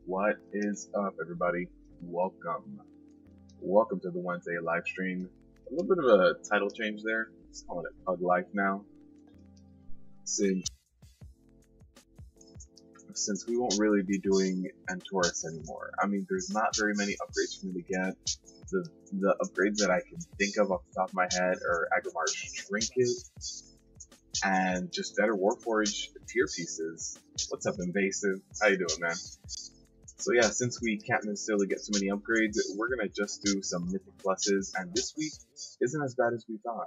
What is up, everybody? Welcome to the Wednesday live stream. A little bit of a title change there. Let's call it Pug Life now. Since we won't really be doing Entourus anymore. I mean, there's not very many upgrades for me to get. The upgrades that I can think of off the top of my head are Agramar's Trinket and just better Warforged tier pieces. What's up, Invasive? How you doing, man? So yeah, since we can't necessarily get so many upgrades, we're gonna just do some Mythic pluses, and this week isn't as bad as we thought.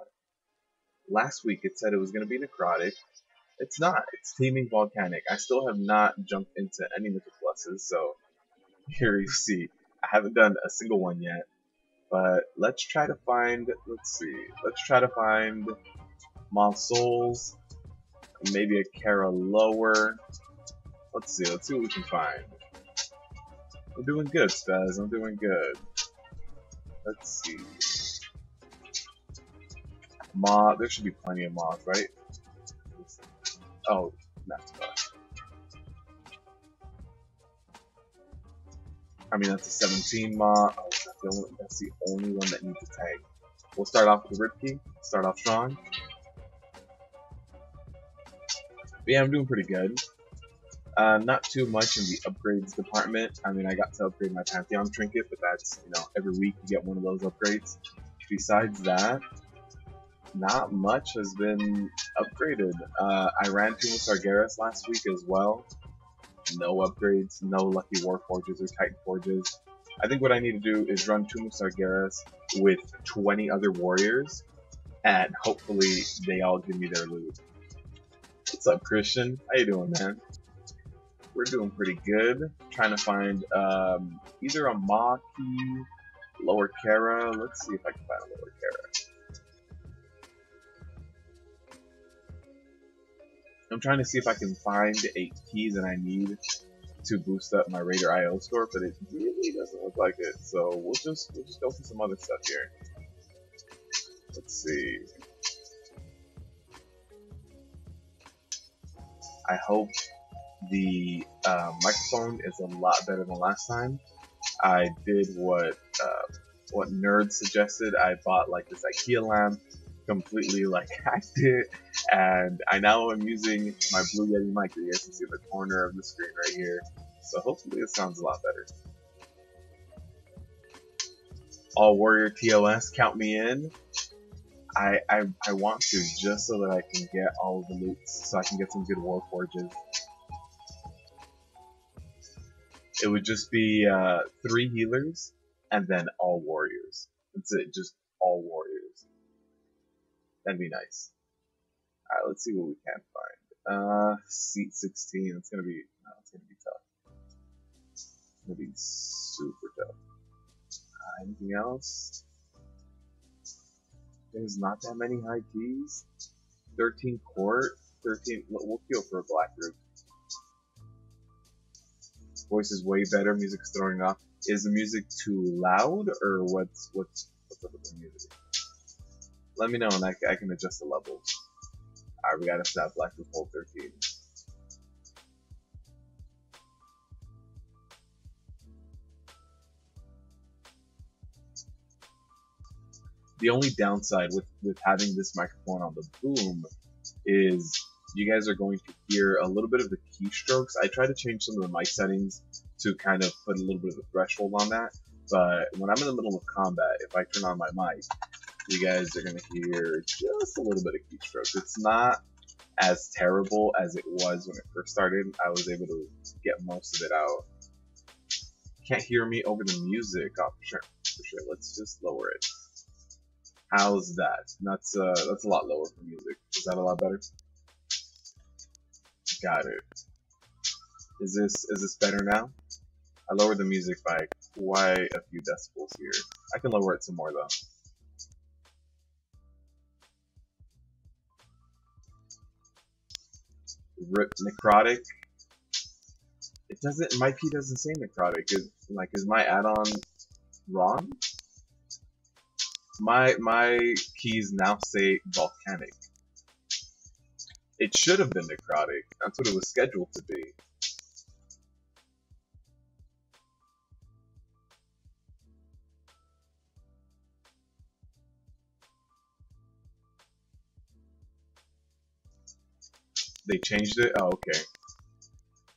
Last week it said it was gonna be Necrotic. It's not. It's Teeming Volcanic. I still have not jumped into any Mythic pluses, so here you see. I haven't done a single one yet, but let's try to find, let's try to find Moth Souls, maybe a Kara lower. Let's see what we can find. I'm doing good, Spaz. I'm doing good. Let's see. Moth. There should be plenty of moth, right? Oh, that's fine. I mean, that's a 17 moth. Oh, that's the only one that needs a tag. We'll start off with the Rip Key. Start off strong. But yeah, I'm doing pretty good. Not too much in the upgrades department. I mean, I got to upgrade my Pantheon Trinket, but that's, you know, every week you get one of those upgrades. Besides that, not much has been upgraded. I ran 2 with Sargeras last week as well. No upgrades, no Lucky Warforges or Titan Forges. I think what I need to do is run 2 with Sargeras with 20 other warriors, and hopefully they all give me their loot. What's up, Christian? How you doing, man? We're doing pretty good. Trying to find either a Maki, lower Kara. Let's see if I can find a lower Kara. I'm trying to see if I can find 8 keys that I need to boost up my Raider IO score, but it really doesn't look like it. So we'll just go for some other stuff here. Let's see. I hope the microphone is a lot better than last time. I did what Nerd suggested. I bought like this IKEA lamp, completely like hacked it, and I now am using my Blue Yeti mic. You guys can see the corner of the screen right here. So hopefully it sounds a lot better. All Warrior TOS, count me in. I want to, just so that I can get all of the loot, so I can get some good Warforges. It would just be 3 healers, and then all warriors. That's it, just all warriors. That'd be nice. Alright, let's see what we can find. Seat 16, it's gonna be tough. It's gonna be super tough. Anything else? There's not that many high keys. 13 court, 13, we'll queue for a black group. Voice is way better. Music's throwing off. Is the music too loud, or what's up with the music? Let me know, and I can adjust the levels. Alright, we gotta stop black with hold 13. The only downside with having this microphone on the boom is you guys are going to hear a little bit of the keystrokes. I try to change some of the mic settings to kind of put a little bit of a threshold on that, but when I'm in the middle of combat, if I turn on my mic, you guys are going to hear just a little bit of keystrokes. It's not as terrible as it was when it first started. I was able to get most of it out. Can't hear me over the music. Oh, for sure. Let's just lower it. How's that? That's a lot lower for music. Is that a lot better? Got it. Is this better now? I lowered the music by quite a few decibels here. I can lower it some more though. Rip Necrotic. It doesn't. My key doesn't say Necrotic. Is my add-on wrong? My keys now say Volcanic. It should have been Necrotic. That's what it was scheduled to be. They changed it? Oh, okay.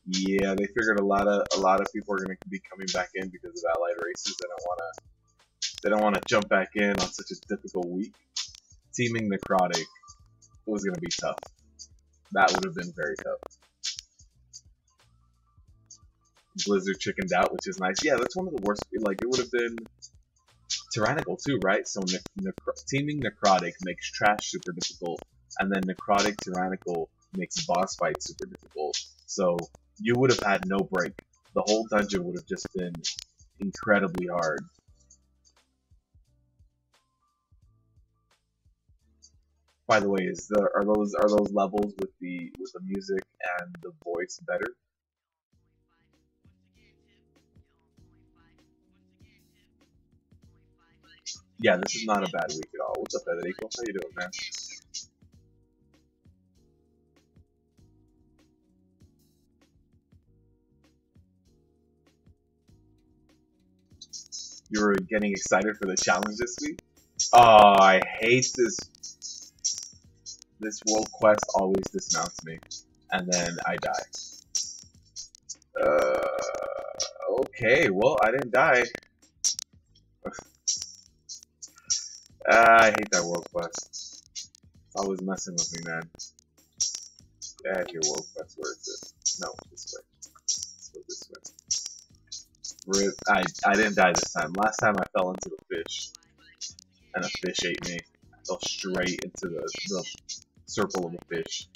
Yeah, they figured a lot of people are gonna be coming back in because of allied races. They don't wanna jump back in on such a difficult week. Teaming necrotic was gonna be tough. That would have been very tough. Blizzard chickened out, which is nice. Yeah, that's one of the worst. Like, it would have been tyrannical too, right? So teaming necrotic makes trash super difficult, and then necrotic tyrannical makes boss fight super difficult. So you would have had no break. The whole dungeon would have just been incredibly hard. By the way, are those levels with the music and the voice better? Yeah, this is not a bad week at all. What's up, Federico? How you doing, man? You were getting excited for the challenge this week? Oh, I hate this. This world quest always dismounts me, and then I die. Okay, well, I didn't die. I hate that world quest. It's always messing with me, man. Get out of here, world quest. Where is it? No, this way. Let's go this way. Rip. I didn't die this time. Last time I fell into the fish, and a fish ate me. I fell straight into the circle of a fish.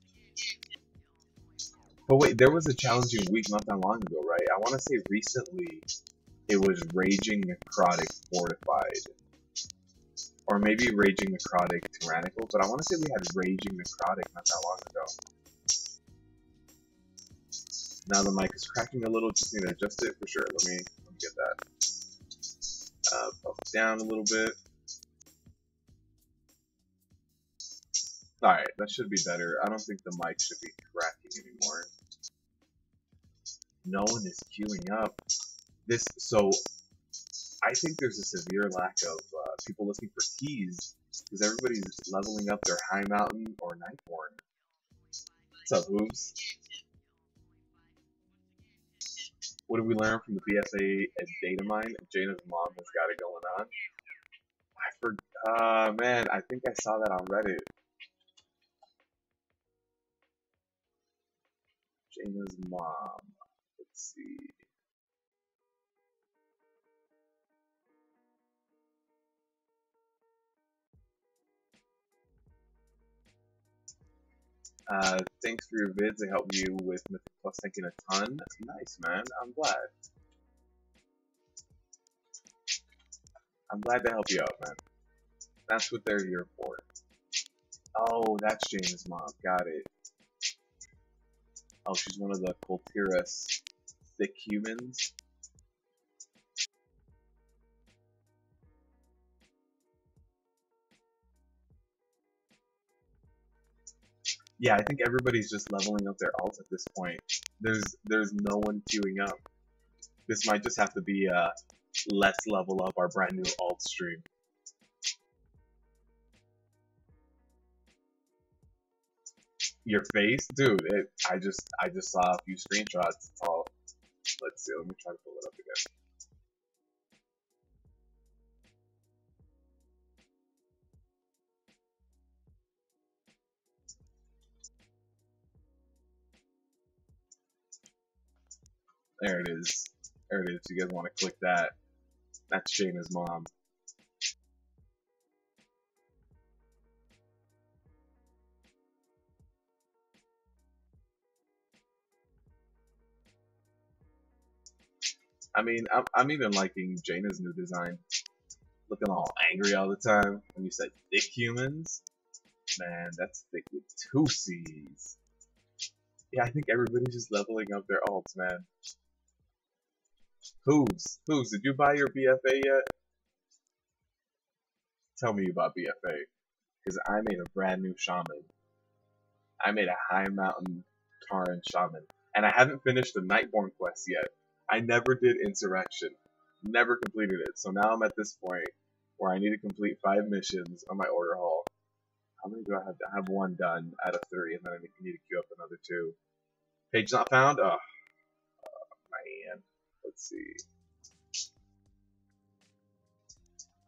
But wait, there was a challenging week not that long ago, right? I want to say recently it was Raging Necrotic Fortified. Or maybe Raging Necrotic Tyrannical, but I want to say we had Raging Necrotic not that long ago. Now the mic is cracking a little, just need to adjust it for sure. Let me get that. Up down a little bit. Alright, that should be better. I don't think the mic should be cracking anymore. No one is queuing up. So I think there's a severe lack of people looking for keys because everybody's leveling up their High Mountain or Nightborn. What's up, Hooves? What did we learn from the BFA at Datamine? Jaina's mom has got it going on. I forgot. Man, I think I saw that on Reddit. Jaina's mom. Let's see. Thanks for your vids. They help you with Mythic Plus thinking a ton. That's nice, man. I'm glad. I'm glad to help you out, man. That's what they're here for. Oh, that's James' mom. Got it. Oh, she's one of the Coltiras thick humans. Yeah, I think everybody's just leveling up their alts at this point. There's no one queuing up. This might just have to be a let's level up our brand new alt stream. Your face, dude. I just saw a few screenshots. It's all. Let's see. Let me try to pull it up again. There it is. There it is. You guys want to click that? That's Shayna's mom. I mean, I'm even liking Jaina's new design. Looking all angry all the time. When you said thick humans, man, that's thick with 2 C's. Yeah, I think everybody's just leveling up their alts, man. Hooves, did you buy your BFA yet? Tell me about BFA, because I made a brand new shaman. I made a High Mountain Taran shaman, and I haven't finished the Nightborn quest yet. I never did Insurrection, never completed it, so now I'm at this point where I need to complete 5 missions on my order hall. How many do I have? I have one done out of 3, and then I need to queue up another 2. Page not found? Oh, man. Let's see.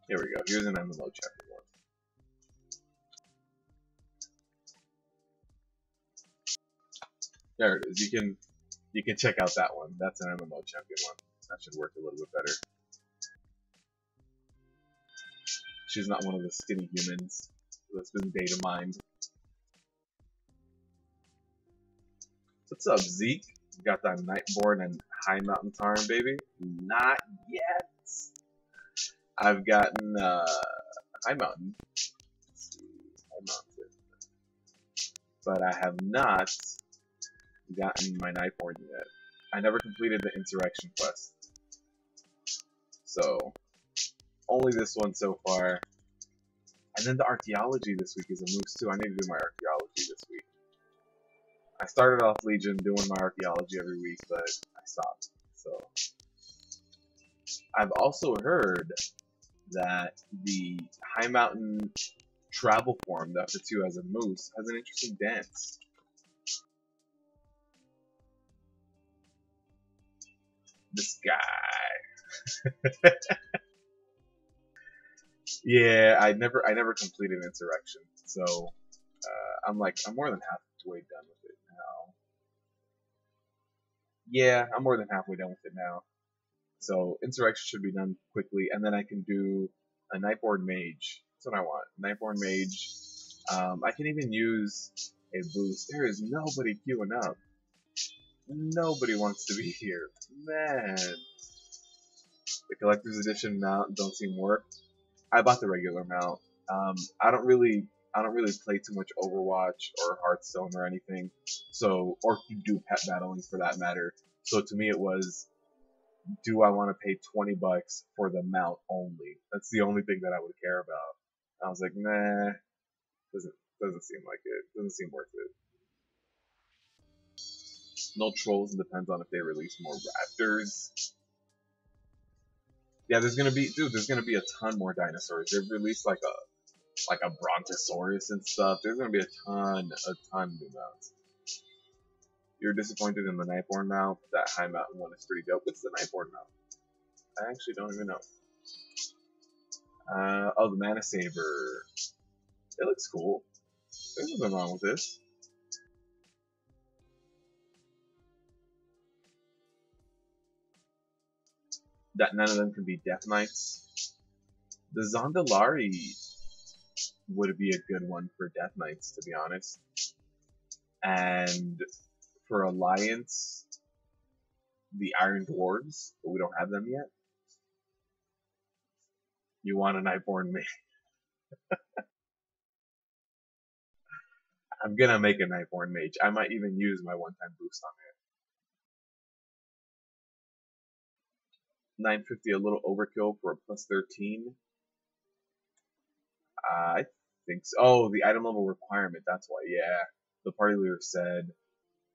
Here we go. Here's an MMO chapter 1. There it is. You can check out that one. That's an MMO champion one. That should work a little bit better. She's not one of the skinny humans that's been data mined. What's up, Zeke? You got that Nightborn and High Mountain Tarn, baby? Not yet. I've gotten High Mountain. Let's see, High Mountain. But I have not gotten my Nightborn yet. I never completed the Insurrection quest. So, only this one so far. And then the Archaeology this week is a moose too. I need to do my Archaeology this week. I started off Legion doing my Archaeology every week, but I stopped. So, I've also heard that the High Mountain travel form, the Upper 2 as a moose, has an interesting dance. This guy. Yeah, I never completed Insurrection, so I'm more than halfway done with it now. Yeah, I'm more than halfway done with it now. So Insurrection should be done quickly, and then I can do a Nightborn Mage. That's what I want. Nightborn Mage. I can even use a boost. There is nobody queuing up. Nobody wants to be here. Man. The Collector's Edition mount don't seem worth. I bought the regular mount. I don't really play too much Overwatch or Hearthstone or anything. So, or do pet battling for that matter. So to me it was, do I want to pay $20 for the mount only? That's the only thing that I would care about. I was like, nah, doesn't seem like it. Doesn't seem worth it. No trolls, it depends on if they release more raptors. Yeah, there's gonna be a ton more dinosaurs. They've released like a Brontosaurus and stuff. There's gonna be a ton new mounts. You're disappointed in the Nightborn mount. That High Mountain one is pretty dope. What's the Nightborn mount? I actually don't even know. Oh, the Mana Saber. It looks cool. There's nothing wrong with this. That none of them can be Death Knights. The Zondalari would be a good one for Death Knights, to be honest. And for Alliance, the Iron Dwarves, but we don't have them yet. You want a Nightborn Mage? I'm gonna make a Nightborn Mage. I might even use my one-time boost on it. 950, a little overkill for a plus 13. I think so. Oh, the item level requirement. That's why. Yeah, the party leader said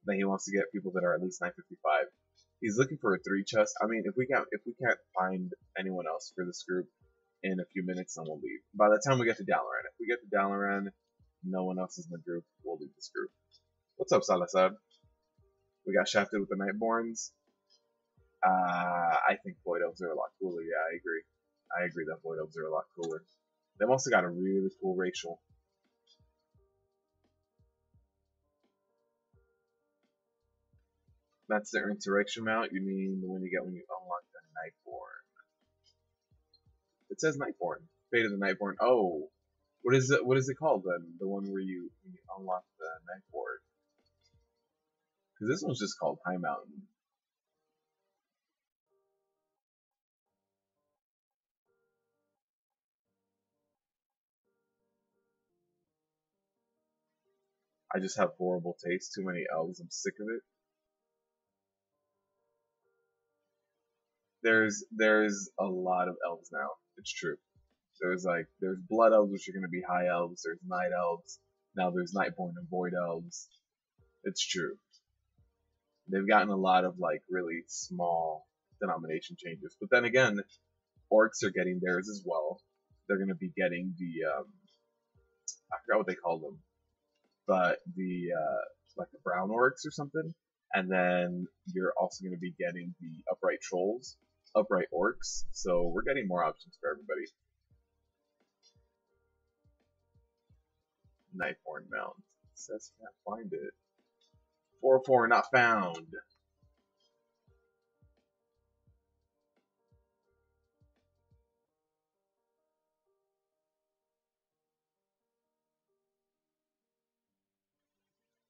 that he wants to get people that are at least 955. He's looking for a 3 chest. I mean, if we can't find anyone else for this group in a few minutes, then we'll leave. By the time we get to Dalaran, if we get to Dalaran, no one else is in the group, we'll leave this group. What's up, Salazar? We got shafted with the Nightborns. I think Void Elves are a lot cooler. Yeah, I agree. I agree that Void Elves are a lot cooler. They've also got a really cool racial. That's their Insurrection mount? You mean the one you get when you unlock the Nightborn? It says Nightborn. Fate of the Nightborn. Oh, what is it? What is it called then? The one where you unlock the Nightborn? Because this one's just called High Mountain. I just have horrible taste. Too many elves. I'm sick of it. There's a lot of elves now. It's true. There's blood elves, which are going to be high elves. There's night elves. Now there's Nightborn and void elves. It's true. They've gotten a lot of like really small denomination changes. But then again, orcs are getting theirs as well. They're going to be getting the I forgot what they called them, but the like the brown orcs or something. And then you're also going to be getting the upright trolls, upright orcs. So we're getting more options for everybody. Knifehorn Mount. It says can't find it. 404 not found.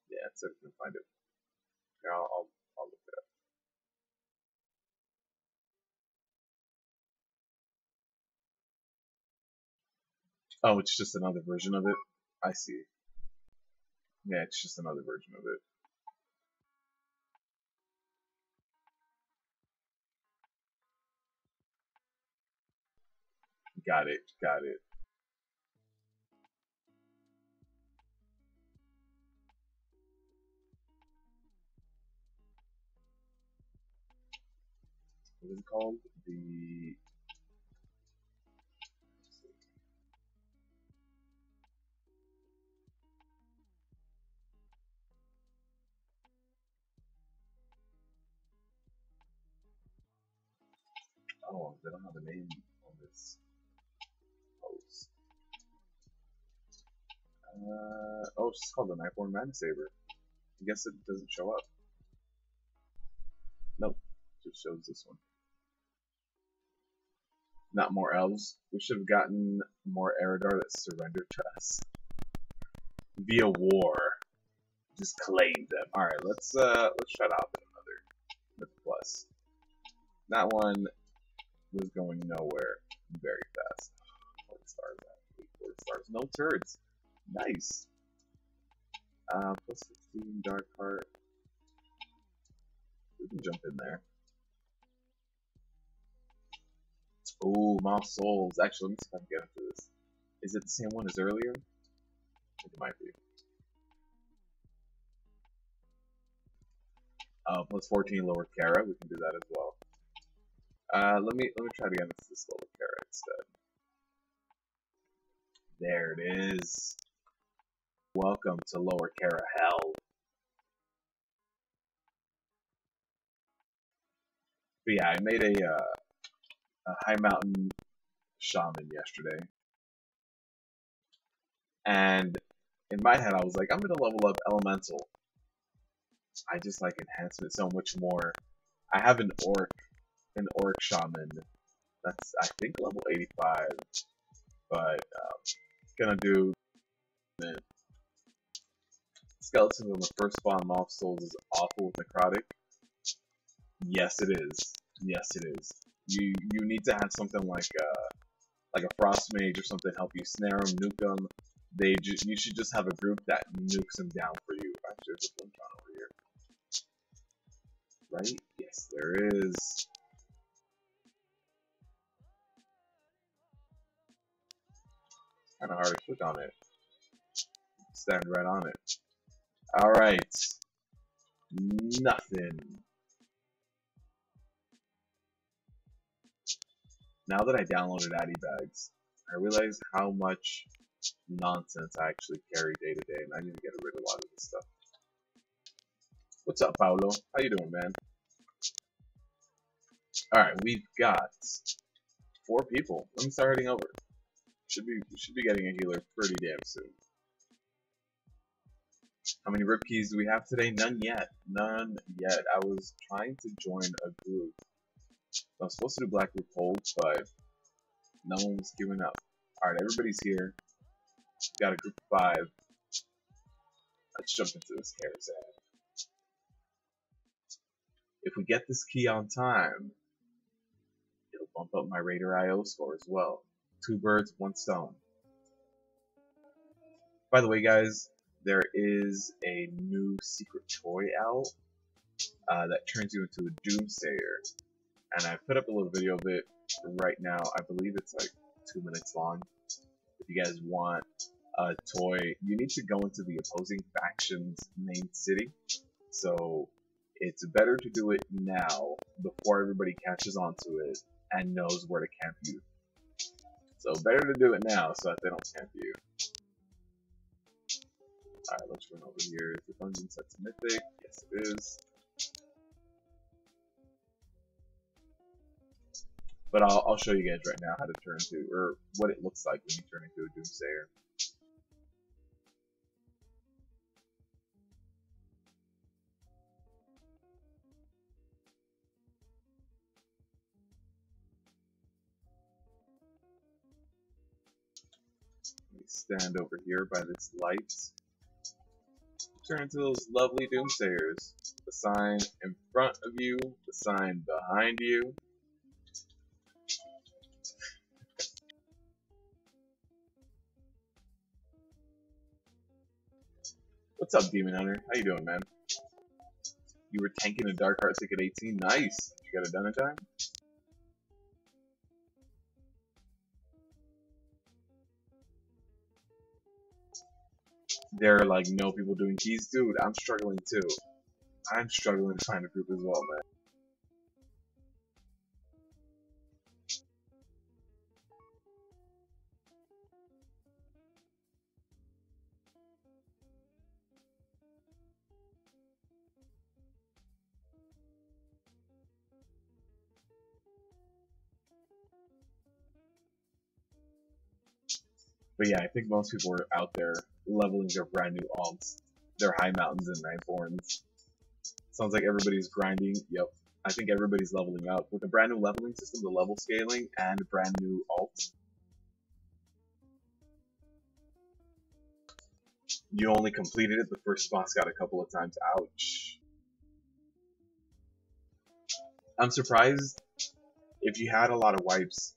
Yeah, it says I can find it. Here, I'll look it up. Oh, it's just another version of it? I see. Yeah, it's just another version of it. Got it, got it. What is it called? The... Oh, they don't have a name on this post. Oh, it's just called the Knifehorn Mansaber. I guess it doesn't show up. Nope, just shows this one. Not more elves. We should have gotten more Eridar that surrendered to us via war. Just claimed them. All right, let's try to hop in another Mythic Plus. That one was going nowhere very fast. 40 stars. 40 stars. No turrets. Nice. Plus 15 Dark Heart. We can jump in there. Oh, Mob Souls. Actually, let me see if I can get into this. Is it the same one as earlier? I think it might be. Plus 14 lower Kara. We can do that as well. Let me try to get into this lower Kara instead. There it is. Welcome to Lower Kara Hell. But yeah, I made a high mountain shaman yesterday, and in my head I was like, I'm gonna level up elemental. I just like enhancement so much more. I have an orc shaman that's I think level 85, but gonna do skeletons on the first spawn. Mob Souls is awful with necrotic. Yes, it is. Yes, it is. You need to have something like a frost mage or something help you snare them, nuke them. You should just have a group that nukes them down for you. Actually, there's a Blink over here. Right? Yes, there is. Kind of hard to click on it. Stand right on it. All right. Nothing. Now that I downloaded Addy Bags, I realize how much nonsense I actually carry day to day, and I need to get rid of a lot of this stuff. What's up, Paolo? How you doing, man? All right, we've got 4 people. Let me start heading over. We should be getting a healer pretty damn soon. How many rip keys do we have today? None yet. None yet. I was trying to join a group. I was supposed to do Black Group holds, but no one was queuing up. Alright, everybody's here. Got a group of 5. Let's jump into this caravan. If we get this key on time, it'll bump up my Raider IO score as well. 2 birds, 1 stone. By the way, guys, there is a new secret toy out that turns you into a Doomsayer. And I put up a little video of it right now. I believe it's like 2 minutes long. If you guys want a toy, you need to go into the opposing faction's main city. So it's better to do it now before everybody catches on to it and knows where to camp you. So better to do it now so that they don't camp you. Alright, let's run over here. Is the dungeon set to Mythic? Yes, it is. But I'll show you guys right now how to turn into, or what it looks like when you turn into a Doomsayer. Stand over here by this light. Turn into those lovely Doomsayers. The sign in front of you, the sign behind you. What's up, Demon Hunter? How you doing, man? You were tanking a Dark Heart Ticket 18. Nice. You got it done in time? There are like no people doing keys, dude. I'm struggling too. I'm struggling to find a group as well, man. But yeah, I think most people are out there leveling their brand new alts, their high mountains and ninth horns. Sounds like everybody's grinding. Yep, I think everybody's leveling up with the brand new leveling system, the level scaling, and brand new alts. You only completed it. The first boss got a couple of times. Ouch. I'm surprised if you had a lot of wipes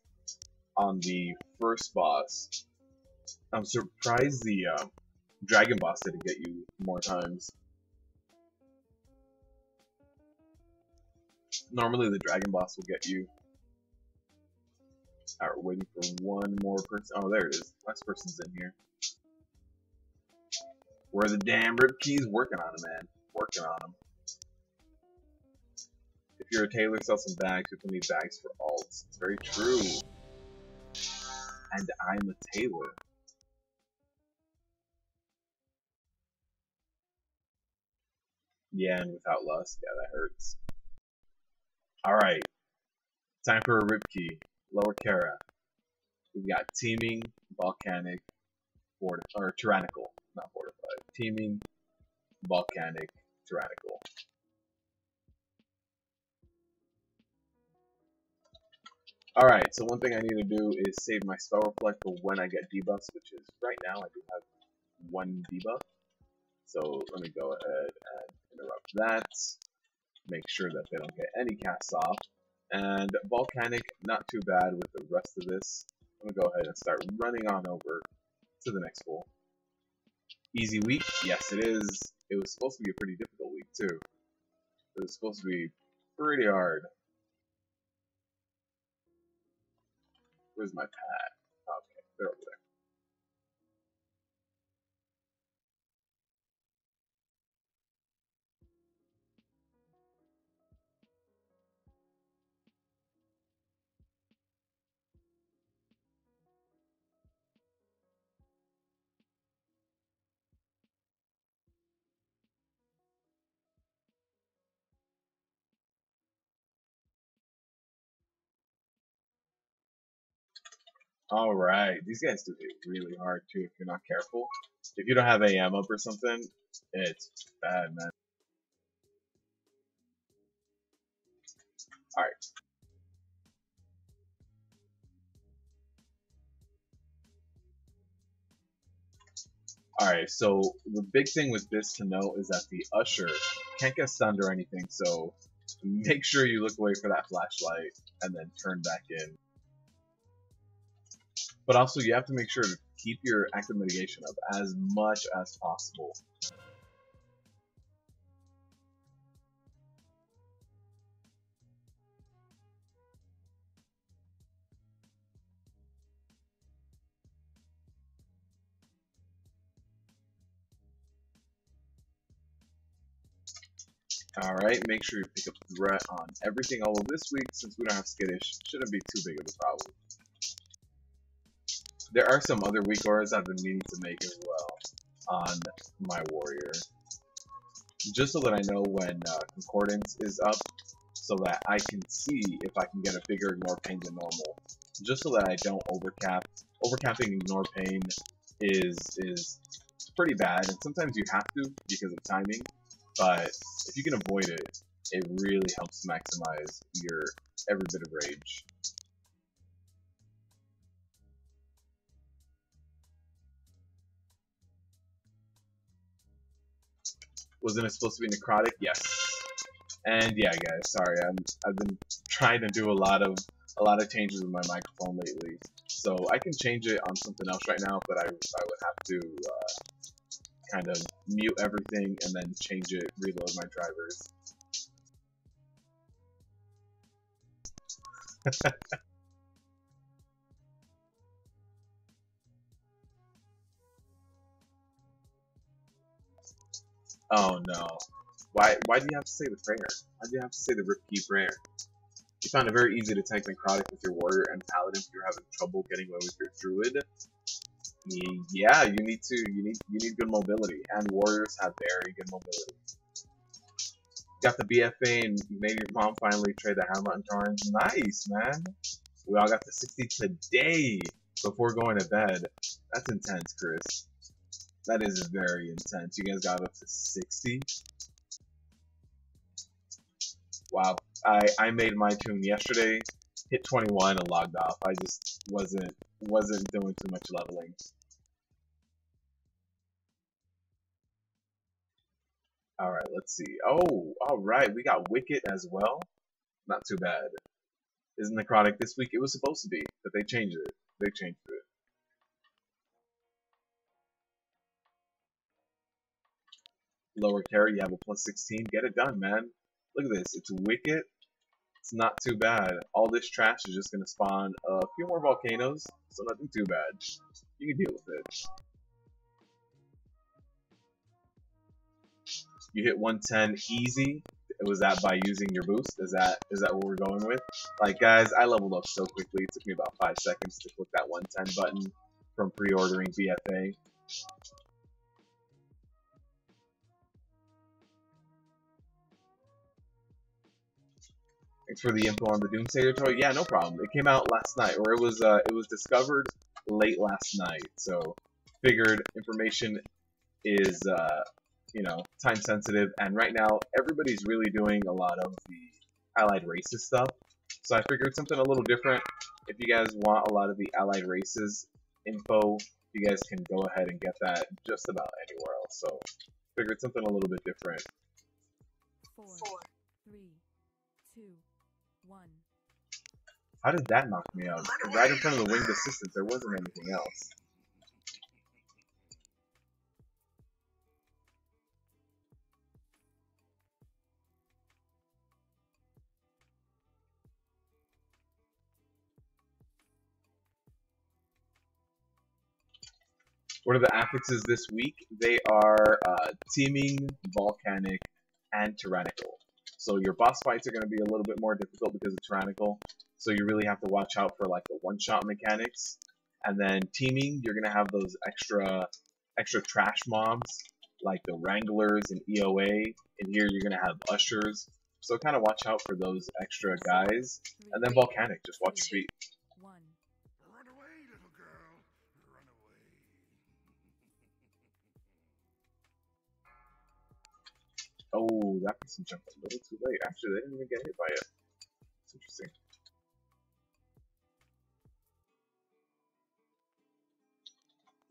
on the first boss. I'm surprised the dragon boss didn't get you more times. Normally the dragon boss will get you. Alright, we're waiting for one more person. Oh, there it is. Next person's in here. Where are the damn rib keys? Working on them, man. Working on them. If you're a tailor, sell some bags. People need bags for alts. It's very true. And I'm a tailor. Yeah, and without lust. Yeah, that hurts. Alright. Time for a rib key. Lower Kara. We've got teaming, volcanic, or tyrannical. Not fortified. Teaming, volcanic, tyrannical. Alright, so one thing I need to do is save my spell reflect for when I get debuffs, which is right now I do have one debuff. So let me go ahead and interrupt that. Make sure that they don't get any casts off. And volcanic, not too bad with the rest of this. I'm gonna go ahead and start running on over to the next pool. Easy week? Yes, it is. It was supposed to be a pretty difficult week too. It was supposed to be pretty hard. Where's my pad? Okay, they're over there. Alright, these guys do hit really hard too if you're not careful. If you don't have AM up or something, it's bad, man. Alright. Alright, so the big thing with this to know is that the Usher can't get stunned or anything, so make sure you look away for that flashlight and then turn back in. But also, you have to make sure to keep your active mitigation up as much as possible. Alright, make sure you pick up threat on everything, although this week, since we don't have skittish, shouldn't be too big of a problem. There are some other weak auras I've been meaning to make as well. on my warrior, just so that I know when concordance is up, so that I can see if I can get a bigger ignore pain than normal, just so that I don't overcap. Overcapping ignore pain is pretty bad, and sometimes you have to because of timing, but if you can avoid it, it really helps maximize your every bit of rage. Wasn't it supposed to be necrotic? Yes. And yeah, guys, sorry, I've been trying to do a lot of changes with my microphone lately, so I can change it on something else right now, but I would have to kind of mute everything and then change it, reload my drivers. Oh no. Why do you have to say the prayer? Why do you have to say the rip-key prayer? You found it very easy to tank necrotic with your warrior and paladin if you're having trouble getting away with your druid. Yeah, you need good mobility, and warriors have very good mobility. Got the BFA and you made your mom finally trade the hammer and torrents. Nice, man. We all got to 60 today before going to bed. That's intense, Chris. That is very intense. You guys got up to 60? Wow. I made my tune yesterday, hit 21 and logged off. I just wasn't doing too much leveling. Alright, let's see. Oh, alright, we got Wicket as well. Not too bad. Isn't necrotic this week? It was supposed to be, but they changed it. They changed it. Lower carry, you have a plus 16. Get it done, man. Look at this. It's Wicket. It's not too bad. All this trash is just going to spawn a few more volcanoes, so nothing too bad. You can deal with it. You hit 110 easy. Was that by using your boost? Is that what we're going with? Like, guys, I leveled up so quickly. It took me about 5 seconds to click that 110 button from pre-ordering BFA. Thanks for the info on the Doomsayer toy. Yeah, no problem. It came out last night, or it was discovered late last night. So, figured information is you know, time sensitive, and right now everybody's really doing a lot of the allied races stuff. So I figured something a little different. If you guys want a lot of the allied races info, you guys can go ahead and get that just about anywhere else. So figured something a little bit different. 4, 3, 2, 1. How did that knock me out? Right in front of the winged assistant, there wasn't anything else. What are the affixes this week? They are teaming, volcanic, and tyrannical. So your boss fights are going to be a little bit more difficult because of tyrannical. So you really have to watch out for like the one-shot mechanics. And then teaming, you're going to have those extra trash mobs like the wranglers and EOA. And here you're going to have ushers. So kind of watch out for those extra guys. And then volcanic, just watch your feet. Oh, that person jumped a little too late. Actually, they didn't even get hit by it. It's interesting.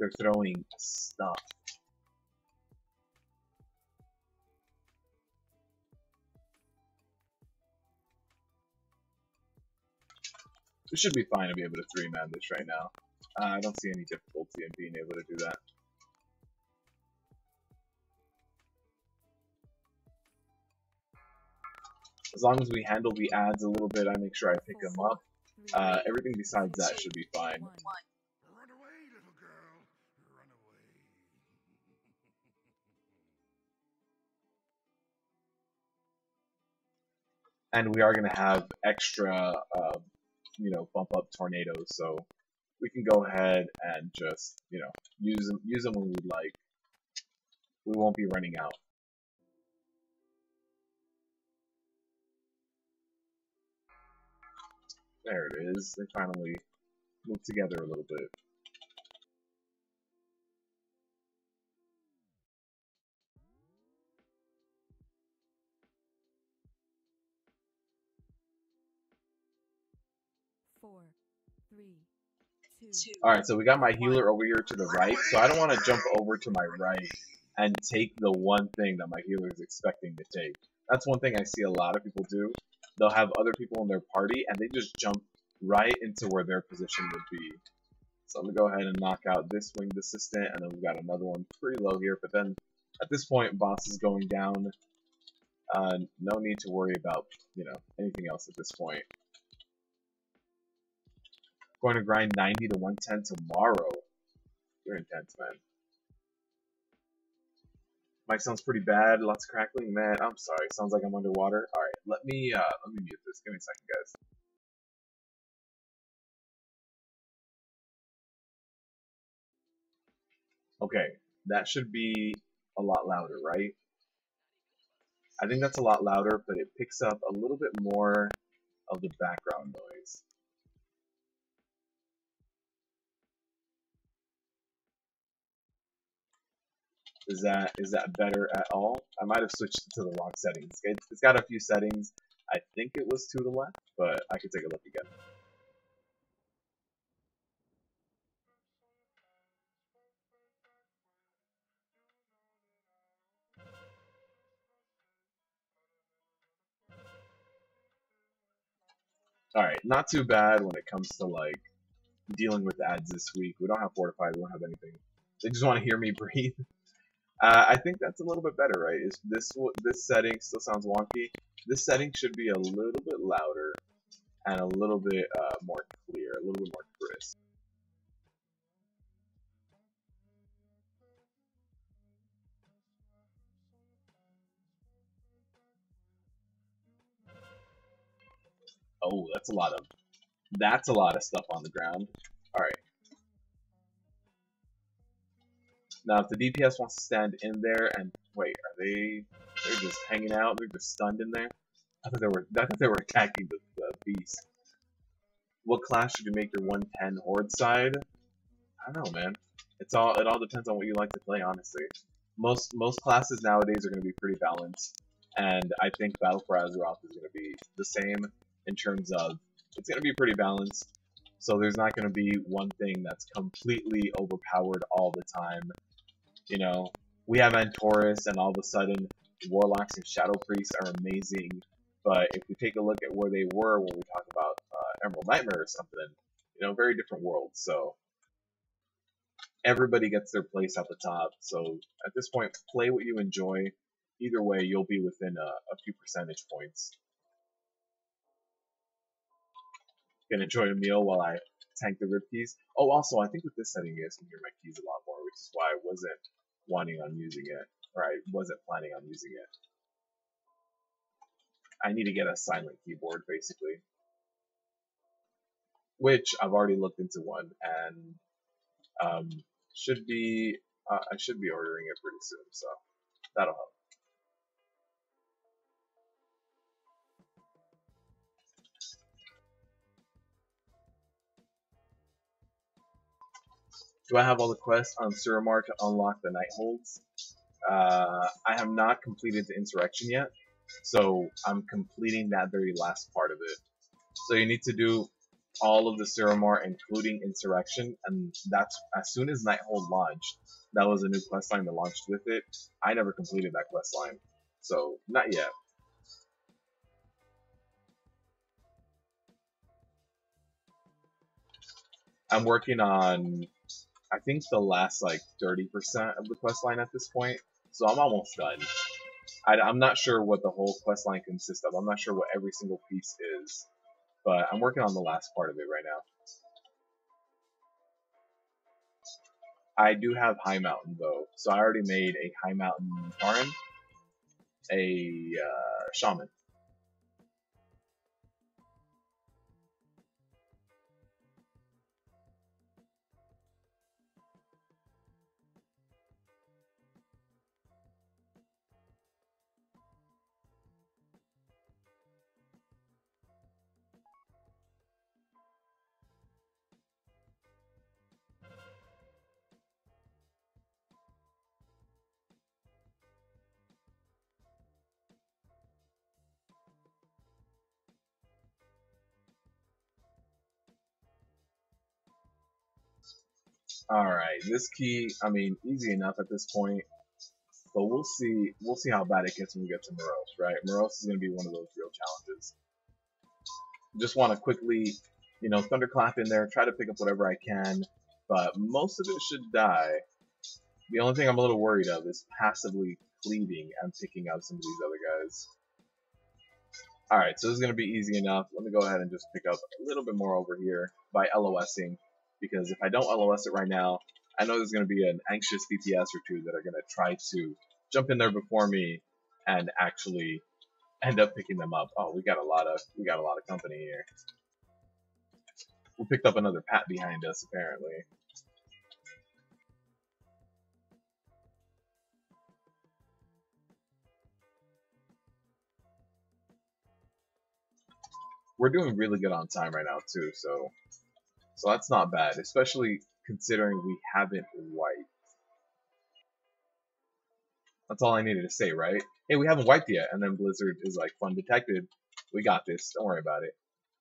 They're throwing stuff. We should be fine to be able to 3-man this right now. I don't see any difficulty in being able to do that. As long as we handle the ads a little bit, I make sure I pick them up. Everything besides that should be fine. Run away, little girl. Run away. And we are going to have extra, you know, bump up tornadoes, so we can go ahead and just, you know, use them when we'd like. we won't be running out. There it is. They finally moved together a little bit. Four, three, two. Alright, so we got my healer over here to the right, so I don't want to jump over to my right and take the one thing that my healer is expecting to take. That's one thing I see a lot of people do. They'll have other people in their party, and they just jump right into where their position would be. So I'm going to go ahead and knock out this winged assistant, and then we've got another one pretty low here, but then at this point, boss is going down. No need to worry about, anything else at this point. Going to grind 90 to 110 tomorrow. You're intense, man. Mic sounds pretty bad. Lots of crackling. Man, I'm sorry. Sounds like I'm underwater. All right, let me mute this. Give me a second, guys. Okay, that should be a lot louder, right? I think that's a lot louder, but it picks up a little bit more of the background noise. Is that better at all? I might have switched to the wrong settings. It's got a few settings. I think it was to the left, but I could take a look again. Alright, not too bad when it comes to like dealing with ads this week. We don't have Fortified, we don't have anything. They just want to hear me breathe. I think that's a little bit better, right? Is this setting still sounds wonky? This setting should be a little bit louder and a little bit more clear, a little bit more crisp. Oh, that's a lot of stuff on the ground. All right. Now, if the DPS wants to stand in there and wait, they're just hanging out? They're just stunned in there? I thought they were attacking the beast. What class should you make your 110 Horde side? I don't know, man. It all depends on what you like to play, honestly. Most classes nowadays are going to be pretty balanced, and I think Battle for Azeroth is going to be the same in terms of it's going to be pretty balanced. So there's not going to be one thing that's completely overpowered all the time. You know, we have Antaurus, and all of a sudden, Warlocks and Shadow Priests are amazing. But if we take a look at where they were when we talk about Emerald Nightmare or something, very different worlds. So everybody gets their place at the top. So at this point, play what you enjoy. Either way, you'll be within a few percentage points. Gonna enjoy a meal while I tank the rib keys. Oh, also, I think with this setting, you guys can hear my keys a lot more, which is why I wasn't wanting on using it, or I wasn't planning on using it. I need to get a silent keyboard, basically. Which I've already looked into one, and I should be ordering it pretty soon, so that'll help. Do I have all the quests on Suramar to unlock the Night Holds? I have not completed the Insurrection yet, so I'm completing that very last part of it. So you need to do all of the Suramar, including Insurrection, and that's as soon as Nighthold launched. That was a new questline that launched with it. I never completed that questline, so not yet. I'm working on, I think, the last like 30% of the questline at this point, so I'm almost done. I'm not sure what the whole questline consists of. I'm not sure what every single piece is, but I'm working on the last part of it right now. I do have High Mountain though, so I already made a High Mountain Baron, a Shaman. Alright, this key, I mean, easy enough at this point. But we'll see how bad it gets when we get to Morose, right? Morose is gonna be one of those real challenges. Just wanna quickly, you know, thunderclap in there, try to pick up whatever I can, but most of it should die. The only thing I'm a little worried of is passively cleaving and picking up some of these other guys. Alright, so this is going to be easy enough. Let me go ahead and just pick up a little bit more over here by LOSing, because if I don't LOS it right now, I know there's going to be an anxious DPS or two that are going to try to jump in there before me and actually end up picking them up. Oh, we got a lot of company here. We picked up another Pat behind us, apparently. We're doing really good on time right now too, so that's not bad, especially considering we haven't wiped. That's all I needed to say, right? Hey, we haven't wiped yet, and then Blizzard is like, fun detected. We got this. Don't worry about it.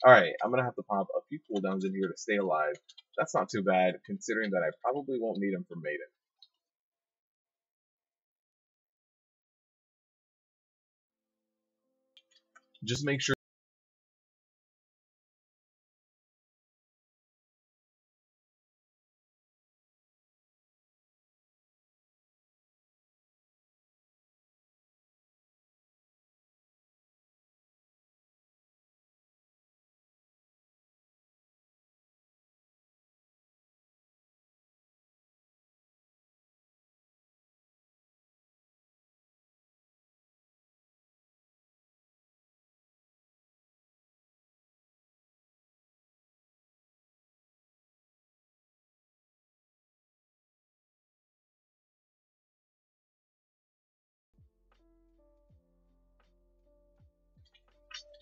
Alright, I'm gonna have to pop a few cooldowns in here to stay alive. That's not too bad, considering that I probably won't need them for Maiden. Just make sure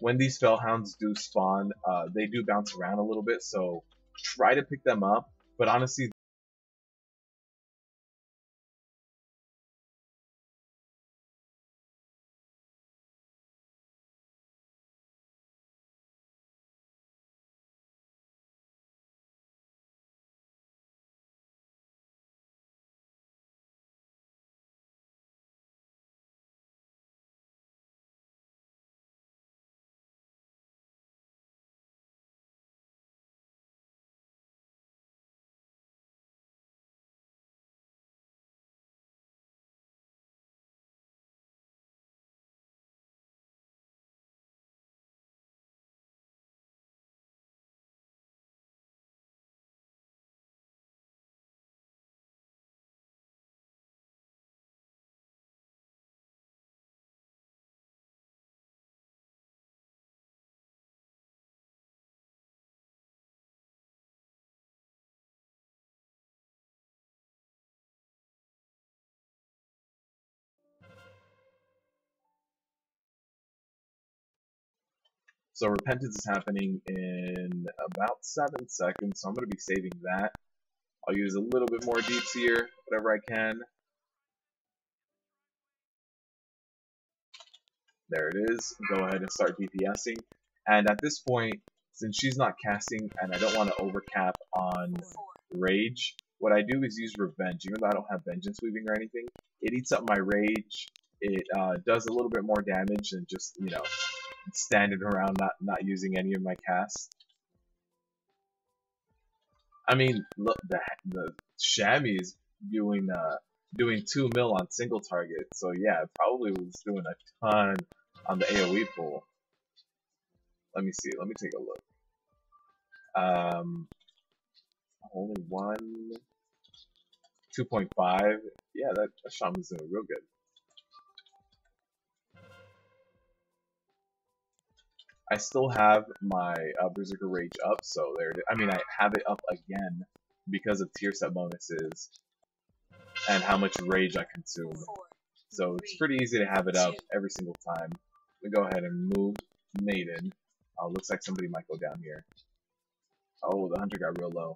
when these Fellhounds do spawn, they do bounce around a little bit, so try to pick them up, but honestly, so Repentance is happening in about 7 seconds, so I'm going to be saving that. I'll use a little bit more deeps here, whatever I can. There it is. Go ahead and start DPSing. And at this point, since she's not casting and I don't want to overcap on Rage, what I do is use Revenge. Even though I don't have Vengeance Weaving or anything, it eats up my Rage. It does a little bit more damage than just, you know, standing around not using any of my casts. I mean, look, the Chamois is doing 2 mil on single target, so yeah, it probably was doing a ton on the AoE pool. Let me see. Let me take a look. Only 2.5. Yeah, that Shaman's doing real good. I still have my Berserker Rage up, so there it is. I mean, I have it up again because of tier set bonuses and how much Rage I consume. So it's pretty easy to have it up every single time. We go ahead and move Maiden. Looks like somebody might go down here. Oh, the Hunter got real low.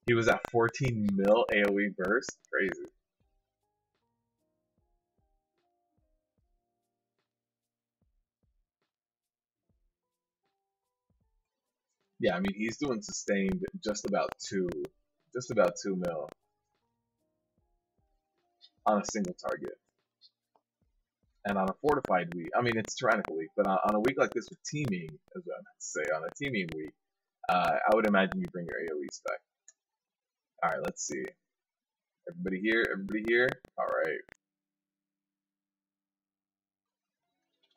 He was at 14 mil AoE burst? Crazy. Yeah, I mean, he's doing sustained just about 2. Just about 2 mil on a single target. And on a fortified week, I mean, it's tyrannical week, but on a week like this with teaming, as I meant to say, on a teaming week, I would imagine you bring your AoE spec. Alright, let's see. Everybody here? Everybody here? Alright.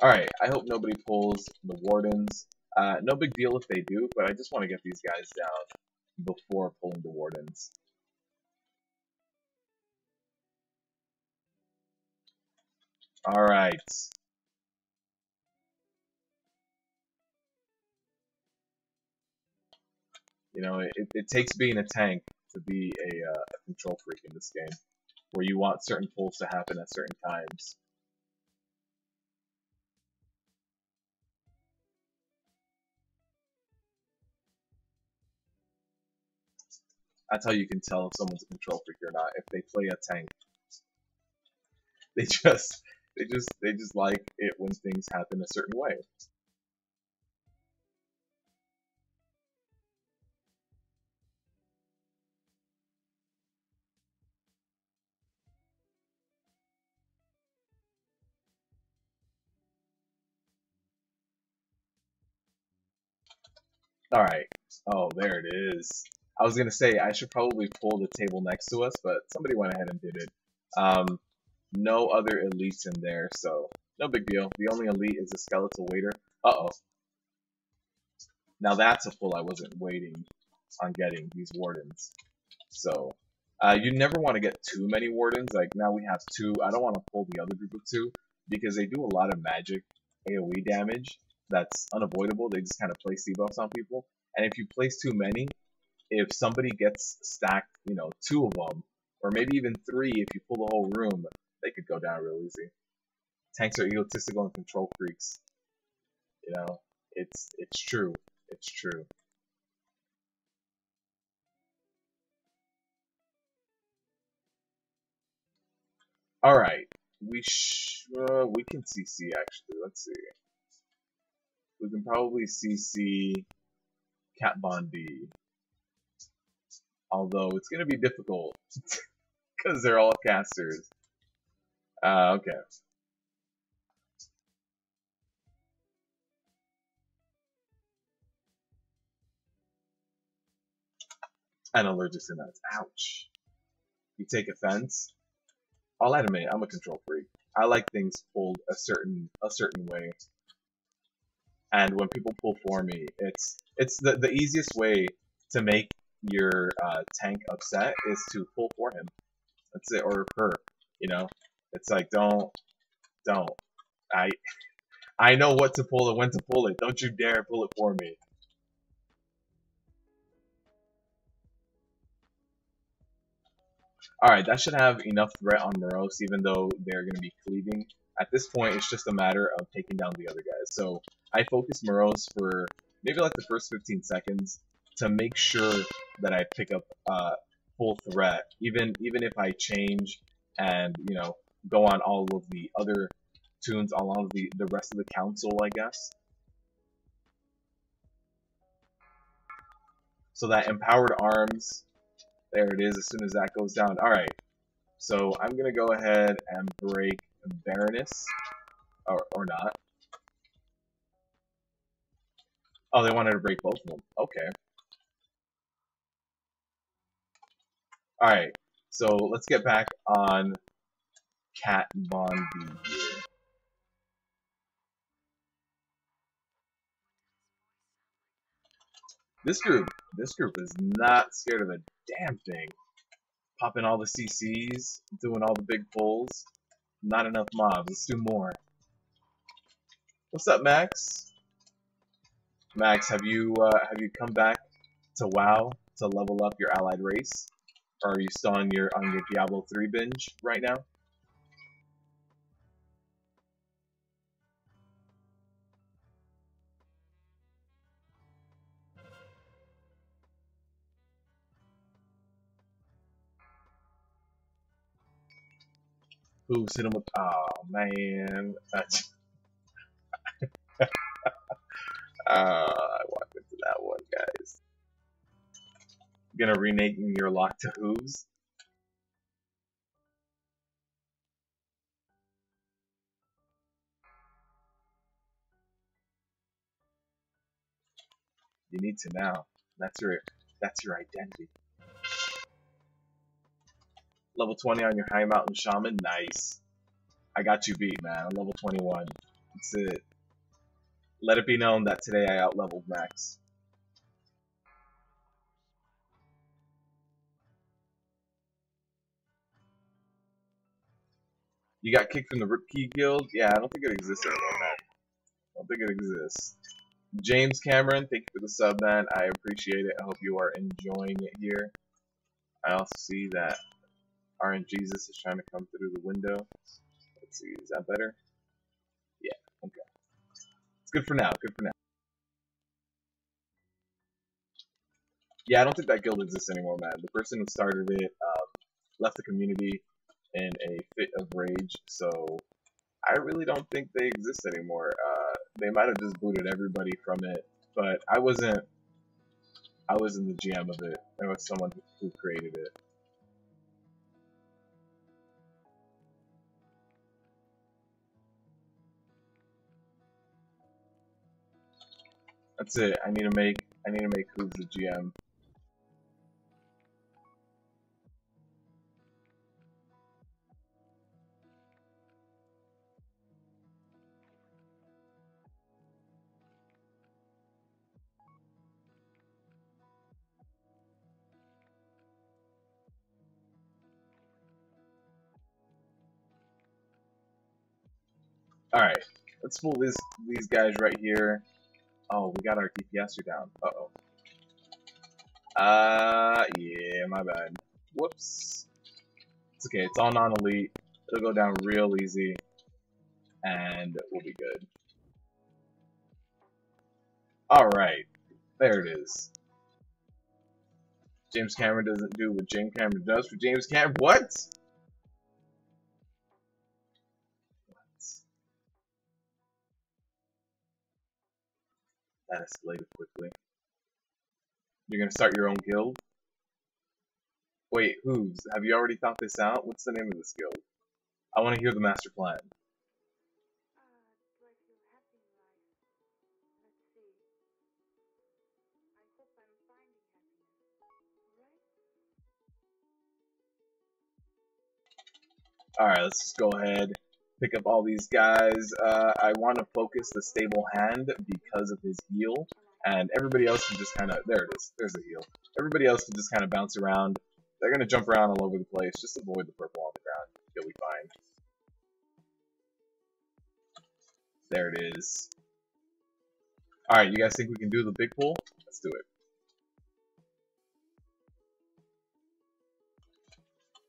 Alright, I hope nobody pulls the Wardens. No big deal if they do, but I just want to get these guys down before pulling the Wardens. Alright. You know, it takes being a tank to be a control freak in this game, where you want certain pulls to happen at certain times. That's how you can tell if someone's a control freak or not, if they play a tank. They just like it when things happen a certain way. Alright. Oh, there it is. I was gonna say, I should probably pull the table next to us, but somebody went ahead and did it. No other elites in there, so no big deal. The only elite is a skeletal waiter. Uh-oh. Now that's a pull I wasn't waiting on getting, these wardens. So, you never want to get too many wardens. Like, now we have 2. I don't want to pull the other group of 2, because they do a lot of magic AoE damage that's unavoidable. They just kind of place debuffs on people. And if you place too many, if somebody gets stacked, you know, 2 of them, or maybe even 3 if you pull the whole room, they could go down real easy. Tanks are egotistical and control freaks. You know, it's true. It's true. Alright, we can CC actually, let's see. We can probably CC Cat Bondi. Although it's gonna be difficult because they're all casters. Okay. And allergic to nuts. Ouch. You take offense? I'll admit, I'm a control freak. I like things pulled a certain way. And when people pull for me, it's the easiest way to make your tank upset is to pull for him. That's it, or her. You know, it's like don't. I know what to pull and when to pull it. Don't you dare pull it for me. Alright, that should have enough threat on Morose, even though they're going to be cleaving. At this point, it's just a matter of taking down the other guys. So, I focus Morose for maybe like the first 15 seconds to make sure that I pick up full threat, even if I change and, you know, go on all of the other tunes, all of the rest of the council, I guess. So that empowered arms, there it is, as soon as that goes down. Alright, so I'm going to go ahead and break Baroness, or not. Oh, they wanted to break both of them. Okay. Alright, so let's get back on Cat Bondi here. This group is not scared of a damn thing. Popping all the CCs, doing all the big pulls. Not enough mobs. Let's do more. What's up, Max? Max, have you come back to WoW to level up your allied race, or are you still on your Diablo 3 binge right now? Who's hit him with? Oh man, I walked into that one, guys. gonna rename your lock to Hooves? You need to now. That's your identity. Level 20 on your High Mountain Shaman, nice. I got you beat, man. I'm level 21. That's it. Let it be known that today I out-leveled Max. You got kicked from the Ripkey Guild? Yeah, I don't think it exists anymore, man. I don't think it exists. James Cameron, thank you for the sub, man. I appreciate it. I hope you are enjoying it here. I also see that RNGesus is trying to come through the window. Let's see, is that better? Yeah, okay. It's good for now, good for now. Yeah, I don't think that guild exists anymore, man. The person who started it left the community in a fit of rage, so I really don't think they exist anymore. They might have just booted everybody from it, but I wasn't the GM of it. There was someone who created it. That's it. I need to make Hooves the GM. Alright, let's pull these guys right here. Oh, we got our DPS down. Uh-oh. Yeah, my bad. Whoops. It's okay, it's all non-elite. It'll go down real easy, and we'll be good. Alright, there it is. James Cameron doesn't do what James Cameron does for James Cameron. What? That escalated quickly. You're gonna start your own guild? Wait, Hooves, have you already thought this out? What's the name of this guild? I want to hear the master plan. Alright, let's just go ahead, pick up all these guys. I want to focus the stable hand because of his heal, and everybody else can just kind of, there it is, there's a heal. Everybody else can just kind of bounce around. They're going to jump around all over the place, just avoid the purple on the ground. You'll be fine. There it is. Alright, you guys think we can do the big pull? Let's do it.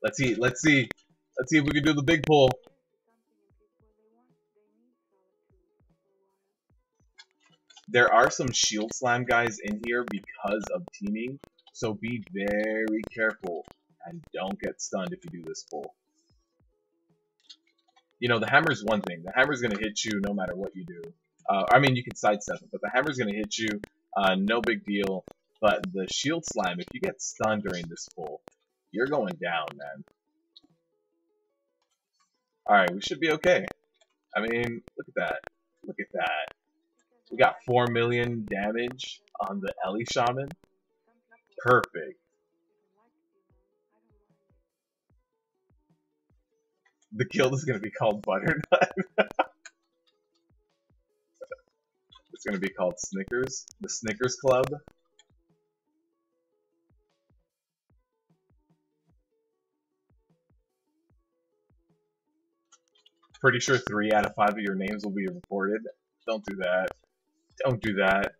Let's see if we can do the big pull. There are some shield slam guys in here because of teaming, so be very careful and don't get stunned if you do this pull. You know, the hammer's one thing. The hammer's going to hit you no matter what you do. I mean, you can sidestep it, but the hammer's going to hit you. No big deal. But the shield slam, if you get stunned during this pull, you're going down, man. Alright, we should be okay. I mean, look at that. Look at that. We got 4 million damage on the Ellie Shaman. Perfect. The guild is going to be called Butternut. It's going to be called Snickers. The Snickers Club. Pretty sure 3 out of 5 of your names will be reported. Don't do that. Don't do that.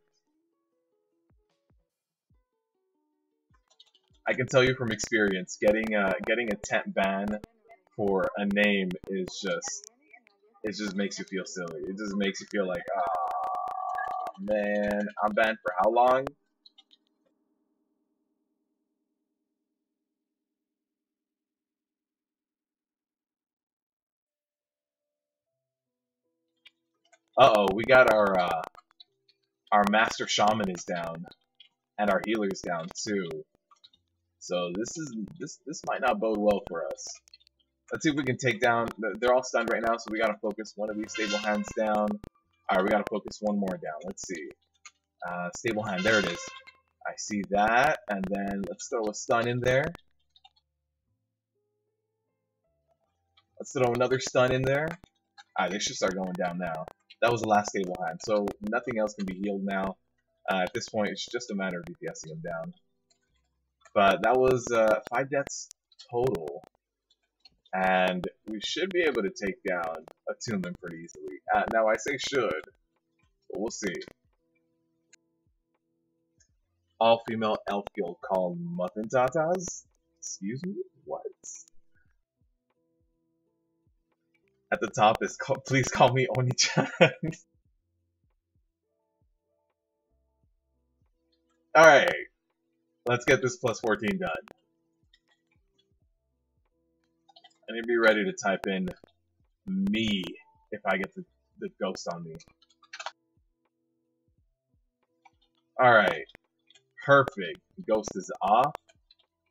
I can tell you from experience, getting a temp ban for a name is just, it just makes you feel silly. It just makes you feel like, ah, man, I'm banned for how long? Uh-oh, we got our Master Shaman is down, and our healer's down too. So this might not bode well for us. Let's see if we can take down. They're all stunned right now, so we gotta focus one of these stable hands down. Alright, we gotta focus one more down. Let's see. Stable hand, there it is. I see that, and then let's throw a stun in there. Let's throw another stun in there. Alright, they should start going down now. That was the last stable hand, so nothing else can be healed now. At this point, it's just a matter of DPSing them down. But that was 5 deaths total. And we should be able to take down Attunement pretty easily. Now, I say should, but we'll see. All-female elf guild called Muffin Tatas? Excuse me? What? At the top is, please call me Oni-chan. Alright. Let's get this plus 14 done. I need to be ready to type in me if I get the ghost on me. Alright. Perfect. Ghost is off,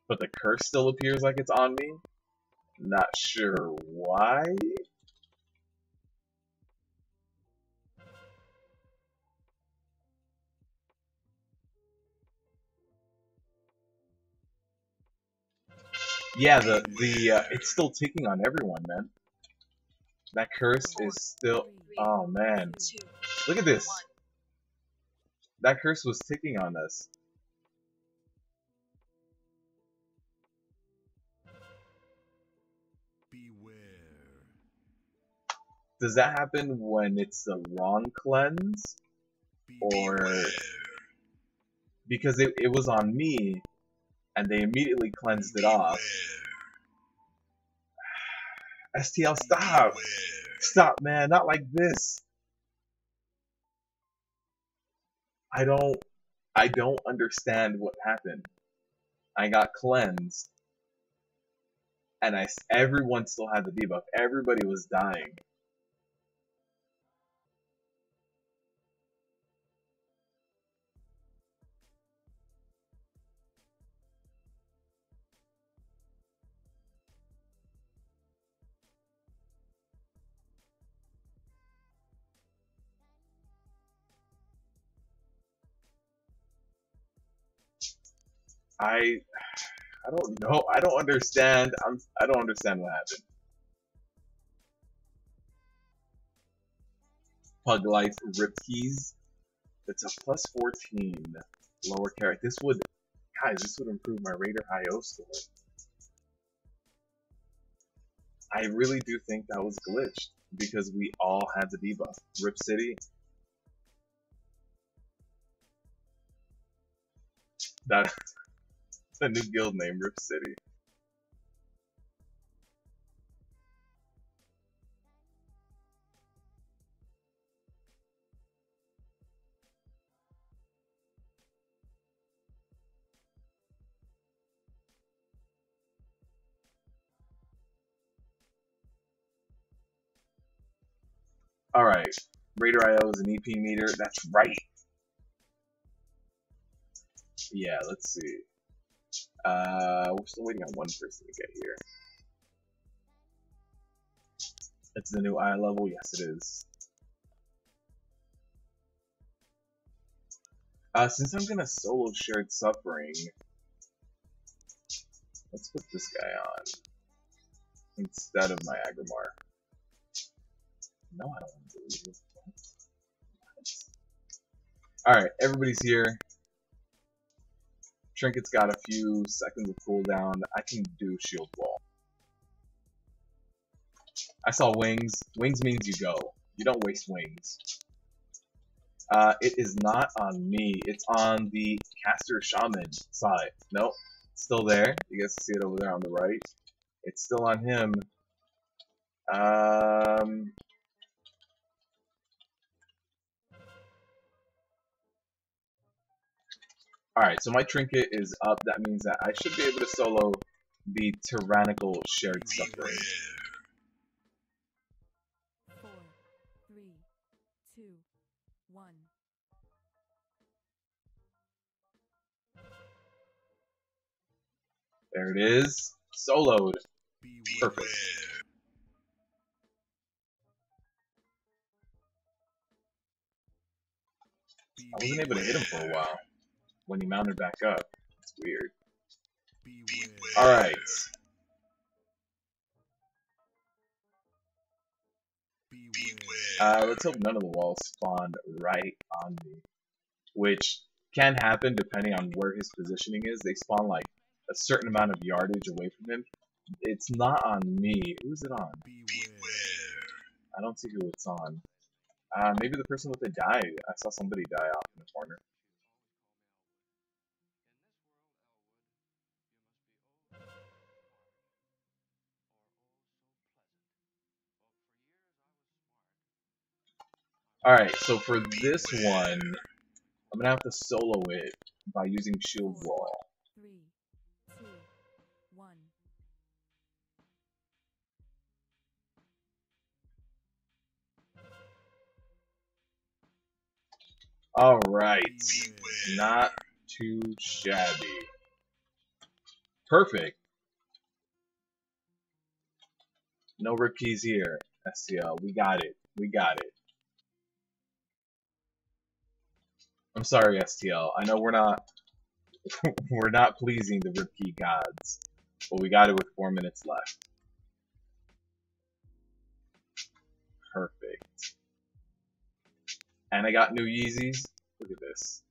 but the curse still appears like it's on me. Not sure why. Yeah, it's still ticking on everyone, man. That curse is still. Oh man, look at this. That curse was ticking on us. Beware. Does that happen when it's the wrong cleanse, or because it was on me? And they immediately cleansed it off. STL, stop! Stop, man, not like this. I don't understand what happened. I got cleansed. And everyone still had the debuff. Everybody was dying. I don't know. I don't understand. I don't understand what happened. Pug Life Rip Keys. It's a plus 14 lower carry. This would improve my Raider IO score. I really do think that was glitched because we all had the debuff. Rip City. That's a new guild name, Rip City. Alright, Raider IO is an EP meter. That's right. Yeah, let's see. We're still waiting on one person to get here. It's the new eye level? Yes, it is. Since I'm gonna solo Shared Suffering, let's put this guy on instead of my Agrimar. No, I don't want to do it. Alright, everybody's here. Trinket's got a few seconds of cooldown. I can do Shield Wall. I saw wings. Wings means you go. You don't waste wings. It is not on me. It's on the Caster Shaman side. Nope. It's still there. You guys see it over there on the right. It's still on him. Alright, so my trinket is up. That means that I should be able to solo the tyrannical Shared Suffering. 4, 3, 2, 1. There it is. Soloed. Perfect. I wasn't able to hit him for a while when he mounted back up. It's weird. Alright. Let's hope none of the walls spawned right on me. Which can happen depending on where his positioning is. They spawn like a certain amount of yardage away from him. It's not on me. Who's it on? I don't see who it's on. Maybe the person with the die. I saw somebody die off in the corner. Alright, so for this one, I'm gonna have to solo it by using shield wall. 3, 2, 1. Alright, not too shabby. Perfect. No rip keys here, STL. We got it. We got it. I'm sorry, STL. I know we're not we're not pleasing the rip key gods, but we got it with 4 minutes left. Perfect. And I got new Yeezys. Look at this.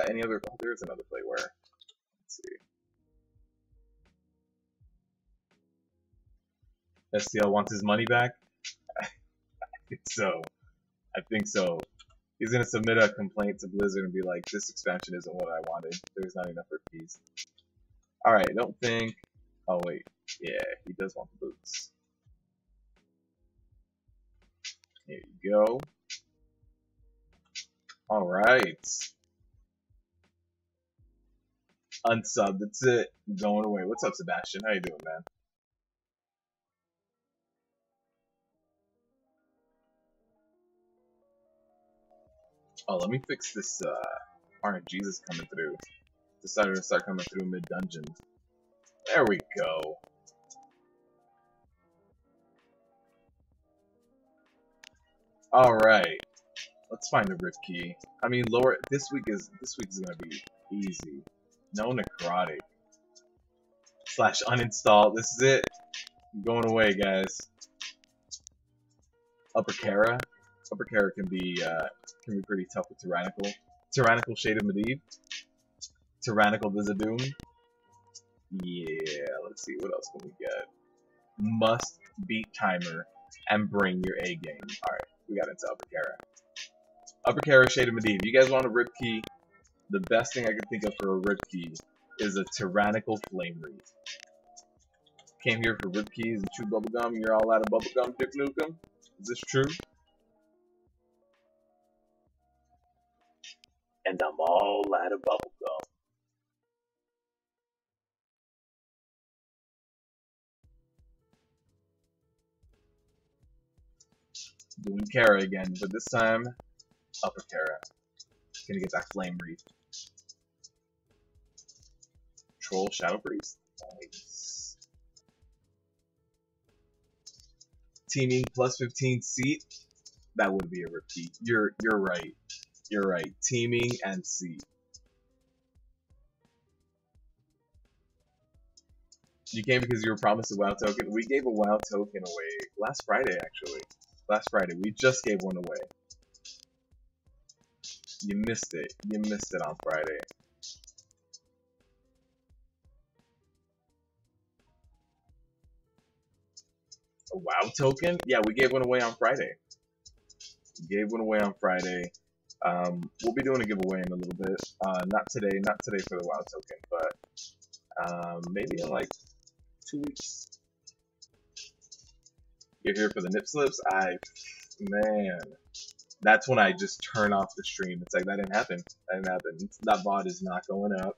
Any other? Oh, there's another playware. Let's see. STL wants his money back. I think so. I think so. He's gonna submit a complaint to Blizzard and be like, "This expansion isn't what I wanted. There's not enough rip keys." All right. I don't think. Oh wait. Yeah, he does want the boots. Here you go. Alright. Unsub, that's it. Going away. What's up, Sebastian? How you doing, man? Oh, let me fix this, RNGs is coming through. Decided to start coming through mid-dungeon. There we go. Alright. Let's find a rip key. I mean, lower. This week is gonna be easy. No necrotic. / uninstall. This is it. I'm going away, guys. Upper Kara. Upper Kara can be pretty tough with Tyrannical. Tyrannical Shade of Medivh. Tyrannical Vizdoom. Yeah. Let's see what else can we get. Must beat timer and bring your A game. All right, we got into Upper Kara. Upper Kara, Shade of Medivh. You guys want a rip key? The best thing I can think of for a rip key is a Tyrannical Flame Wreath. Came here for rip keys and chew bubblegum. You're all out of bubblegum, Dick Nukem? Is this true? And I'm all out of bubblegum. Doing Kara again, but this time Upper Kara. Gonna get that Flame Wreath. Troll Shadow Priest. Nice. Teaming plus 15 seat. That would be a repeat. You're right. You're right. Teaming and seat. You came because you were promised a WoW token. We gave a WoW token away last Friday, actually. Last Friday. We just gave one away. You missed it. You missed it on Friday. A WoW token? Yeah, we gave one away on Friday. We gave one away on Friday. We'll be doing a giveaway in a little bit. Not today for the WoW token, but maybe in like 2 weeks. You're here for the nip slips? Man. That's when I just turn off the stream. It's like, that didn't happen. That didn't happen. That VOD is not going up.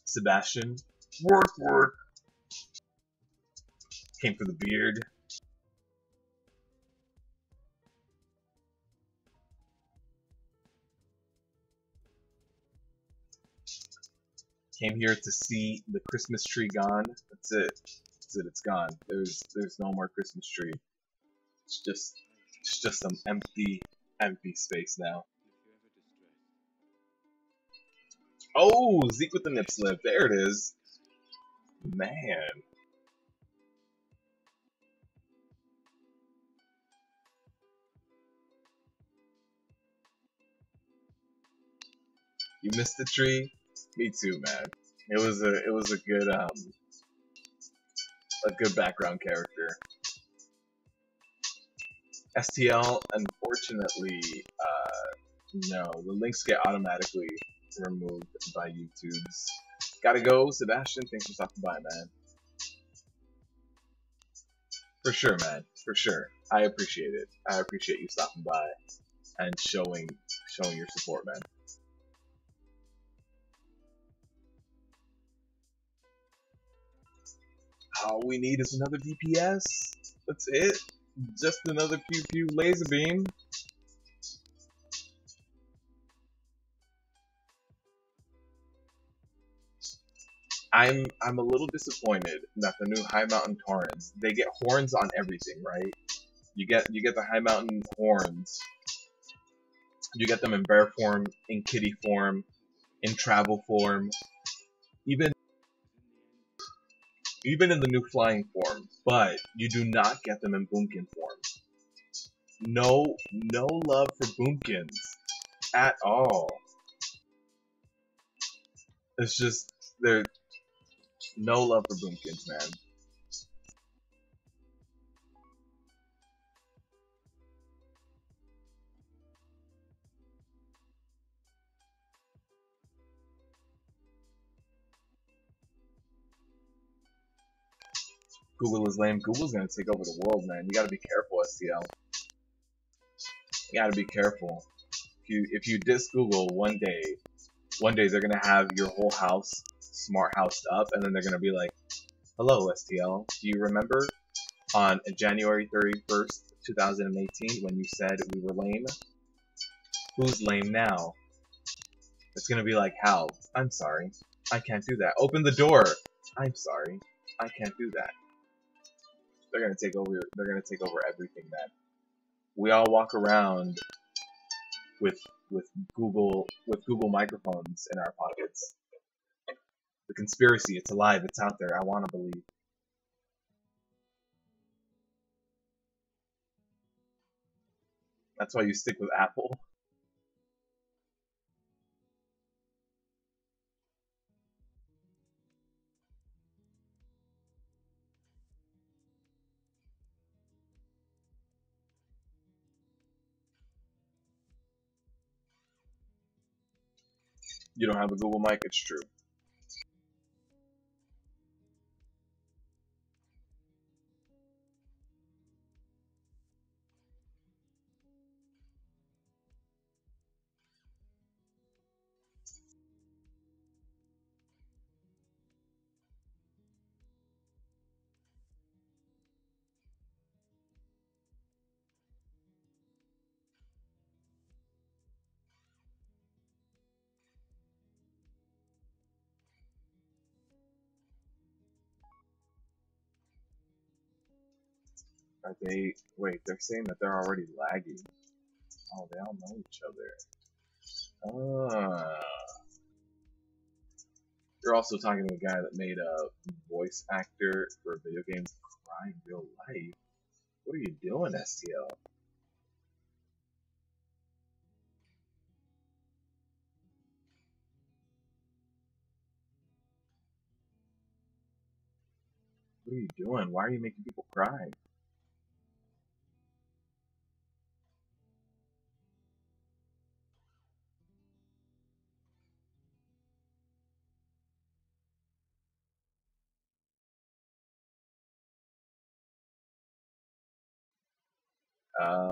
Sebastian. Work. Came for the beard. Came here to see the Christmas tree gone. That's it. That's it. It's gone. There's no more Christmas tree. It's just some empty space now. Oh, Zeke with the nip slip. There it is. Man. You missed the tree? Me too, man. It was a good background character. STL, unfortunately, no. The links get automatically removed by YouTube's. Gotta go, Sebastian. Thanks for stopping by, man. For sure, man. For sure. I appreciate it. I appreciate you stopping by and showing your support, man. All we need is another DPS. That's it. Just another pew pew laser beam. I'm a little disappointed that the new High Mountain Torrents, they get horns on everything, right? You get the High Mountain horns. You get them in bear form, in kitty form, in travel form, even in the new flying form, but you do not get them in boomkin form. No love for boomkins at all. It's just there's no love for boomkins, man. Google is lame. Google's gonna take over the world, man. You gotta be careful, STL. You gotta be careful. If you diss Google one day they're gonna have your whole house smart housed up, and then they're gonna be like, "Hello, STL. Do you remember on January 31st, 2018, when you said we were lame? Who's lame now?" It's gonna be like, "How? I'm sorry. I can't do that. Open the door. I'm sorry. I can't do that." They're gonna take over. They're gonna take over everything, man. We all walk around with Google microphones in our pockets. The conspiracy, it's alive. It's out there. I want to believe. That's why you stick with Apple. You don't have a Google mic. It's true. Are they? Wait, they're saying that they're already lagging. Oh, they all know each other. You're also talking to a guy that made a voice actor for video games cry in real life. What are you doing, STL? What are you doing? Why are you making people cry? I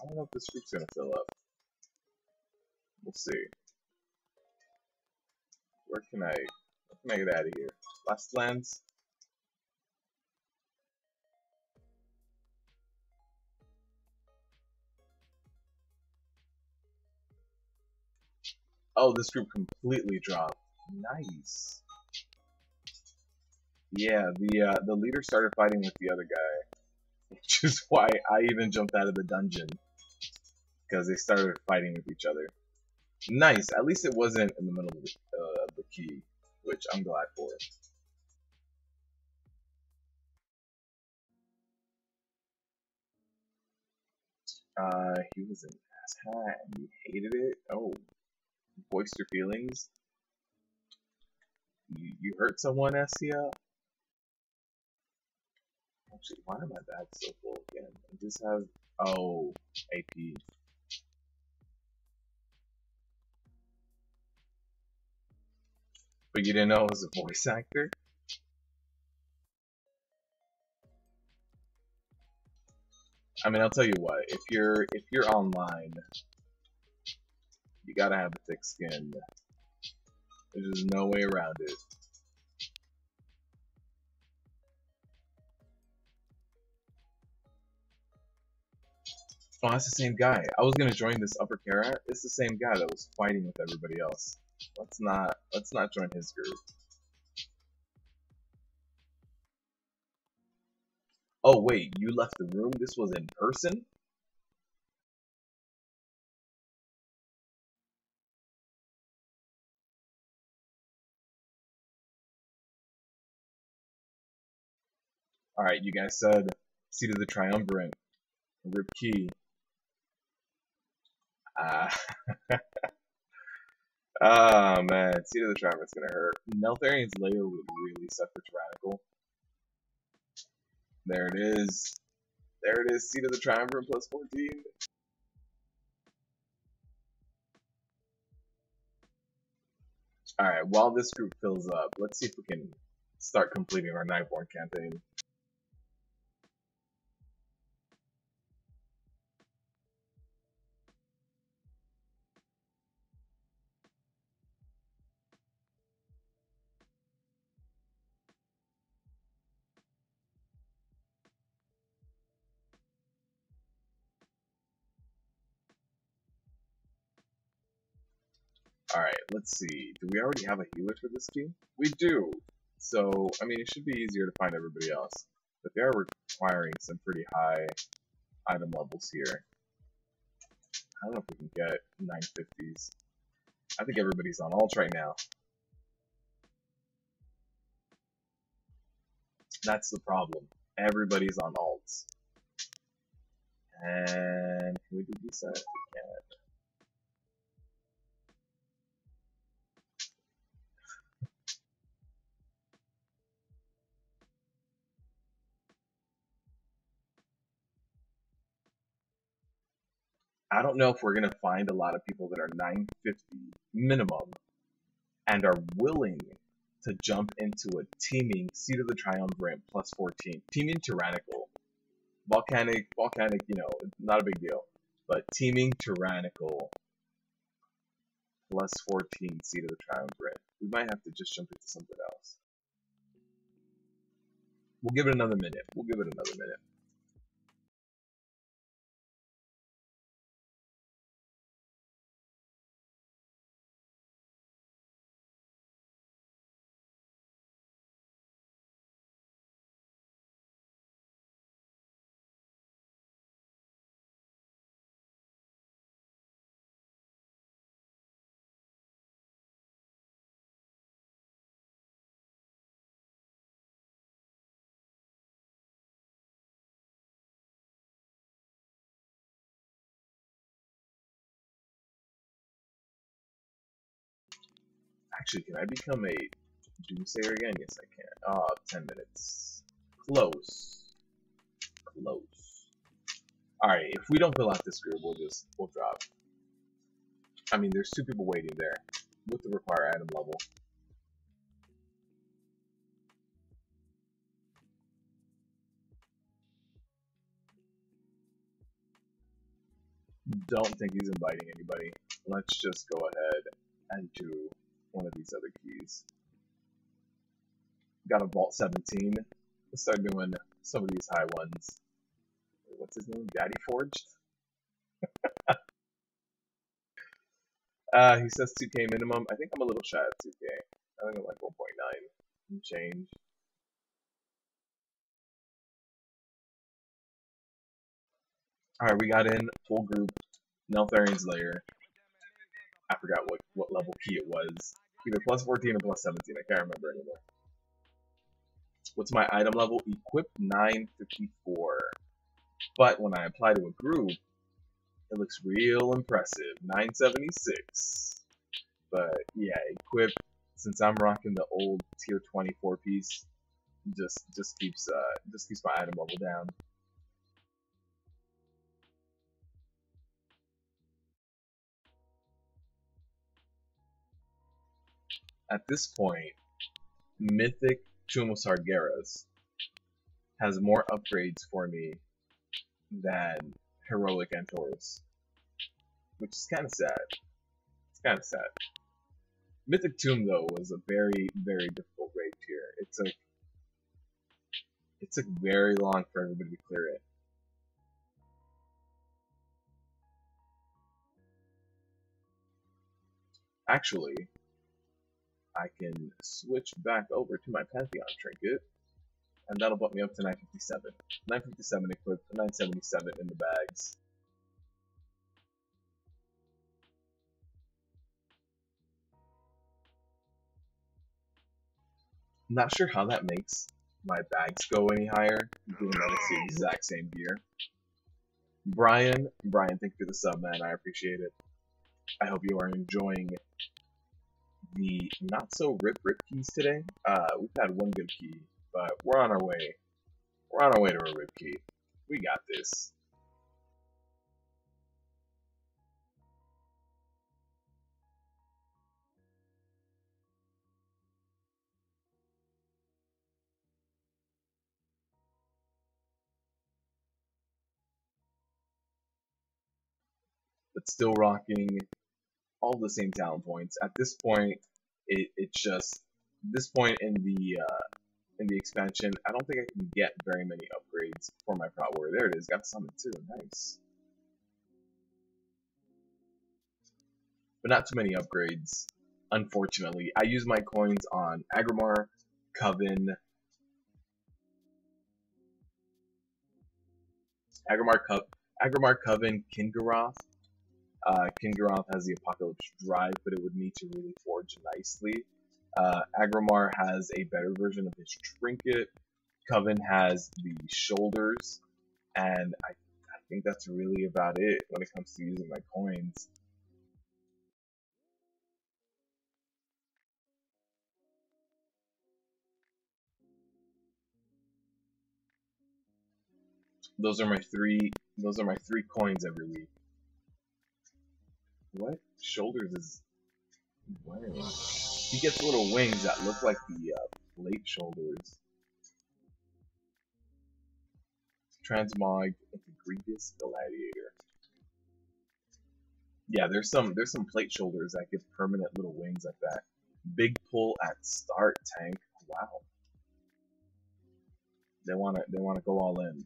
don't know if this group's gonna fill up. We'll see. Where can I get out of here? Last lands? Oh, this group completely dropped. Nice. Yeah, the leader started fighting with the other guy, which is why I even jumped out of the dungeon, because they started fighting with each other. Nice. At least it wasn't in the middle of the key, which I'm glad for. He was an asshat and you hated it. Oh, voiced your feelings. You hurt someone, Essia? Actually, why am I back so full again? I just have AP. But you didn't know I was a voice actor? I mean, I'll tell you what. If you're online, you gotta have a thick skin. There's just no way around it. Oh, that's the same guy. I was gonna join this upper Kara. It's the same guy that was fighting with everybody else. Let's not join his group. Oh wait, you left the room? This was in person? Alright, you guys said Seat of the Triumvirate. Rip Key. Ah, man, Seat of the Triumvirate's gonna hurt. Neltharian's layer would really suck for Tyrannical. There it is. There it is, Seat of the Triumvirate plus 14. Alright, while this group fills up, let's see if we can start completing our Nightborn campaign. Alright, let's see. Do we already have a healer for this team? We do! So, I mean, it should be easier to find everybody else. But they are requiring some pretty high item levels here. I don't know if we can get 950s. I think everybody's on alt right now. That's the problem. Everybody's on alts. And can we do decent? We can. I don't know if we're going to find a lot of people that are 950 minimum and are willing to jump into a teaming Seat of the Triumvirate plus 14. Teaming Tyrannical. Volcanic, you know, not a big deal. But teaming Tyrannical plus 14 Seat of the Triumvirate. We might have to just jump into something else. We'll give it another minute. We'll give it another minute. Actually, can I become a Doomsayer again? Yes, I can. 10 minutes. Close. Close. Alright, if we don't fill out this group, we'll drop. I mean, there's 2 people waiting there with the required item level. Don't think he's inviting anybody. Let's just go ahead and do one of these other keys. Got a Vault 17. Let's start doing some of these high ones. What's his name? Daddy Forged? He says 2K minimum. I think I'm a little shy of 2K. I think I'm like 1.9 and change. Alright, we got in full group. Neltharian's Lair. I forgot what level key it was. Either plus 14 or plus 17. I can't remember anymore. What's my item level? Equip 954. But when I apply to a group, it looks real impressive. 976. But yeah, equip, since I'm rocking the old tier 24 piece, just keeps my item level down. At this point, Mythic Sargeras has more upgrades for me than Heroic Antaurus, which is kind of sad. It's kind of sad. Mythic Tomb, though, was a very, very difficult raid tier. It took very long for everybody to clear it. Actually, I can switch back over to my Pantheon trinket, and that'll put me up to 957. 957 equipped, 977 in the bags. Not sure how that makes my bags go any higher, given that it's the exact same gear. Brian, thank you for the sub, man. I appreciate it. I hope you are enjoying the not so rip keys today. We've had one good key, but we're on our way. We're on our way to a rip key. We got this. But still rocking all the same talent points. At this point, it's just this point in the expansion. I don't think I can get very many upgrades for my Prot Warrior. There it is. Got summon too. Nice. But not too many upgrades, unfortunately. I use my coins on Agrimar, Coven, Coven, Kingaroth. Kingaroth has the Apocalypse Drive, but it would need to really forge nicely. Agrimar has a better version of his trinket. Coven has the shoulders, and I think that's really about it when it comes to using my coins. Those are my three coins every week. What shoulders is he wearing? He gets little wings that look like the plate shoulders. Transmog into Grievous Gladiator. Yeah, there's some plate shoulders that give permanent little wings like that. Big pull at start, tank. Wow. They wanna go all in.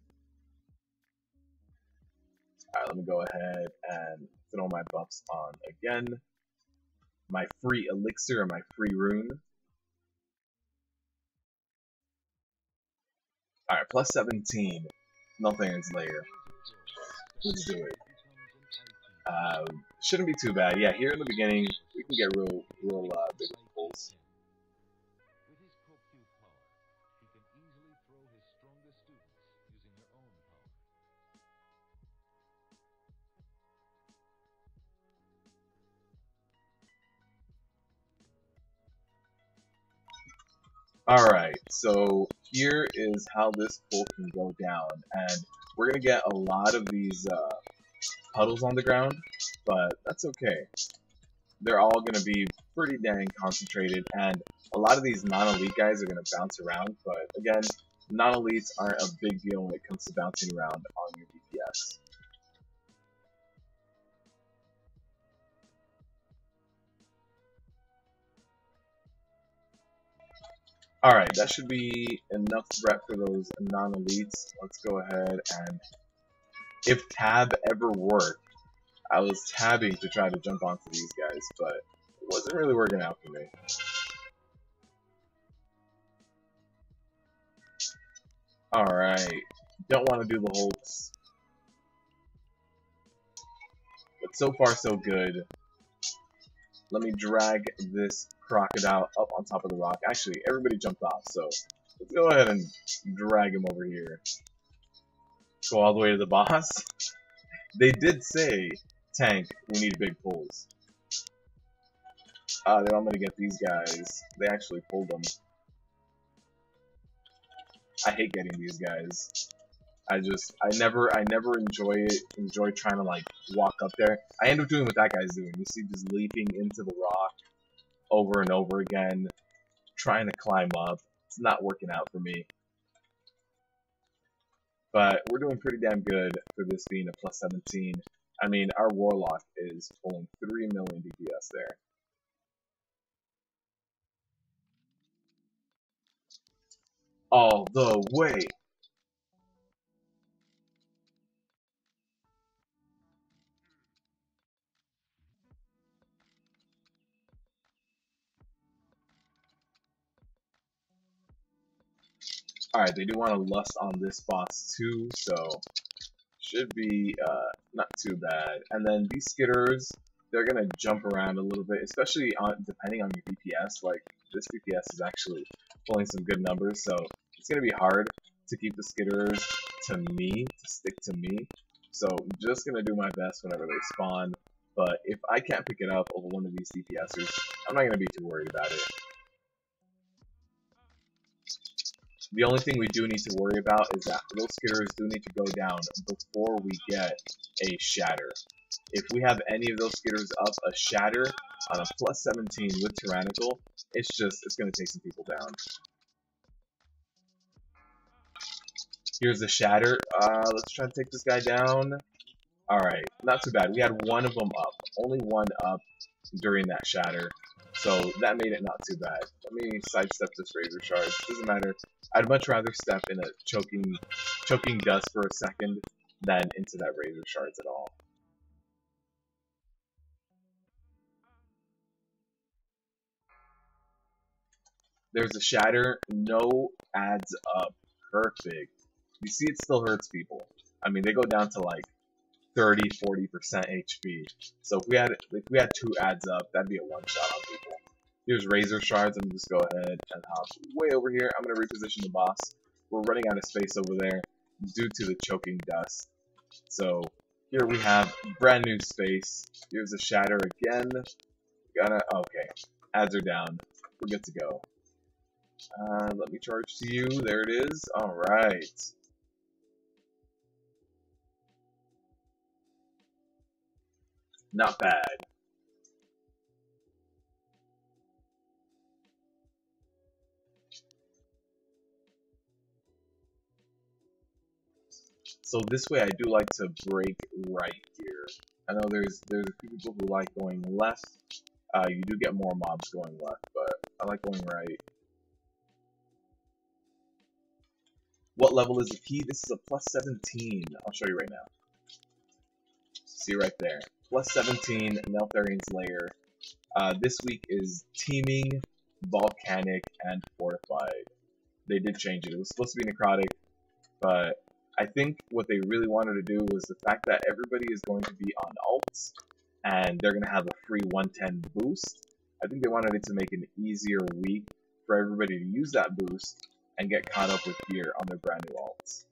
Alright, let me go ahead and throw my buffs on again. My free elixir and my free rune. Alright, plus 17. Neltharian's Lair. Let's do it. Shouldn't be too bad. Yeah, here in the beginning, we can get real big pulls. Alright, so here is how this pull can go down, and we're gonna get a lot of these puddles on the ground, but that's okay. They're all gonna be pretty dang concentrated, and a lot of these non-elite guys are gonna bounce around, but again, non-elites aren't a big deal when it comes to bouncing around on your DPS. Alright, that should be enough threat for those non-elites. Let's go ahead and, if tab ever worked, I was tabbing to try to jump onto these guys, but it wasn't really working out for me. Alright, don't want to do the Hulks. But so far so good. Let me drag this crocodile up on top of the rock. Actually, everybody jumped off, so let's go ahead and drag him over here. Go all the way to the boss. They did say, tank, we need big pulls. Then I'm gonna get these guys. They actually pulled them. I hate getting these guys. I never enjoy trying to like walk up there. I end up doing what that guy's doing. You see, just leaping into the rock over and over again, trying to climb up. It's not working out for me. But we're doing pretty damn good for this being a plus 17. I mean, our warlock is pulling 3 million DPS there. All the way. Alright, they do want to lust on this boss too, so should be not too bad. And then these skitters, they're gonna jump around a little bit, especially depending on your DPS. Like this DPS is actually pulling some good numbers, so it's gonna be hard to keep the skitters to stick to me. So I'm just gonna do my best whenever they spawn. But if I can't pick it up over one of these DPSers, I'm not gonna be too worried about it. The only thing we do need to worry about is that those skitters do need to go down before we get a shatter. If we have any of those skitters up a shatter on a plus 17 with tyrannical, it's going to take some people down. Here's the shatter. Let's try to take this guy down. Alright, not too bad. We had one of them up. Only one up during that shatter. So that made it not too bad. Let me sidestep this razor shard. Doesn't matter. I'd much rather step in a choking dust for a second than into that razor shards at all. There's a shatter. No adds up. Perfect. You see, it still hurts people. I mean, they go down to like 30-40% HP. So if we had 2 adds up, that'd be a one shot on people. Here's razor shards. I'm just go ahead and hop way over here. I'm gonna reposition the boss. We're running out of space over there due to the choking dust. So here we have brand new space. Here's a shatter again. Okay. Adds are down. We're good to go. Let me charge to you. There it is. All right. Not bad. So this way I do like to break right here. I know there's a few people who like going left. You do get more mobs going left, but I like going right. What level is the key? This is a plus 17. I'll show you right now. See right there. Plus 17, Neltharian's Lair. This week is Teeming, Volcanic, and Fortified. They did change it. It was supposed to be Necrotic, but I think what they really wanted to do was the fact that everybody is going to be on ults, and they're going to have a free 110 boost. I think they wanted it to make an easier week for everybody to use that boost and get caught up with gear on their brand new ults.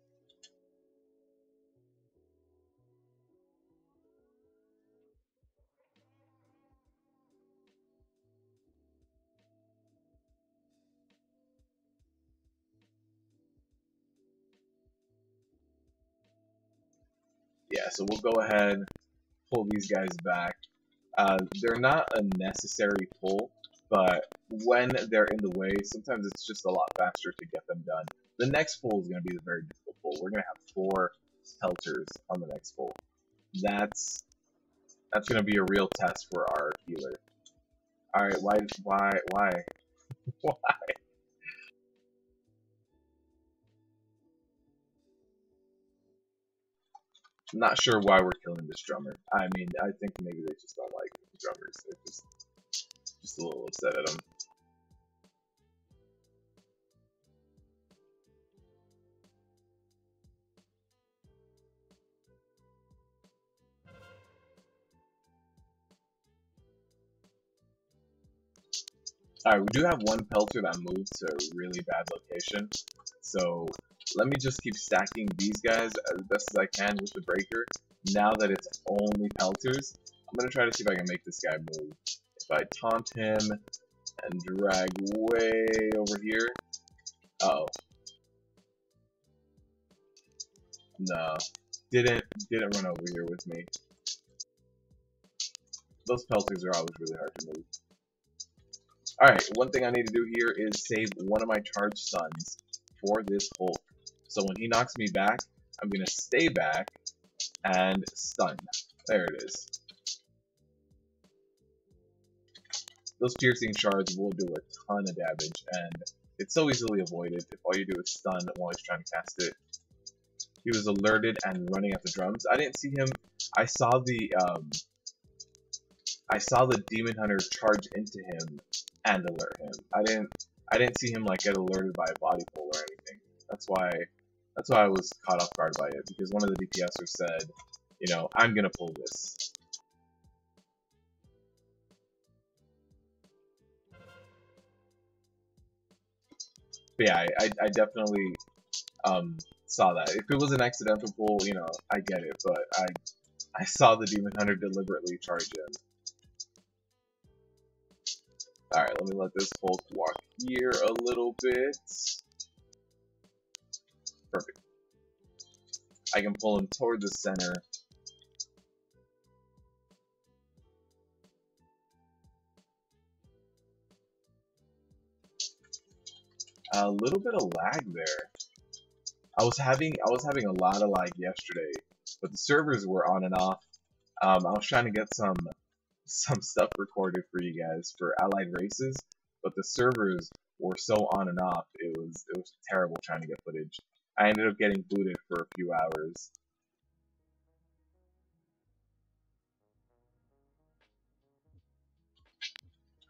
Yeah, so we'll go ahead, pull these guys back. They're not a necessary pull, but when they're in the way, sometimes it's just a lot faster to get them done. The next pull is going to be the very difficult pull. We're going to have 4 pelters on the next pull. That's going to be a real test for our healer. Alright, why? Why? Not sure why we're killing this drummer. I mean, I think maybe they just don't like drummers. They're just a little upset at him. Alright, we do have one pelter that moved to a really bad location, so let me just keep stacking these guys as best as I can with the breaker. Now that it's only pelters, I'm going to try to see if I can make this guy move. If I taunt him and drag way over here, uh-oh. No, didn't run over here with me. Those pelters are always really hard to move. Alright, one thing I need to do here is save one of my charged stuns for this Hulk. So when he knocks me back, I'm going to stay back and stun. There it is. Those piercing shards will do a ton of damage, and it's so easily avoided if all you do is stun while he's trying to cast it. He was alerted and running at the drums. I didn't see him. I saw the demon hunter charge into him and alert him. I didn't see him like get alerted by a body pull or anything. That's why I was caught off guard by it, because one of the DPSers said, you know, I'm gonna pull this. But yeah, I definitely saw that. If it was an accidental pull, you know, I get it, but I saw the demon hunter deliberately charge him. Alright, let me let this Hulk walk here a little bit. Perfect. I can pull him toward the center. A little bit of lag there. I was having a lot of lag yesterday, but the servers were on and off. I was trying to get some stuff recorded for you guys for allied races, but the servers were so on and off. It was terrible trying to get footage. I ended up getting booted for a few hours.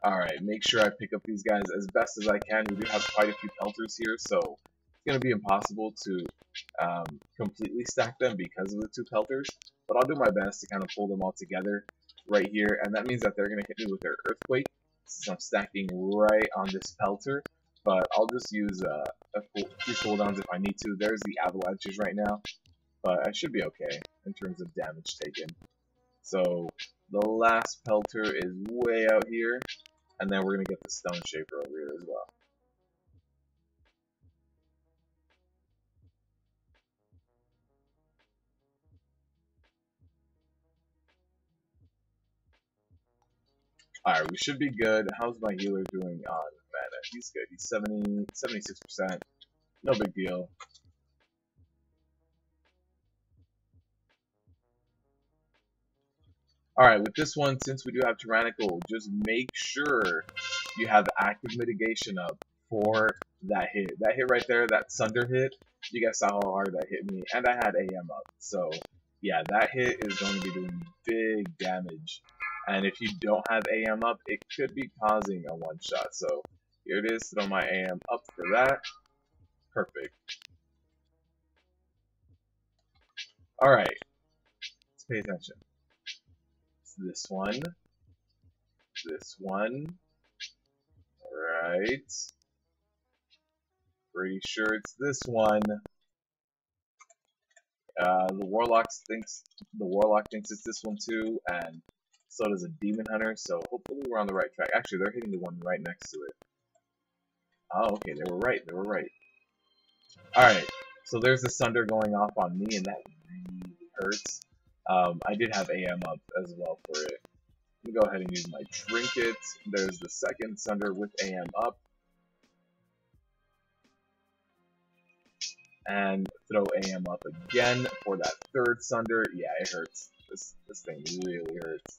Alright, make sure I pick up these guys as best as I can. We do have quite a few pelters here, so it's going to be impossible to completely stack them because of the two pelters, but I'll do my best to kind of pull them all together right here, and that means that they're going to hit me with their earthquake, since I'm stacking right on this pelter, but I'll just use a few cooldowns if I need to. There's the avalanches right now, but I should be okay in terms of damage taken. So the last pelter is way out here, and then we're going to get the stone shaper over here as well. Alright, we should be good. How's my healer doing on mana? He's good. He's 76%. No big deal. Alright, with this one, since we do have Tyrannical, just make sure you have active mitigation up for that hit. That hit right there, that Sunder hit, you guys saw how hard that hit me, and I had AM up. So, yeah, that hit is going to be doing big damage. And if you don't have AM up, it could be causing a one-shot. So, here it is, throw my AM up for that. Perfect. Alright, let's pay attention. This one, right? Pretty sure it's this one. The warlock thinks it's this one too, and so does a demon hunter. So hopefully we're on the right track. Actually, they're hitting the one right next to it. Oh, okay, they were right. All right, so there's the Sunder going off on me, and that really hurts. I did have AM up as well for it. Let me go ahead and use my trinket. There's the second Sunder with AM up. And throw AM up again for that third Sunder. Yeah, it hurts. This thing really hurts.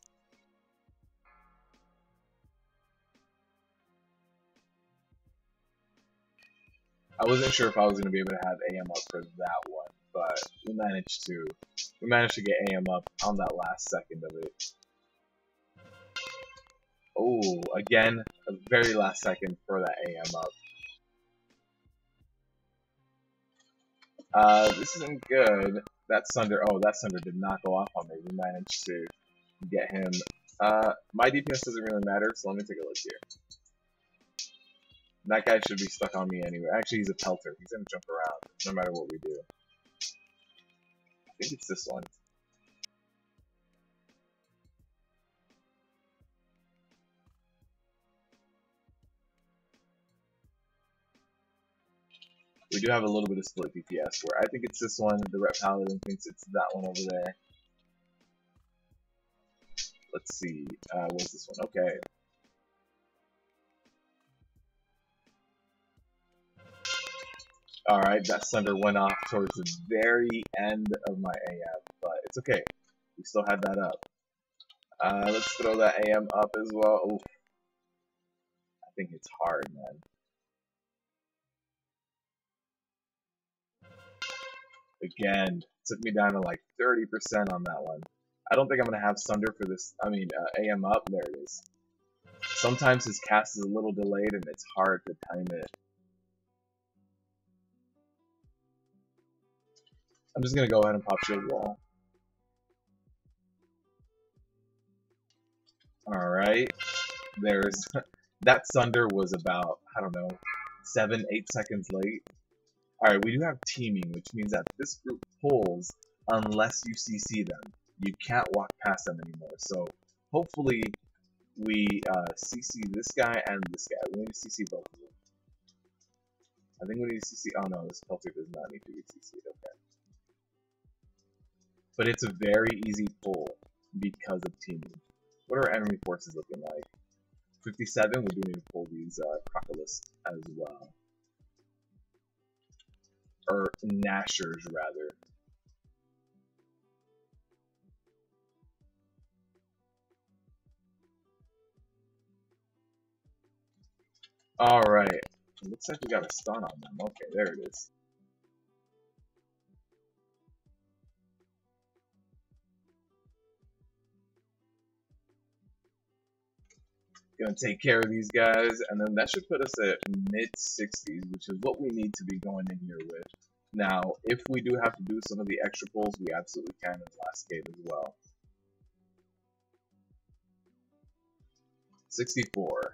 I wasn't sure if I was going to be able to have AM up for that one, but we managed to. We managed to get AM up on that last second of it. Oh, again, the very last second for that AM up. This isn't good. That Sunder, oh, that Sunder did not go off on me. We managed to get him. My DPS doesn't really matter, so let me take a look here. That guy should be stuck on me anyway. Actually, he's a pelter. He's gonna jump around no matter what we do. I think it's this one. We do have a little bit of split DPS where I think it's this one. The Ret Paladin thinks it's that one over there. Let's see. Where's this one? Okay. Alright, that Sunder went off towards the very end of my AM, but it's okay. We still had that up. Let's throw that AM up as well. Oof. I think it's hard, man. Again, took me down to like 30% on that one. I don't think I'm going to have Sunder for this, AM up. There it is. Sometimes his cast is a little delayed and it's hard to time it. I'm just going to go ahead and pop shield wall. Alright. There's... that Sunder was about, I don't know, 7-8 seconds late. Alright, we do have teaming, which means that this group pulls unless you CC them. You can't walk past them anymore. So, hopefully, we CC this guy and this guy. We need to CC both of them. I think we need to CC... oh no, this pelter does not need to be CC'd. Okay. But it's a very easy pull because of teaming. What are enemy forces looking like? 57, we do need to pull these Crocolists as well. Or Nashers, rather. Alright. It looks like we got a stun on them. Okay, there it is. Gonna take care of these guys, and then that should put us at mid-60s, which is what we need to be going in here with. Now, if we do have to do some of the extra pulls, we absolutely can in the last game as well. 64.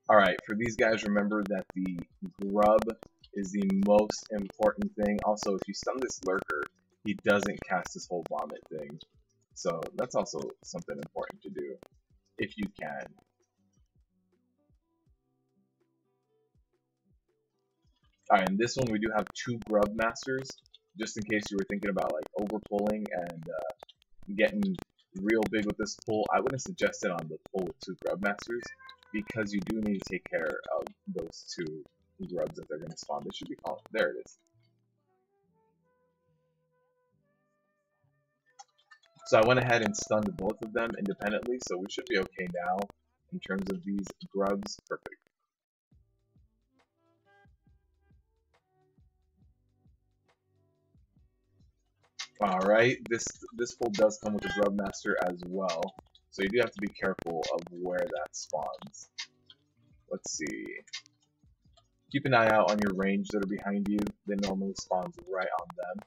Alright, for these guys, remember that the grub is the most important thing. Also, if you stun this lurker, he doesn't cast his whole vomit thing. So that's also something important to do, if you can. Alright, in this one we do have 2 grub masters, just in case you were thinking about like overpulling and getting real big with this pull. I wouldn't suggest it on the pull with 2 grub masters, because you do need to take care of those 2 grubs that they're going to spawn. They should be called. There it is. So I went ahead and stunned both of them independently, so we should be okay now in terms of these grubs. Perfect. Alright, this pull does come with a grub master as well, so you do have to be careful of where that spawns. Let's see. Keep an eye out on your range that are behind you. They normally spawns right on them.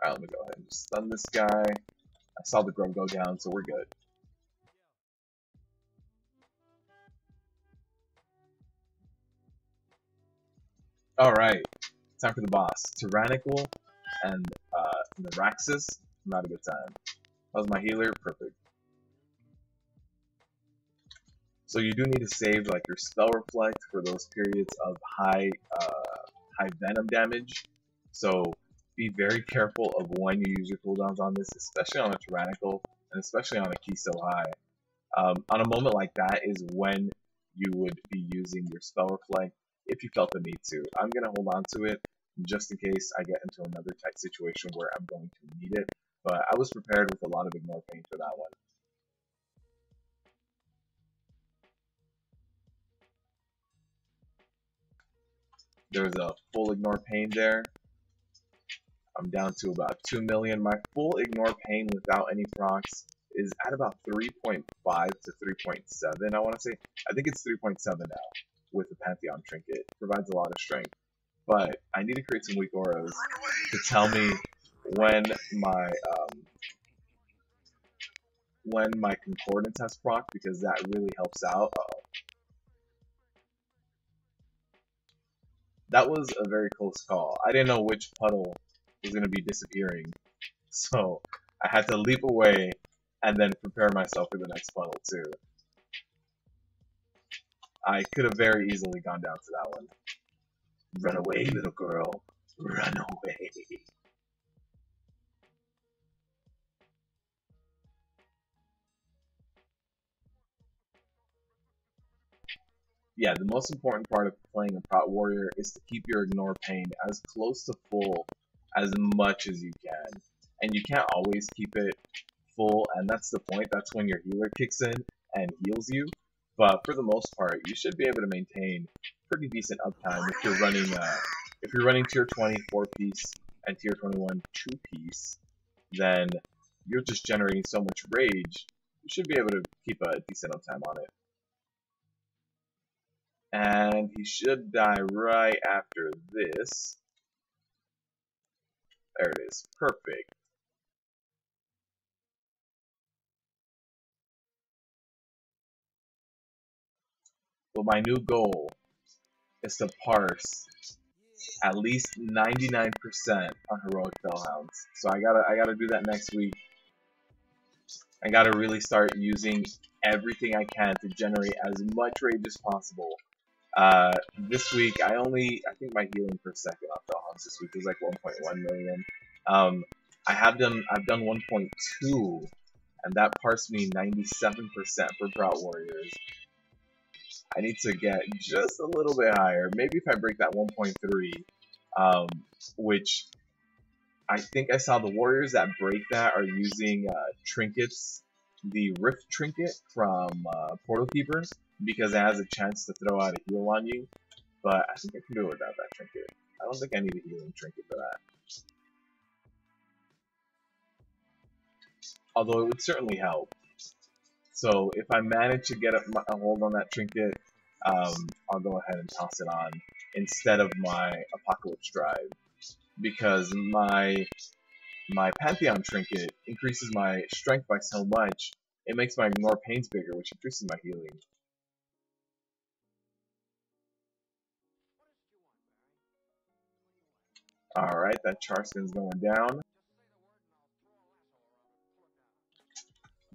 Alright, let me go ahead and just stun this guy. I saw the grub go down, so we're good. Alright, time for the boss. Tyrannical and Naraxis, not a good time. That was my healer, perfect. So you do need to save like your spell reflect for those periods of high venom damage. So be very careful of when you use your cooldowns on this, especially on a Tyrannical, and especially on a key so high. On a moment like that is when you would be using your spell reflect if you felt the need to. I'm going to hold on to it just in case I get into another tight situation where I'm going to need it, but I was prepared with a lot of ignore pain for that one. There's a full ignore pain there. I'm down to about 2 million. My full ignore pain without any procs is at about 3.5 to 3.7, I want to say. I think it's 3.7 now with the Pantheon trinket. Provides a lot of strength. But I need to create some weak auras to tell me when my concordance has proc, because that really helps out. That was a very close call. I didn't know which puddle was going to be disappearing, so I had to leap away and then prepare myself for the next puddle too. I could have very easily gone down to that one. Run away, little girl. Run away. Yeah, the most important part of playing a Prot Warrior is to keep your ignore pain as close to full as much as you can. And you can't always keep it full, and that's the point. That's when your healer kicks in and heals you. But for the most part, you should be able to maintain pretty decent uptime if you're running tier 20 4-piece and tier 21 2-piece. Then you're just generating so much rage. You should be able to keep a decent uptime on it. And he should die right after this. There it is. Perfect. But my new goal is to parse at least 99% on heroic Fellhounds. So I gotta do that next week. I gotta really start using everything I can to generate as much rage as possible. This week I think my healing per second off Fellhounds this week is like 1.1 million. I've done 1.2, and that parsed me 97% for Prot Warriors. I need to get just a little bit higher. Maybe if I break that 1.3, which I think I saw the warriors that break that are using trinkets, the Rift trinket from Portal Keepers, because it has a chance to throw out a heal on you. But I think I can do it without that trinket. I don't think I need a healing trinket for that. Although it would certainly help. So if I manage to get a hold on that trinket, I'll go ahead and toss it on instead of my Apocalypse Drive, because my Pantheon trinket increases my strength by so much, it makes my ignore pains bigger, which increases my healing. Alright, that Charston's going down.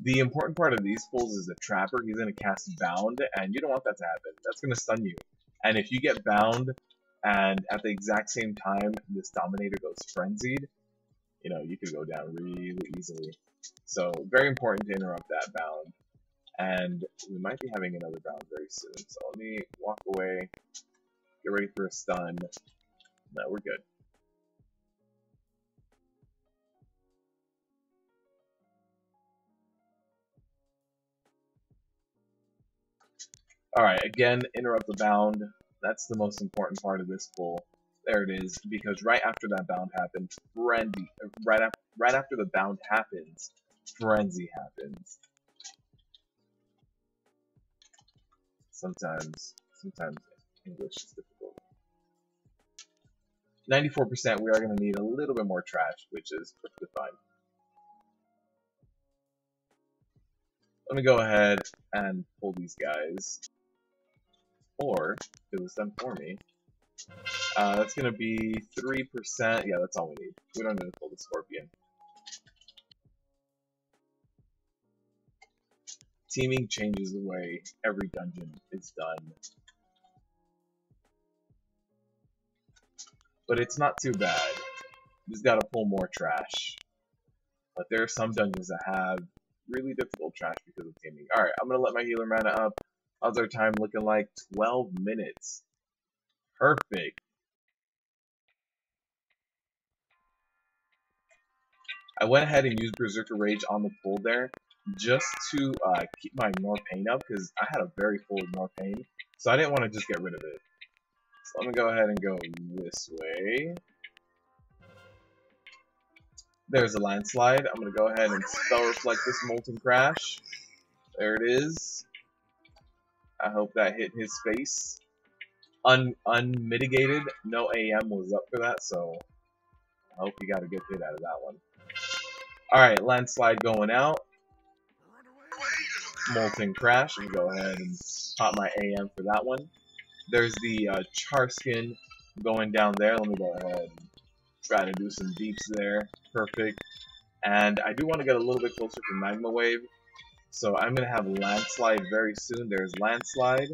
The important part of these pulls is the Trapper. He's going to cast Bound, and you don't want that to happen. That's going to stun you. And if you get Bound, and at the exact same time this Dominator goes Frenzied, you know, you could go down really easily. So, very important to interrupt that Bound. And we might be having another Bound very soon. So let me walk away, get ready for a stun. No, we're good. Alright, again, interrupt the Bound. That's the most important part of this pull. There it is, because right after that Bound happens, Frenzy. Right after the Bound happens, Frenzy happens. Sometimes English is difficult. 94%, we are going to need a little bit more trash, which is perfectly fine. Let me go ahead and pull these guys. Or, it was done for me. That's going to be 3%. Yeah, that's all we need. We don't need to pull the Scorpion. Teaming changes the way every dungeon is done. But it's not too bad. You just gotta pull more trash. But there are some dungeons that have really difficult trash because of teaming. Alright, I'm gonna let my healer mana up. How's our time looking like? 12 minutes. Perfect. I went ahead and used Berserker Rage on the pull there just to keep my ignore pain up, because I had a very full ignore pain. So I didn't want to just get rid of it. So let me go ahead and go this way. There's a landslide. I'm going to go ahead and spell reflect this molten crash. There it is. I hope that hit his face. Unmitigated. No AM was up for that, so I hope he got a good hit out of that one. Alright, landslide going out. Molten crash. I'm going to go ahead and pop my AM for that one. There's the char skin going down there. Let me go ahead and try to do some deeps there. Perfect. And I do want to get a little bit closer to Magma Wave. So I'm going to have landslide very soon. There's landslide.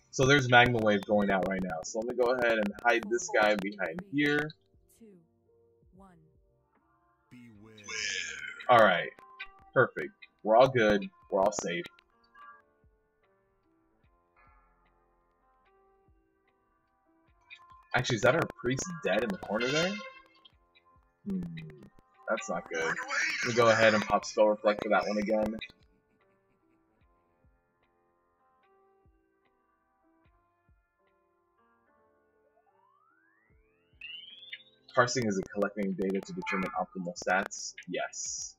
So there's Magma Wave going out right now. So let me go ahead and hide this guy behind here. 2, 1. Alright. Perfect. We're all good. We're all safe. Actually, is that our priest dead in the corner there? That's not good. Let me go ahead and pop Spell Reflect for that one again. Parsing is collecting data to determine optimal stats. Yes.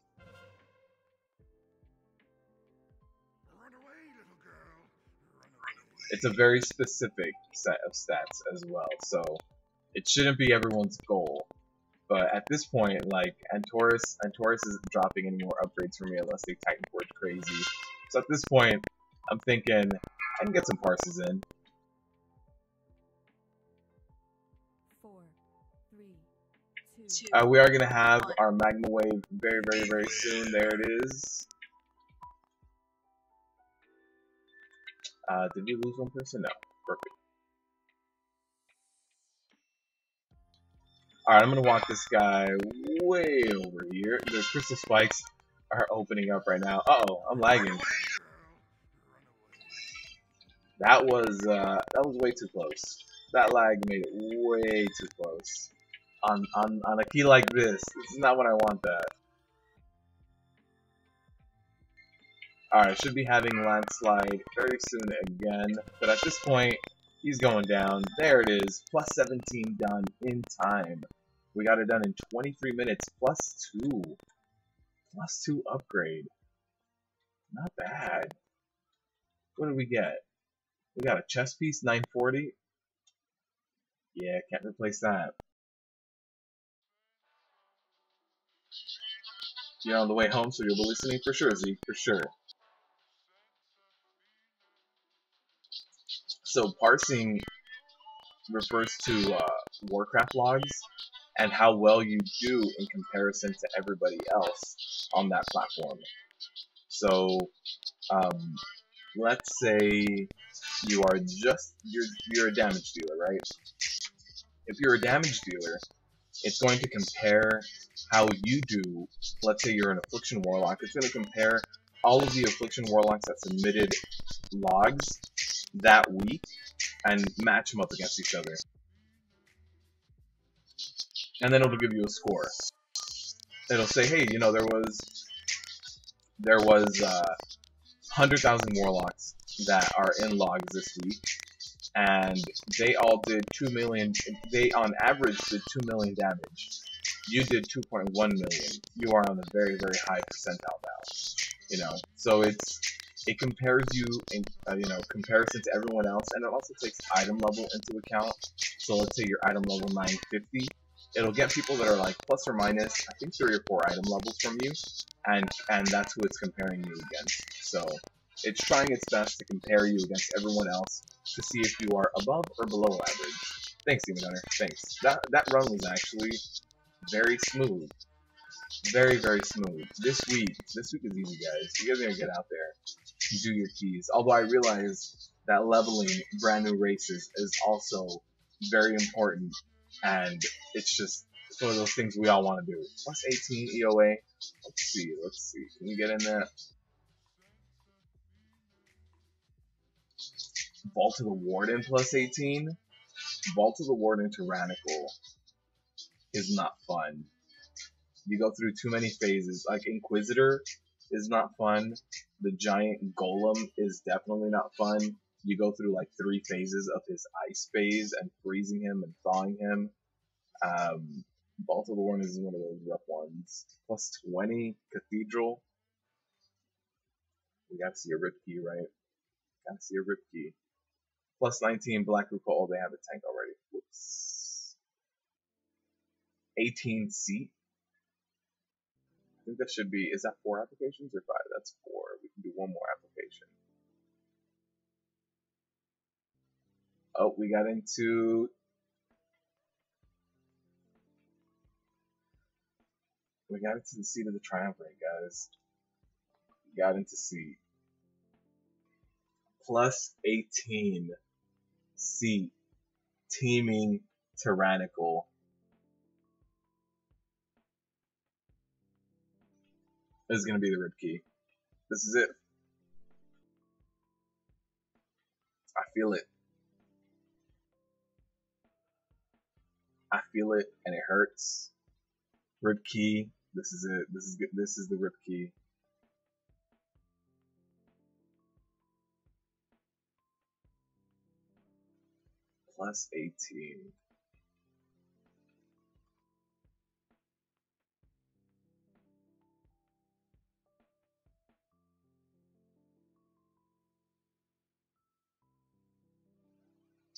It's a very specific set of stats as well, so it shouldn't be everyone's goal. But at this point, like, Antaurus isn't dropping any more upgrades for me unless they Titan Forge crazy. So at this point, I'm thinking I can get some parses in. 4, 3, 2. We are gonna have our Magma Wave very, very, very soon. There it is. Did we lose one person? No. Perfect. Alright, I'm gonna walk this guy way over here. The crystal spikes are opening up right now. Uh-oh, I'm lagging. That was way too close. That lag made it way too close. On a key like this. This is not what I want that. Alright, should be having landslide very soon again. But at this point, he's going down. There it is. Plus 17 done in time. We got it done in 23 minutes. Plus 2. Plus 2 upgrade. Not bad. What did we get? We got a chess piece, 940. Yeah, can't replace that. You're on the way home, so you'll be listening for sure, Zeke, for sure. So parsing refers to Warcraft logs and how well you do in comparison to everybody else on that platform. So let's say you are you're a damage dealer, right? If you're a damage dealer, it's going to compare how you do. Let's say you're an Affliction Warlock. It's going to compare all of the Affliction Warlocks that submitted logs that week and match them up against each other. And then it'll give you a score. It'll say, hey, you know, there was 100,000 Warlocks that are in logs this week, and they all did 2 million. They on average did 2 million damage. You did 2.1 million. You are on a very, very high percentile now. You know, so it compares you in comparison to everyone else, and it also takes item level into account. So let's say your item level 950. It'll get people that are like plus or minus, I think 3 or 4 item levels from you, and that's who it's comparing you against. So it's trying its best to compare you against everyone else to see if you are above or below average. Thanks, Demon Hunter. Thanks. That run was actually very smooth. Very, very smooth. This week is easy, guys. You guys are gonna get out there and do your keys. Although I realize that leveling brand new races is also very important, and it's one of those things we all want to do. Plus 18 EOA. Let's see. Can we get in there? Vault of the Warden plus 18. Vault of the Warden Tyrannical is not fun. You go through too many phases. Like Inquisitor is not fun. The Giant Golem is definitely not fun. You go through like 3 phases of his ice phase and freezing him and thawing him. Vault of the Warren is one of those rough ones. Plus 20 Cathedral. We gotta see a Rip Key, right? Gotta see a Rip Key. Plus 19 Black Ruko. Oh, they have a tank already. Whoops. 18 Seat. I think that should be, is that 4 applications or 5? That's 4. We can do 1 more application. Oh, we got into the seat of the triumvirate, guys. We got into seat. Plus 18 seat teaming tyrannical. This is gonna be the Rip Key. This is it. I feel it. I feel it, and it hurts. Rip Key. This is it. This is good. This is the Rip Key. Plus 18.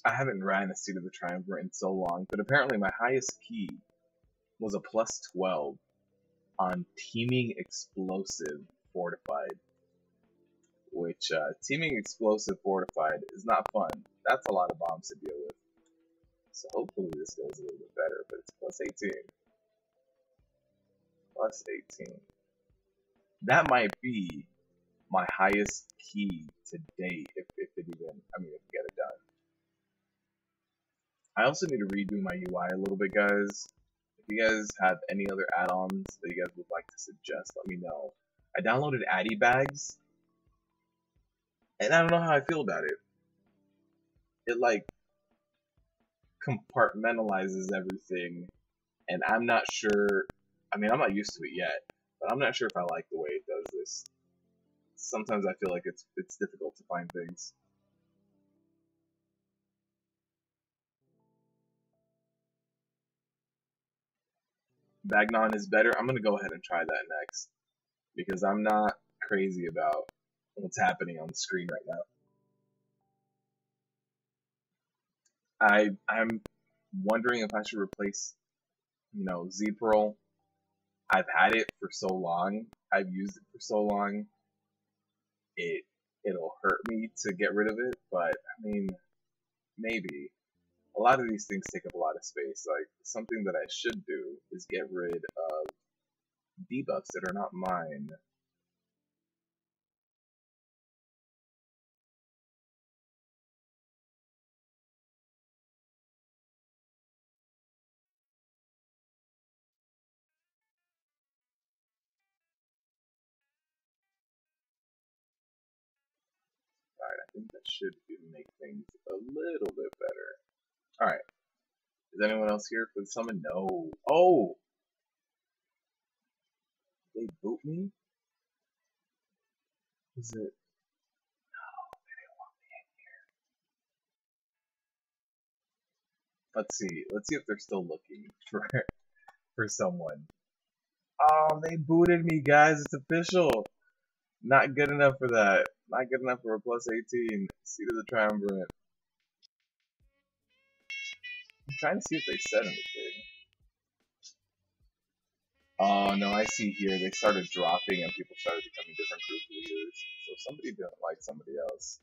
I haven't ran a Seat of the Triumvirate in so long, but apparently my highest key was a plus 12 on Teaming Explosive Fortified. Which, Teaming Explosive Fortified is not fun. That's a lot of bombs to deal with. So hopefully this goes a little bit better, but it's plus 18. Plus 18. That might be my highest key to date, if it even, I mean, if we get it done. I also need to redo my UI a little bit, guys. If you guys have any other add-ons that you guys would like to suggest, let me know. I downloaded Addy Bags, and I don't know how I feel about it. It, like, compartmentalizes everything, and I'm not sure, I mean, I'm not used to it yet, but I'm not sure if I like the way it does this. Sometimes I feel like it's difficult to find things. Bagnon is better. I'm going to go ahead and try that next, because I'm not crazy about what's happening on the screen right now. I'm wondering if I should replace, you know, Z-Pearl. I've had it for so long. I've used it for so long. It'll hurt me to get rid of it, but I mean, maybe. A lot of these things take up a lot of space. Like, something that I should do is get rid of debuffs that are not mine. Alright, I think that should make things a little bit better. Alright. Is anyone else here for the summon? No. Oh! They boot me? Was it? No, they didn't want me in here. Let's see. Let's see if they're still looking for someone. Oh, they booted me, guys. It's official. Not good enough for that. Not good enough for a plus 18. Seat of the Triumvirate. I'm trying to see if they said anything. Oh, no, I see here. They started dropping and people started becoming different group leaders. So somebody didn't like somebody else.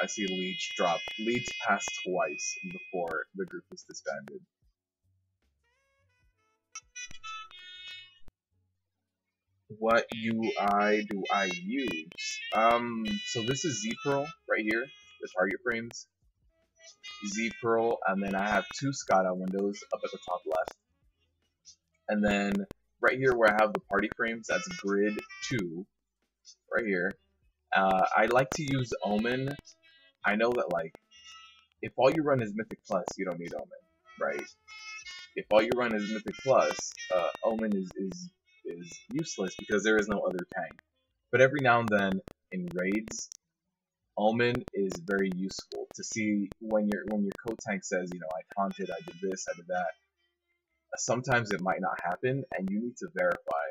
I see Leech drop. Leech passed twice before the group was disbanded. What UI do I use? So this is Z-Pearl right here, the target frames. Z-Pearl, and then I have 2 SCADA windows up at the top left. And then right here where I have the party frames, that's grid 2, right here. I like to use Omen. I know that, like, if all you run is Mythic Plus, you don't need Omen, right? If all you run is Mythic Plus, Omen is useless because there is no other tank. But every now and then, in raids, Omen is very useful to see when your co-tank says, you know, I taunted, I did this, I did that. Sometimes it might not happen, and you need to verify.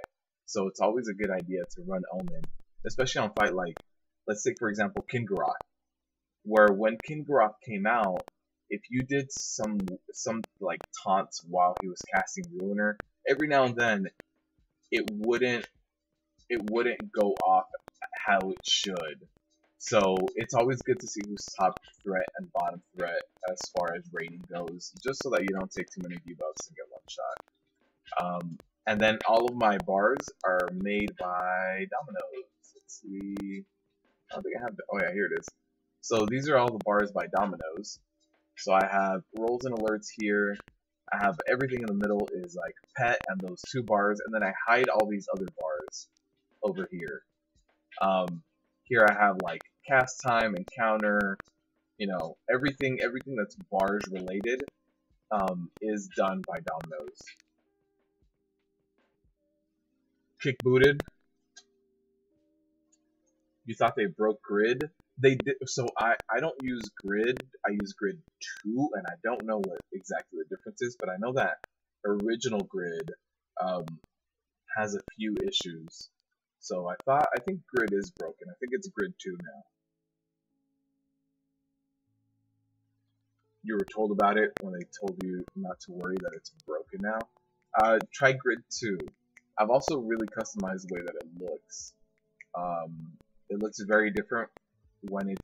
So it's always a good idea to run Omen, especially on fight like, let's take for example Kingaroth, where when Kingaroth came out, if you did some like taunts while he was casting Ruiner, every now and then it wouldn't go off how it should. So it's always good to see who's top threat and bottom threat as far as rating goes, just so that you don't take too many debuffs and get one shot. And then all of my bars are made by Dominoes. Let's see. I don't think I have. Oh yeah, here it is. So these are all the bars by Dominoes. So I have rolls and alerts here. I have everything in the middle is like pet and those 2 bars, and then I hide all these other bars over here. Here I have like cast time and counter, you know, everything that's bars related is done by Dominoes. Kick booted. You thought they broke grid? They did. So I don't use grid. I use grid 2, and I don't know what exactly the difference is, but I know that original grid has a few issues. So I think grid is broken. I think it's grid 2 now. You were told about it when they told you not to worry that it's broken now. Try grid 2. I've also really customized the way that it looks. It looks very different when you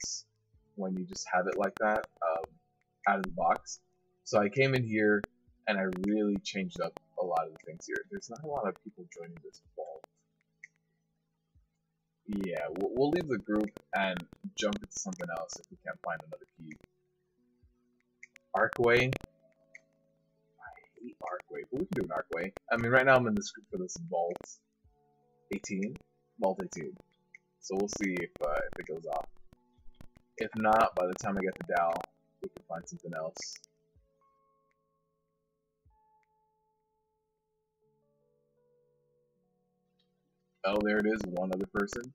just have it like that out of the box. So I came in here and I really changed up a lot of the things here. There's not a lot of people joining this vault. Yeah, we'll leave the group and jump into something else if we can't find another key. Archway. I hate Archway, but we can do an Archway. I mean, right now I'm in this group for this vault 18. Vault 18. So we'll see if it goes off. If not, by the time I get to Dow, we can find something else. Oh, there it is, one other person.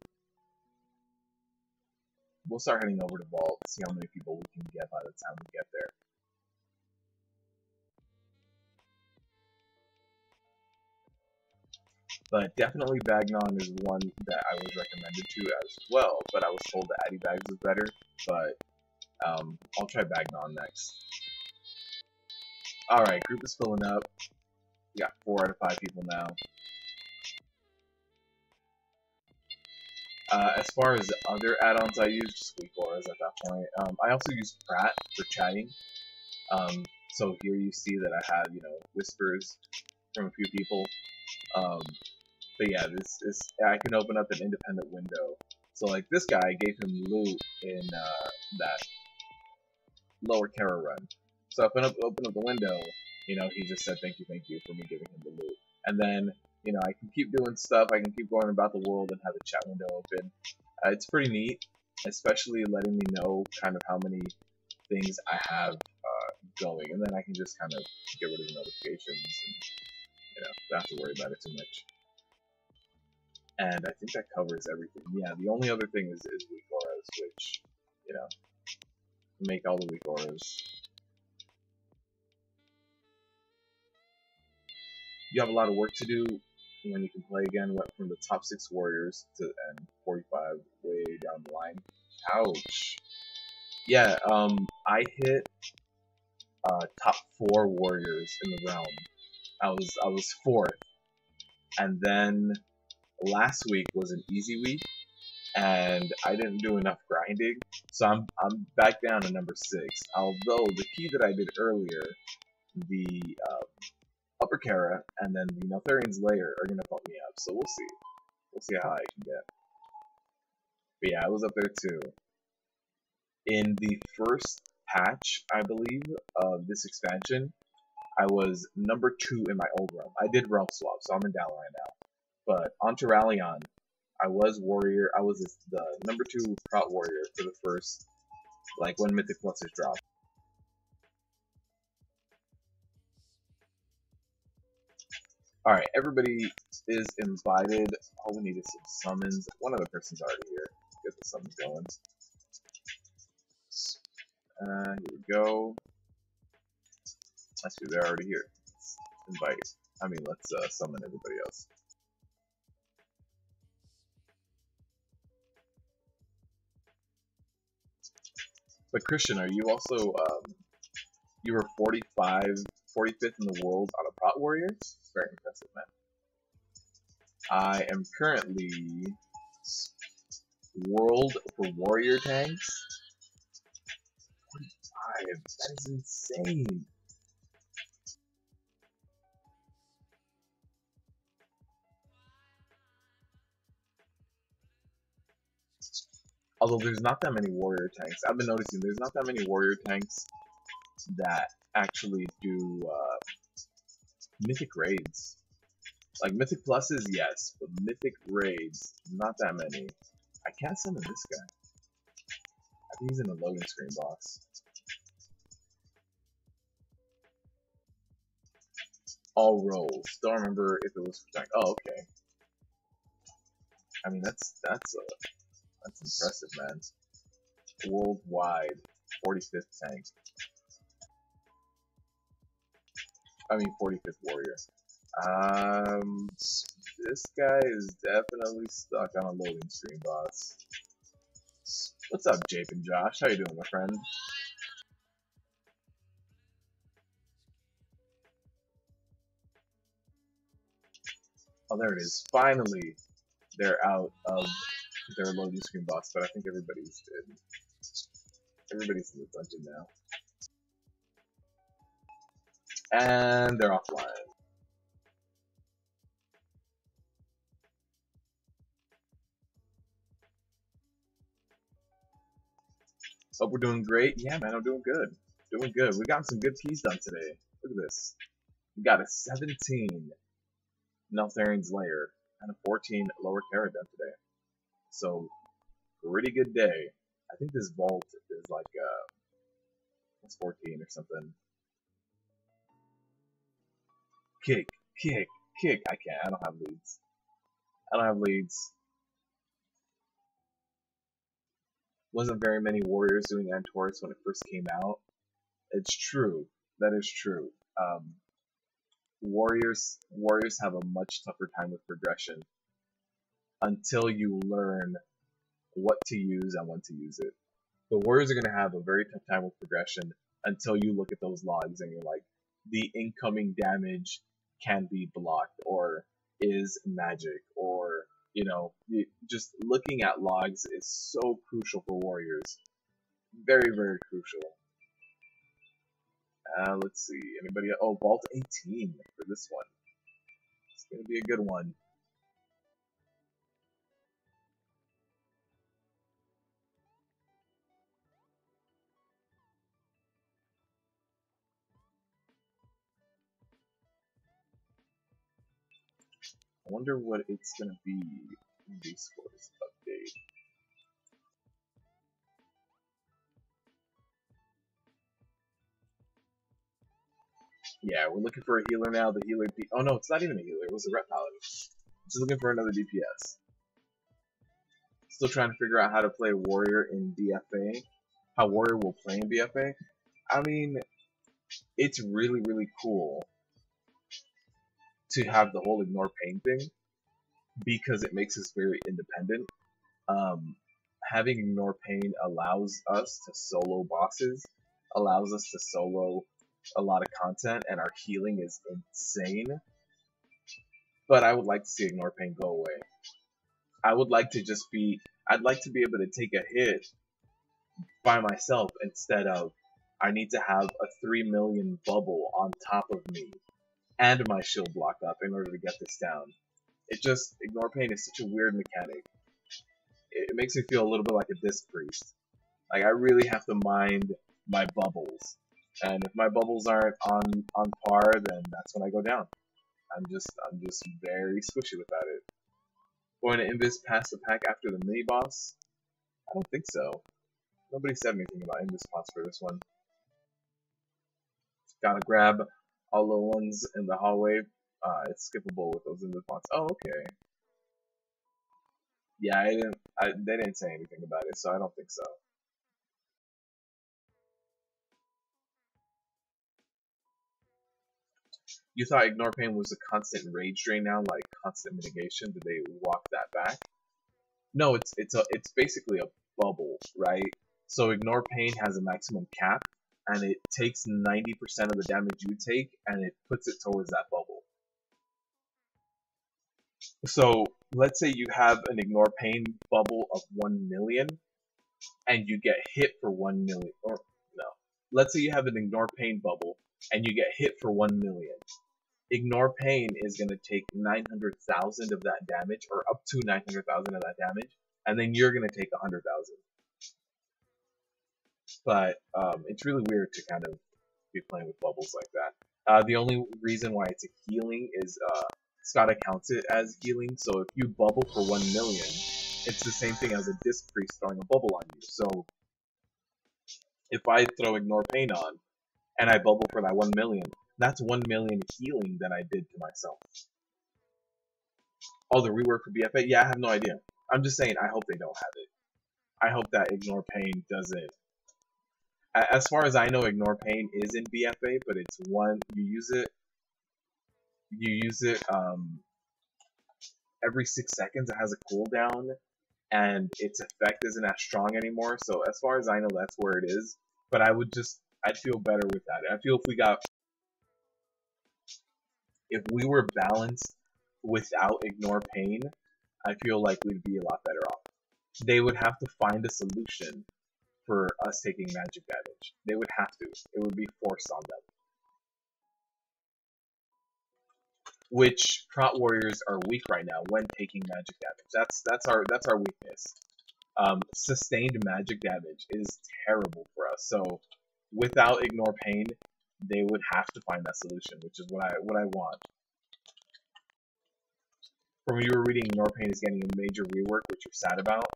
We'll start heading over to Vault, see how many people we can get by the time we get there. But definitely Bagnon is one that I was recommended to as well, but I was told that Addy Bags is better, but I'll try Bagnon next. Alright, group is filling up. We got 4 out of 5 people now. As far as other add-ons I use, just weak auras at that point. I also use Pratt for chatting. So here you see that I have, you know, whispers from a few people. But yeah, I can open up an independent window. So like this guy, I gave him loot in that lower Terra run. So if I open up the window, you know, he just said thank you for me giving him the loot. And then, you know, I can keep doing stuff, I can keep going about the world and have a chat window open. It's pretty neat, especially letting me know kind of how many things I have going, and then I can just kind of get rid of the notifications and, you know, don't have to worry about it too much. And I think that covers everything. Yeah, the only other thing is weak auras, which, you know, make all the weak auras. You have a lot of work to do when you can play again. Went from the top 6 warriors to and 45 way down the line. Ouch. Yeah, I hit top 4 warriors in the realm. I was 4th, and then last week was an easy week, and I didn't do enough grinding, so I'm back down to number 6. Although the key that I did earlier, the Upper Kara and then the Neltharian's Lair are gonna bump me up, so we'll see. We'll see how high I can get. But yeah, I was up there too. In the first patch, I believe, of this expansion, I was number 2 in my old realm. I did realm swap, so I'm in Dalaran now. But on Terralion, I was warrior. I was the number 2 prot warrior for the first, like, when Mythic Pluses dropped. Alright, everybody is invited. All we need is some summons. One other person's already here. Get the summons going. Here we go. Actually, they're already here. Let's invite. I mean, let's summon everybody else. But Christian, are you also you were 45th in the world on a Prot Warriors? Very impressive, man. I am currently world for warrior tanks. 45. That is insane. Although there's not that many warrior tanks. I've been noticing there's not that many warrior tanks that actually do mythic raids. Like mythic pluses, yes, but mythic raids, not that many. I can't summon this guy. I think he's in the loading screen boss. All rolls. Don't remember if it was for tank. Oh, okay. I mean that's impressive, man. Worldwide, 45th tank. I mean 45th warrior. This guy is definitely stuck on a loading screen boss. What's up, Jape and Josh? How you doing, my friend? Oh, there it is. Finally, they're out of their loading screen boss, but I think everybody's dead. Everybody's in the dungeon now. And they're offline. Hope we're doing great. Yeah, man, I'm doing good. Doing good. We got some good keys done today. Look at this. We got a 17 Neltharian's Lair and a 14 Lower Terra done today. So, pretty good day. I think this vault is like, it's 14 or something. Kick, kick, kick. I can't. I don't have leads. I don't have leads. Wasn't very many warriors doing Antaurus when it first came out. It's true. That is true. Warriors have a much tougher time with progression until you learn what to use and when to use it. The warriors are going to have a very tough time with progression until you look at those logs and you're like, the incoming damage can be blocked or is magic, or you know, just looking at logs is so crucial for warriors. Very, very crucial. Let's see. Anybody? Oh, Vault 18 for this one. It's gonna be a good one. I wonder what it's gonna be in this course update. Yeah, we're looking for a healer now. The healer. Oh no, it's not even a healer. It was a rep paladin. Just looking for another DPS. Still trying to figure out how to play warrior in BFA. How warrior will play in BFA. I mean, it's really, really cool to have the whole ignore pain thing because it makes us very independent. Having ignore pain allows us to solo bosses, allows us to solo a lot of content, and our healing is insane. But I would like to see ignore pain go away. I would like to just be, I'd like to be able to take a hit by myself instead of I need to have a 3 million bubble on top of me and my shield block up in order to get this down. It just, ignore pain is such a weird mechanic. It makes me feel a little bit like a disc priest. Like I really have to mind my bubbles. And if my bubbles aren't on par, then that's when I go down. I'm just very squishy without it. Going to Invis past the pack after the mini boss? I don't think so. Nobody said anything about Invis spots for this one. Gotta grab all the ones in the hallway. It's skippable with those Invis spots. Oh, okay. Yeah, they didn't say anything about it, so I don't think so. You thought Ignore Pain was a constant rage drain now, like constant mitigation. Did they walk that back? No, it's basically a bubble, right? So Ignore Pain has a maximum cap, and it takes 90% of the damage you take, and it puts it towards that bubble. So let's say you have an Ignore Pain bubble of 1 million, and you get hit for 1 million, or no. Let's say you have an Ignore Pain bubble, and you get hit for 1 million. Ignore Pain is going to take 900,000 of that damage, or up to 900,000 of that damage, and then you're going to take 100,000. But it's really weird to kind of be playing with bubbles like that. The only reason why it's a healing is Skada counts it as healing, so if you bubble for 1 million, it's the same thing as a disc priest throwing a bubble on you. So if I throw Ignore Pain on, and I bubble for that 1 million, that's 1 million healing that I did to myself. Oh, the rework for BFA? Yeah, I have no idea. I'm just saying, I hope they don't have it. I hope that Ignore Pain doesn't. As far as I know, Ignore Pain is in BFA, but it's one, you use it every 6 seconds. It has a cooldown, and its effect isn't as strong anymore. So as far as I know, that's where it is. But I'd feel better with that. I feel if we were balanced without Ignore Pain, I feel like we'd be a lot better off. They would have to find a solution for us taking magic damage. They would have to. It would be forced on them. Which Prot Warriors are weak right now when taking magic damage. That's our weakness. Sustained magic damage is terrible for us. So without Ignore Pain, they would have to find that solution, which is what I want. From you were reading, Ignore Pain is getting a major rework, which you're sad about.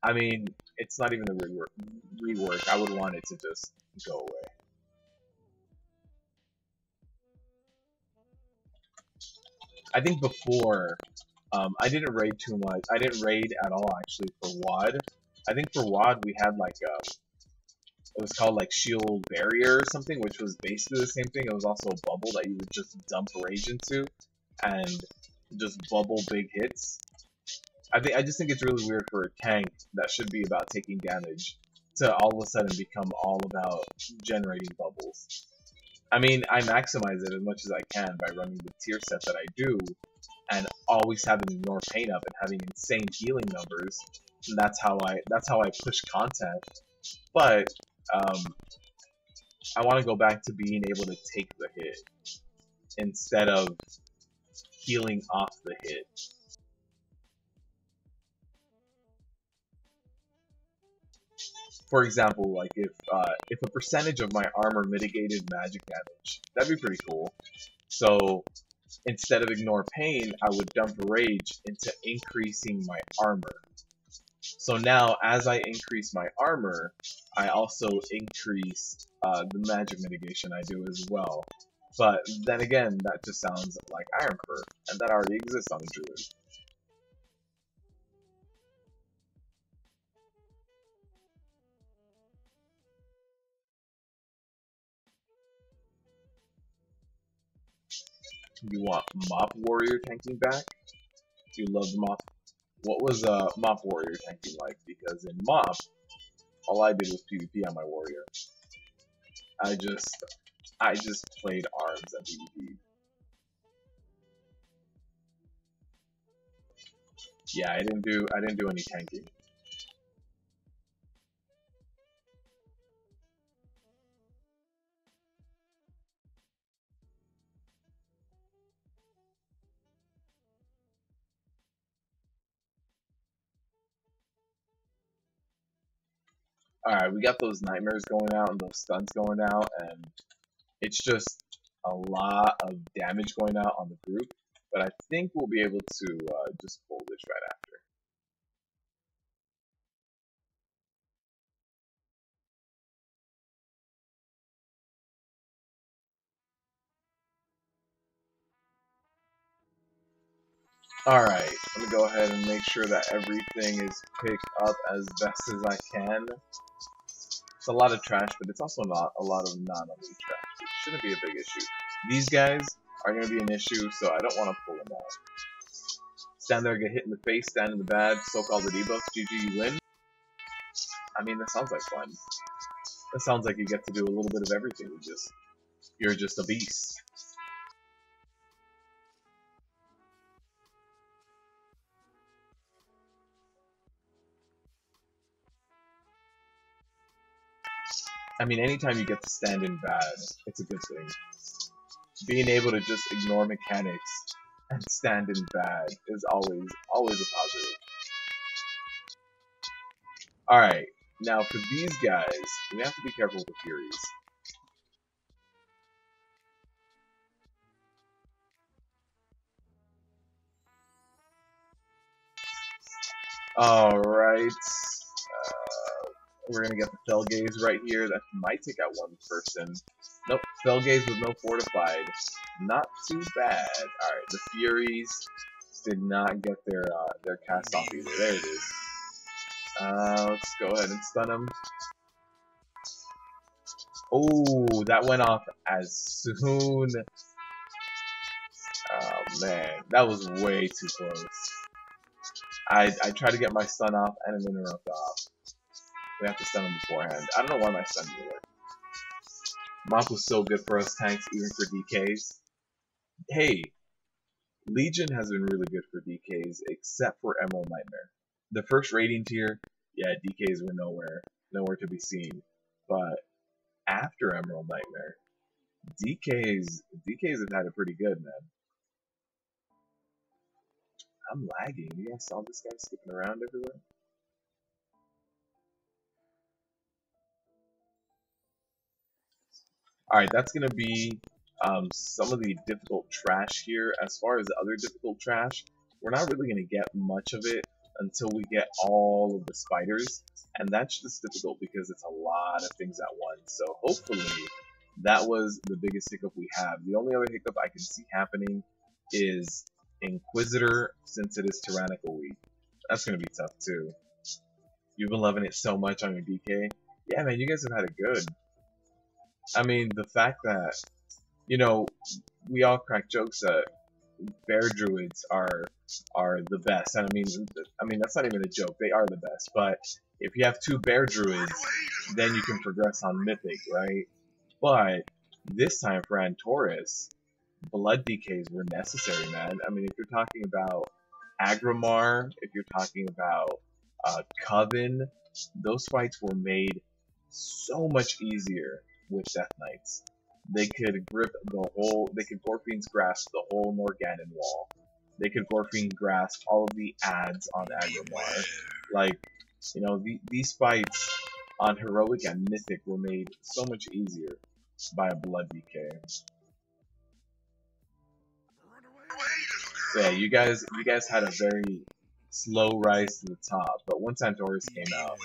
I mean, it's not even a rework. I would want it to just go away. I think before, I didn't raid too much. I didn't raid at all, actually, for WoD. I think for WoD, we had, like, it was called, like, Shield Barrier or something, which was basically the same thing. It was also a bubble that you would just dump rage into, and just bubble big hits. I just think it's really weird for a tank that should be about taking damage to all of a sudden become all about generating bubbles. I mean, I maximize it as much as I can by running the tier set that I do, and always having Ignore Pain up and having insane healing numbers. And that's how I push content. But I want to go back to being able to take the hit instead of healing off the hit. For example, like if a percentage of my armor mitigated magic damage, that'd be pretty cool. So instead of Ignore Pain, I would dump Rage into increasing my armor. So now, as I increase my armor, I also increase the magic mitigation I do as well. But then again, that just sounds like Iron Fur, and that already exists on the Druid. You want Mop Warrior tanking back? You love Mop. What was Mop Warrior tanking like? Because in Mop, all I did was PvP on my warrior. I just played arms at PvP. Yeah, I didn't do any tanking. Alright, we got those nightmares going out and those stuns going out, and it's just a lot of damage going out on the group, but I think we'll be able to just pull this right after. Alright, let me go ahead and make sure that everything is picked up as best as I can. It's a lot of trash, but it's also not a lot of non-elite trash. It shouldn't be a big issue. These guys are going to be an issue, so I don't want to pull them out. Stand there, get hit in the face, stand in the bad, soak all the debuffs, GG, you win. I mean, that sounds like fun. That sounds like you get to do a little bit of everything. You're just a beast. I mean, anytime you get to stand in bad, it's a good thing. Being able to just ignore mechanics and stand in bad is always a positive. Alright, now for these guys, we have to be careful with the Furies. Alright, we're gonna get the Fell Gaze right here. That might take out one person. Nope, Fell Gaze with no Fortified. Not too bad. Alright, the Furies did not get their cast off either. There it is. Let's go ahead and stun him. Oh, that went off as soon. Oh man, that was way too close. I tried to get my stun off and an interrupt off. We have to stun him beforehand. I don't know why my stun didn't work. Mop was so good for us tanks, even for DKs. Hey, Legion has been really good for DKs, except for Emerald Nightmare. The first rating tier, yeah, DKs were nowhere to be seen. But after Emerald Nightmare, DKs have had it pretty good, man. I'm lagging. You guys saw this guy skipping around everywhere? Alright, that's going to be some of the difficult trash here. As far as the other difficult trash, we're not really going to get much of it until we get all of the spiders. And that's just difficult because it's a lot of things at once. So hopefully that was the biggest hiccup we have. The only other hiccup I can see happening is Inquisitor, since it is Tyrannical Week. That's going to be tough too. You've been loving it so much on your DK. Yeah, man, you guys have had it good. I mean, the fact that, you know, we all crack jokes that bear druids are the best. And I mean that's not even a joke. They are the best. But if you have 2 bear druids, then you can progress on Mythic, right? But this time for Antorus, blood DKs were necessary, man. I mean, if you're talking about Agrimar, if you're talking about Coven, those fights were made so much easier with Death Knights. They could grip the whole, they could Gorfine's grasp the whole Morganon wall. They could Gorfine grasp all of the ads on Agrimar. Like, you know, these fights on Heroic and Mythic were made so much easier by a blood DK. So yeah, you guys had a very slow rise to the top, but once Antorus came out,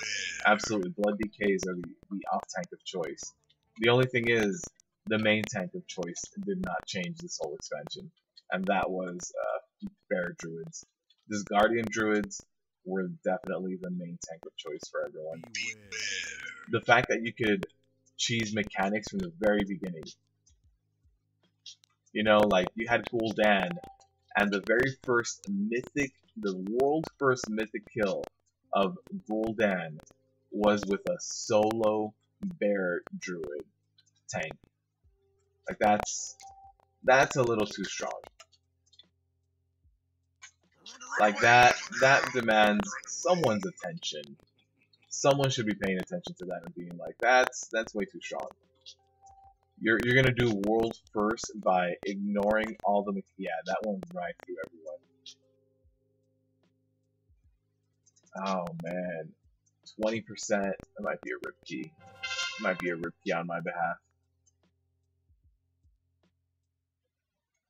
absolutely, blood DKs are the off tank of choice. The only thing is, the main tank of choice did not change this whole expansion, and that was Bear Druids. These Guardian Druids were definitely the main tank of choice for everyone. The fact that you could cheese mechanics from the very beginning. You know, like, you had Gul'dan, and the very first Mythic, the world's first Mythic kill of Gul'dan was with a solo Bear Druid tank. Like, that's a little too strong. Like, that demands someone's attention. Someone should be paying attention to that and being like, that's way too strong. You're gonna do world first by ignoring all the, yeah, that one right through everyone. Oh man, 20%. That might be a rip key. Might be a rip key on my behalf.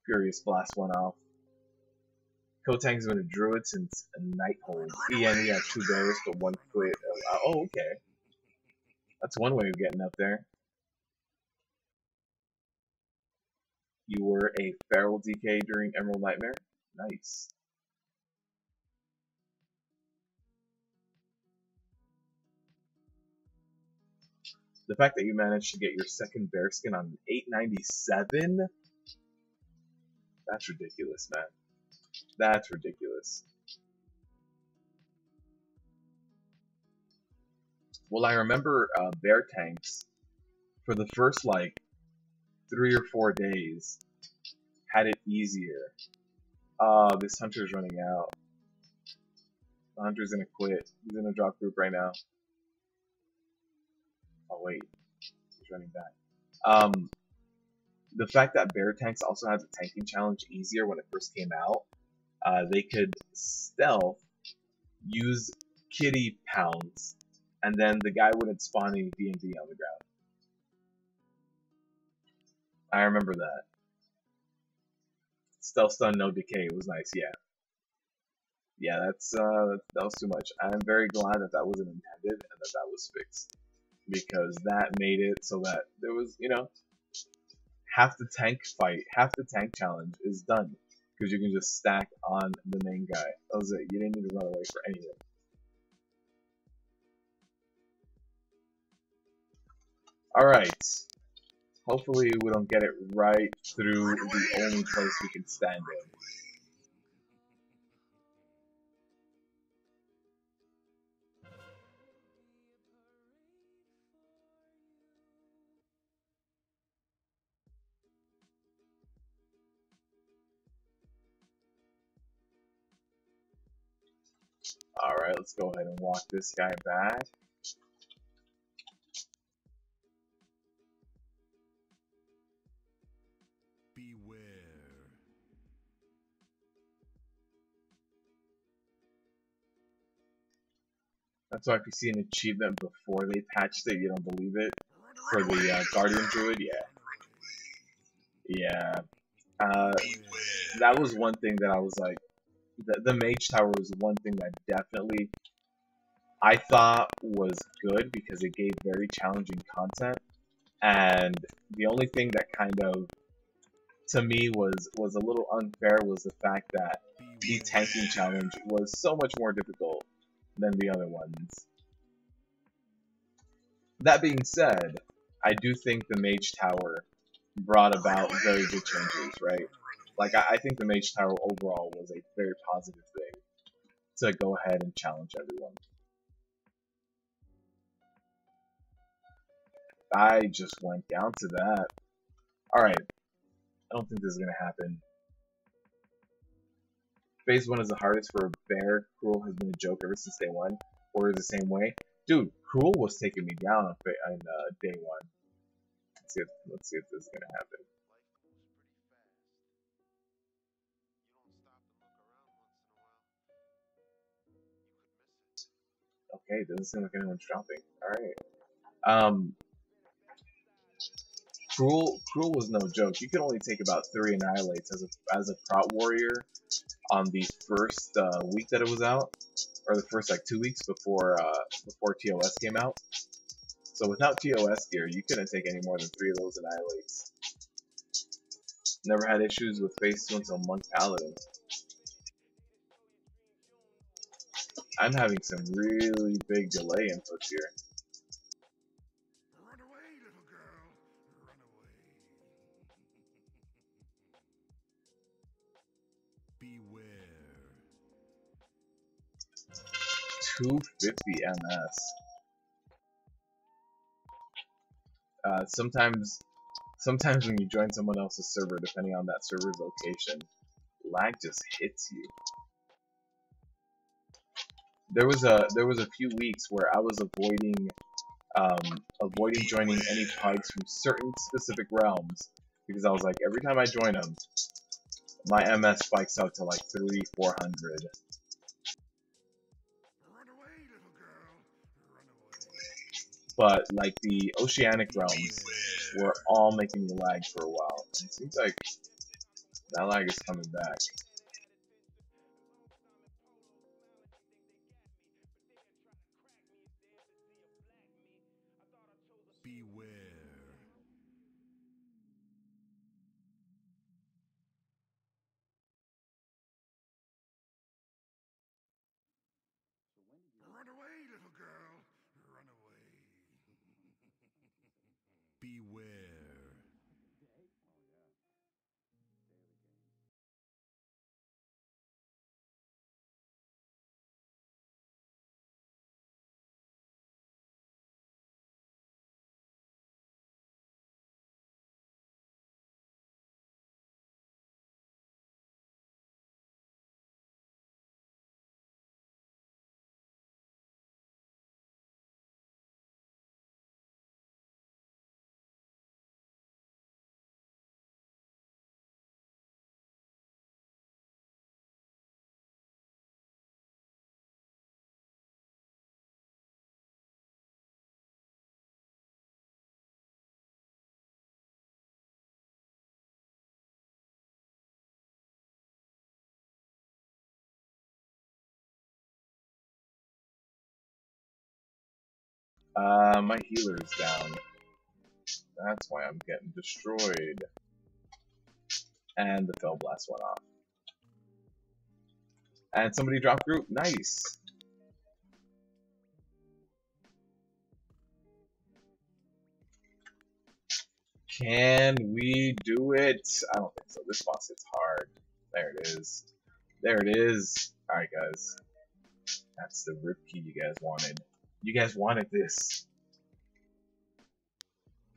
Furious Blast went off. Kotang's been a druid since Nighthold. Yeah, and he had 2 bears, but 1 quit. Oh, okay. That's one way of getting up there. You were a feral DK during Emerald Nightmare? Nice. The fact that you managed to get your second bear skin on 897? That's ridiculous, man. That's ridiculous. Well, I remember bear tanks for the first like 3 or 4 days had it easier. This hunter's running out. The hunter's gonna quit. He's in a drop group right now. Oh wait, he's running back. The fact that bear tanks also had the tanking challenge easier when it first came out. They could stealth, use kitty pounds, and then the guy wouldn't spawn any D&D on the ground. I remember that. Stealth stun, no decay. It was nice, yeah. Yeah, that was too much. I'm very glad that that wasn't intended and that that was fixed, because that made it so that there was, you know, half the tank challenge is done because you can just stack on the main guy. That was it. You didn't need to run away for anything. All right. Hopefully we don't get it right through the only place we can stand in. Alright, let's go ahead and walk this guy back. Beware. That's why if you see an achievement before they patched it, you don't believe it. For the Guardian Druid, yeah. Yeah. That was one thing that I was like, the Mage Tower was one thing that definitely I thought was good because it gave very challenging content, and the only thing that kind of to me was a little unfair was the fact that the tanking challenge was so much more difficult than the other ones. That being said, I do think the Mage Tower brought about very good changes, right? Like, I think the Mage Tower overall was a very positive thing to go ahead and challenge everyone. I just went down to that. Alright, I don't think this is going to happen. Phase 1 is the hardest for a bear. Cruel has been a joke ever since day 1. Or the same way. Dude, Cruel was taking me down on day 1. Let's see if this is going to happen. Okay, doesn't seem like anyone's dropping. Alright. Cruel was no joke. You could only take about 3 annihilates as a prot warrior on the first week that it was out, or the first like 2 weeks before TOS came out. So without TOS gear, you couldn't take any more than 3 of those annihilates. Never had issues with phase 2 until Monk Paladin. I'm having some really big delay inputs here. Run away, little girl. Run away. Beware. 250 MS. Sometimes when you join someone else's server, depending on that server's location, lag just hits you. There was a few weeks where I was avoiding joining any pugs from certain specific realms because I was like, every time I join them, my MS spikes out to like 300-400. Run away, little girl. Run away. But like the oceanic realms were all making me lag for a while. It seems like that lag is coming back. My healer's down. That's why I'm getting destroyed. And the Fell Blast went off. And somebody dropped group. Nice. Can we do it? I don't think so. This boss hits hard. There it is. There it is. Alright, guys. That's the rip key you guys wanted. You guys wanted this.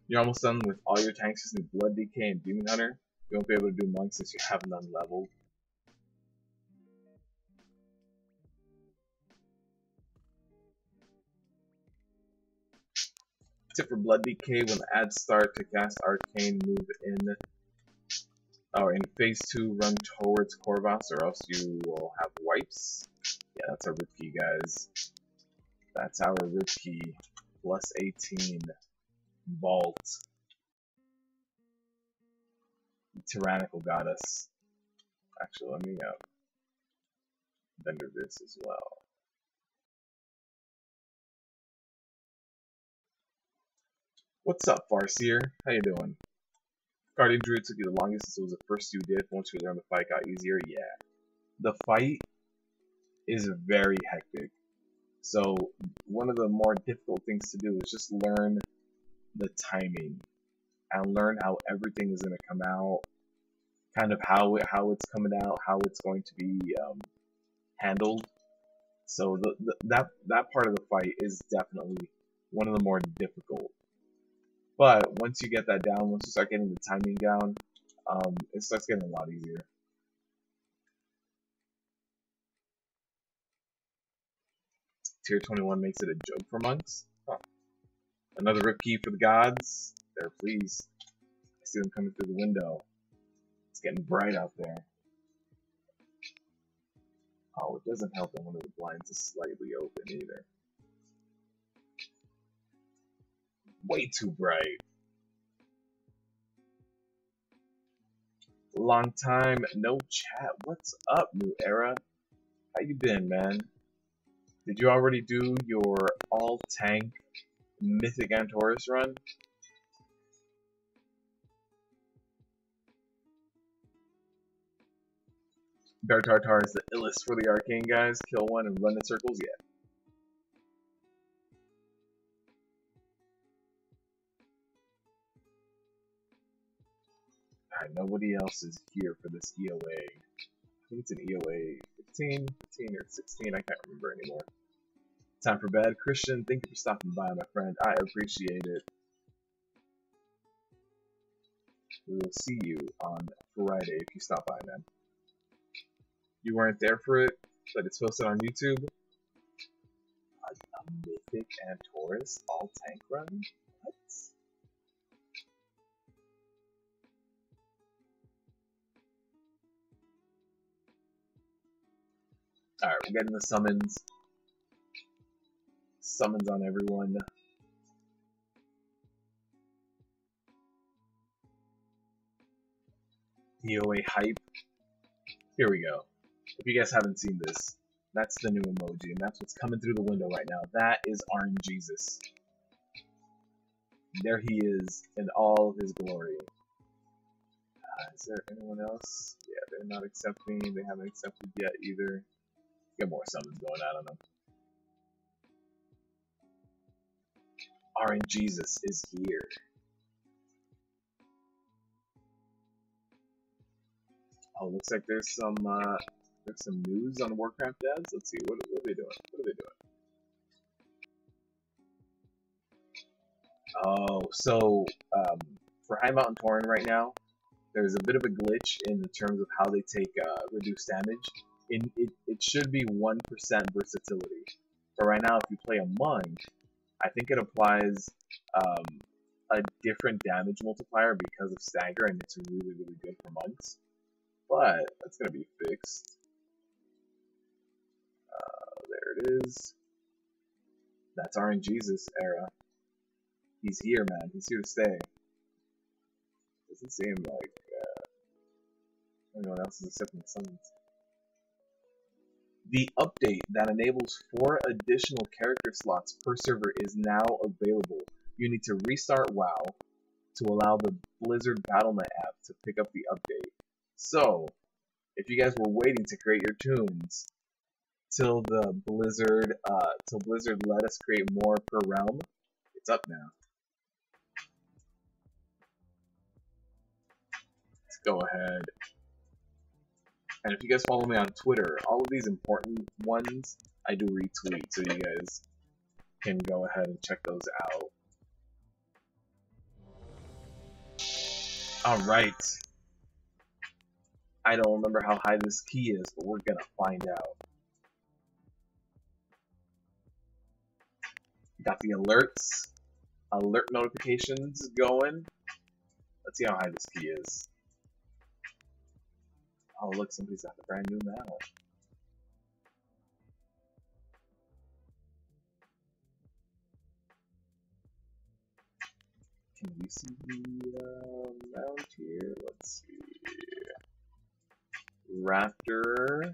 You're almost done with all your tanks using Blood Decay and Demon Hunter. You won't be able to do monks since you have none leveled. Tip for Blood Decay: when the ads start to cast Arcane, move in. Or in phase 2, run towards Corvus, or else you will have wipes. Yeah, that's our rip key, guys. That's our rip key. Plus 18. Vault. Tyrannical got us. Actually, let me vendor this as well. What's up, Farseer? How you doing? Guardian Druid took you the longest since it was the first you did. Once you learned the fight got easier, yeah. The fight is very hectic. So one of the more difficult things to do is just learn the timing and learn how everything is going to come out, kind of how it's coming out, how it's going to be handled. So that part of the fight is definitely one of the more difficult. But once you get that down, once you start getting the timing down, it starts getting a lot easier. Tier 21 makes it a joke for monks. Huh. Another rip key for the gods. There, please. I see them coming through the window. It's getting bright out there. Oh, it doesn't help that one of the blinds is slightly open either. Way too bright. Long time, no chat. What's up, New Era? How you been, man? Did you already do your all-tank Mythic Antaurus run? Bear Tartar is the illest for the arcane guys. Kill one and run in circles, yeah. Alright, nobody else is here for this EOA. I think it's an EOA 15 or 16, I can't remember anymore. Time for bed. Christian, thank you for stopping by, my friend. I appreciate it. We will see you on Friday if you stop by, man. You weren't there for it, but it's posted on YouTube. A Mythic Antaurus all-tank run? What? Alright, we're getting the summons. Summons on everyone. DOA hype. Here we go. If you guys haven't seen this, that's the new emoji, and that's what's coming through the window right now. That is RNGesus. There he is in all of his glory. Is there anyone else? Yeah, they're not accepting. They haven't accepted yet either. Get more summons going. I don't know. RNGesus is here. Oh, looks like there's some news on Warcraft devs. Let's see, what are they doing? What are they doing? Oh, so for High Mountain Tauren right now, there's a bit of a glitch in terms of how they take reduced damage. It should be 1% versatility. But right now, if you play a monk, I think it applies a different damage multiplier because of stagger, and it's really, really good for monks. But that's gonna be fixed. There it is. That's RNGesus era. He's here, man. He's here to stay. Doesn't seem like anyone else is accepting the summons. The update that enables 4 additional character slots per server is now available. You need to restart WoW to allow the Blizzard Battle.net app to pick up the update. So, if you guys were waiting to create your tunes till Blizzard let us create more per realm, it's up now. Let's go ahead. And if you guys follow me on Twitter, all of these important ones I do retweet, so you guys can go ahead and check those out. Alright. I don't remember how high this key is, but we're gonna find out. Got the alert notifications going. Let's see how high this key is. Oh look, somebody's got a brand new mount. Can you see the mount here? Let's see. Raptor.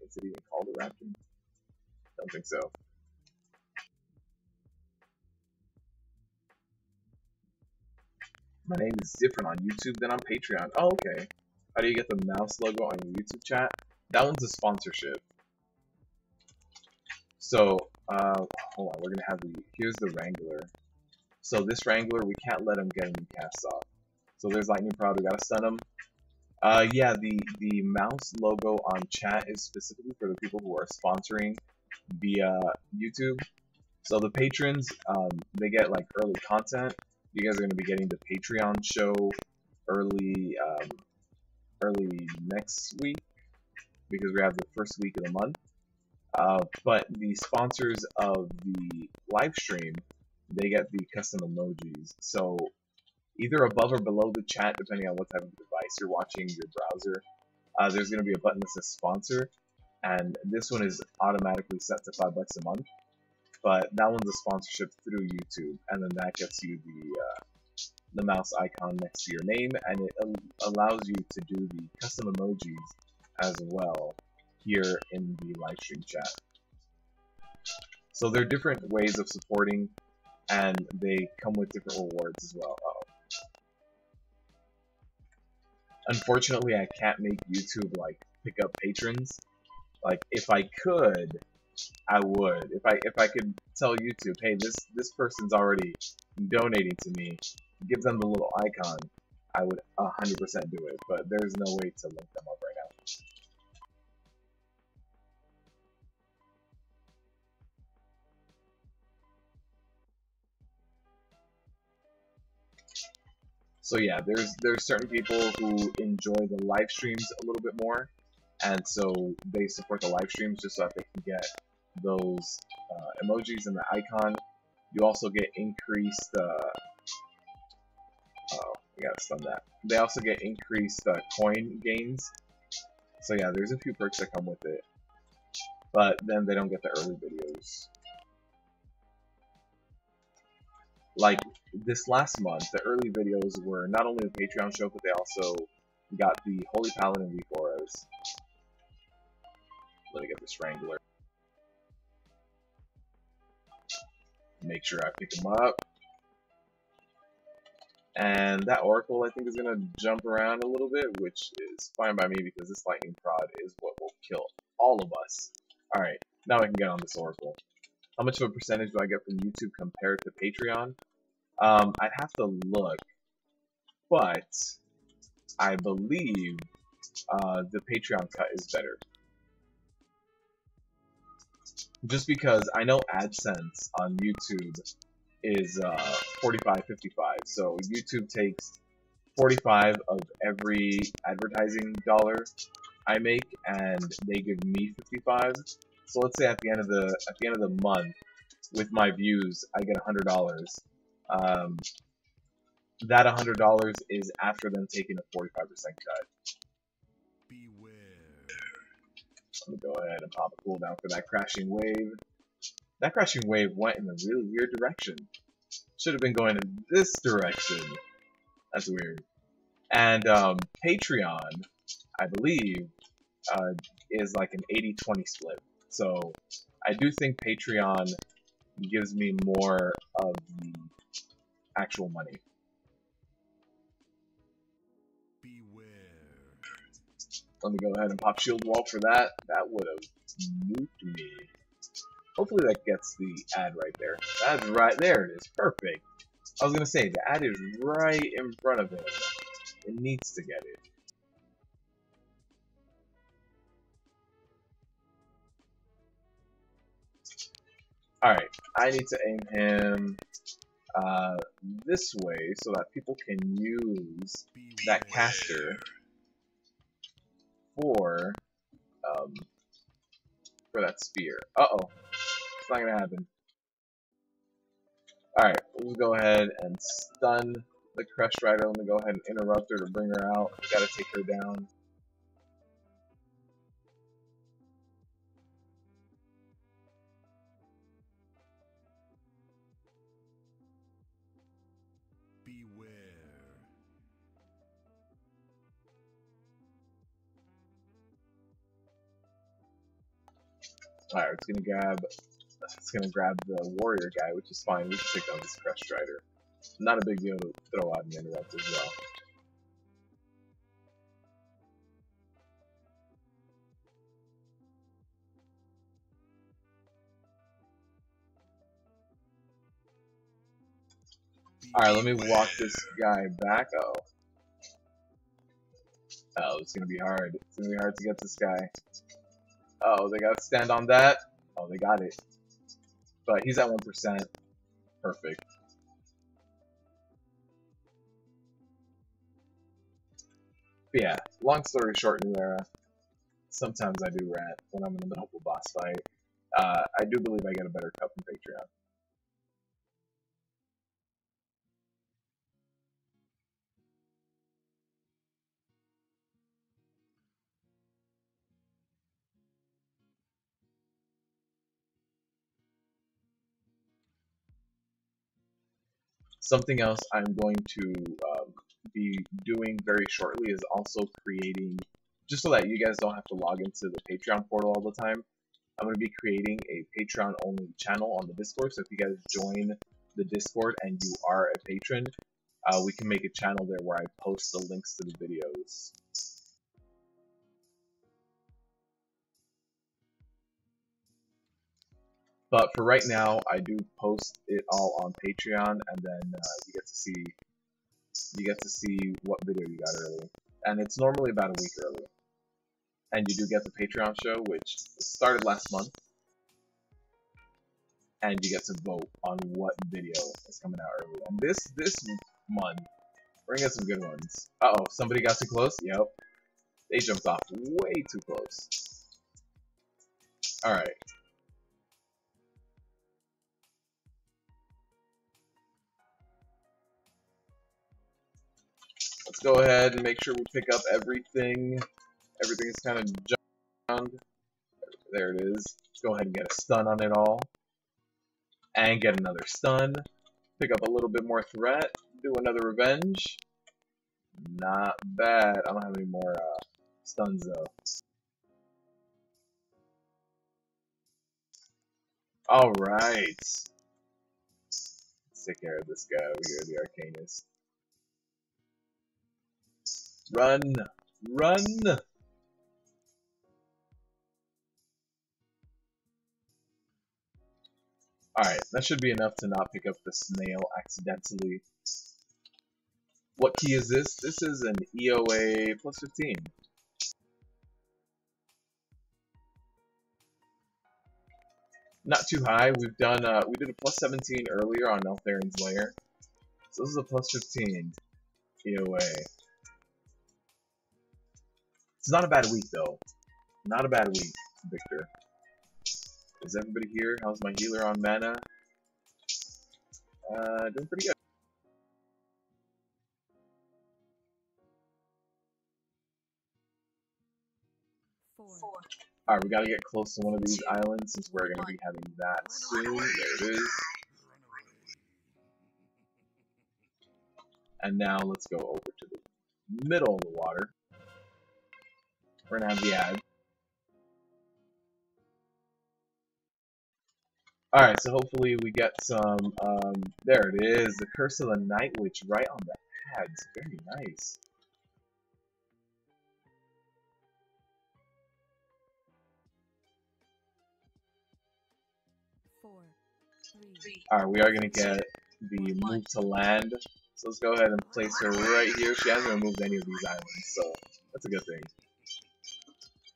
Is it even called a Raptor? Don't think so. My name is different on YouTube than on Patreon. Oh, okay. How do you get the mouse logo on your YouTube chat? That one's a sponsorship. So, hold on, we're gonna have here's the Wrangler. So this Wrangler, we can't let him get any casts off. So there's Lightning Prod, we gotta stun him. Yeah, the mouse logo on chat is specifically for the people who are sponsoring via YouTube. So the patrons, they get like early content. You guys are going to be getting the Patreon show early next week because we have the first week of the month. But the sponsors of the live stream, they get the custom emojis. So either above or below the chat, depending on what type of device you're watching, your browser, there's going to be a button that says sponsor, and this one is automatically set to $5 a month. But that one's a sponsorship through YouTube, and then that gets you the mouse icon next to your name, and it allows you to do the custom emojis as well here in the live stream chat. So there are different ways of supporting, and they come with different rewards as well. Unfortunately, I can't make YouTube like pick up patrons. Like if I could, I would. If I could tell YouTube, hey, this person's already donating to me, give them the little icon, I would 100% do it. But there's no way to link them up right now. So yeah, there's certain people who enjoy the live streams a little bit more, and so they support the live streams just so that they can get those emojis and the icon. You also get increased. Oh, we gotta stun that. They also get increased coin gains. So yeah, there's a few perks that come with it, but then they don't get the early videos. Like this last month, the early videos were not only the Patreon show, but they also got the Holy Paladin V4s. Let me get this Wrangler. Make sure I pick him up. And that Oracle, I think, is going to jump around a little bit, which is fine by me because this Lightning Prod is what will kill all of us. Alright, now I can get on this Oracle. How much of a percentage do I get from YouTube compared to Patreon? I'd have to look, but I believe the Patreon cut is better. Just because I know AdSense on YouTube is 45-55, so YouTube takes 45 of every advertising dollar I make, and they give me 55. So let's say at the end of the month, with my views, I get $100. That $100 is after them taking a 45% cut. Beware. Let me go ahead and pop a cooldown for that crashing wave. That crashing wave went in a really weird direction. Should have been going in this direction. That's weird. And Patreon, I believe, is like an 80-20 split. So I do think Patreon gives me more of the actual money. Beware. Let me go ahead and pop shield wall for that. That would have nuked me. Hopefully that gets the ad right there. That's right there. It is perfect. I was gonna say the ad is right in front of it. It needs to get it. Alright, I need to aim him this way so that people can use that caster for that spear. Uh-oh. It's not gonna happen. Alright, we'll go ahead and stun the Crest Rider. Let me go ahead and interrupt her to bring her out. Gotta take her down. Beware. Alright, it's gonna grab the warrior guy, which is fine. We can take down this Crest Rider. Not a big deal to throw out an interrupt as well. Alright, let me walk this guy back. Oh, it's gonna be hard. It's gonna be hard to get this guy. Oh, they gotta stand on that. Oh, they got it. But he's at 1%. Perfect. But yeah, long story short, New Era. Sometimes I do rant when I'm in the middle of a boss fight. I do believe I get a better cut from Patreon. Something else I'm going to be doing very shortly is also creating, just so that you guys don't have to log into the Patreon portal all the time, I'm going to be creating a Patreon only channel on the Discord. So if you guys join the Discord and you are a patron, we can make a channel there where I post the links to the videos. But for right now, I do post it all on Patreon, and then you get to see what video you got early. And it's normally about a week early. And you do get the Patreon show, which started last month. And you get to vote on what video is coming out early. And this month, we're gonna get some good ones. Uh-oh, somebody got too close? Yep. They jumped off way too close. Alright. Let's go ahead and make sure we pick up everything. Everything's kind of jammed. There it is. Let's go ahead and get a stun on it all. And get another stun. Pick up a little bit more threat. Do another revenge. Not bad. I don't have any more stuns though. Alright. Let's take care of this guy over here, the Arcanist. Run! Run! Alright, that should be enough to not pick up the snail accidentally. What key is this? This is an EOA plus 15. Not too high. We've done we did a plus 17 earlier on Neltharin's Lair. So this is a plus 15 EOA. It's not a bad week though. Not a bad week, Victor. Is everybody here? How's my healer on mana? Doing pretty good. Alright, we gotta get close to one of these islands since we're gonna be having that soon. There it is. And now let's go over to the middle of the water. We're gonna have the ad. Alright, so hopefully we get some, there it is, the Curse of the Night Witch right on the pads. Very nice. Alright, we are going to get the move to land. So let's go ahead and place her right here. She hasn't removed any of these islands, so that's a good thing.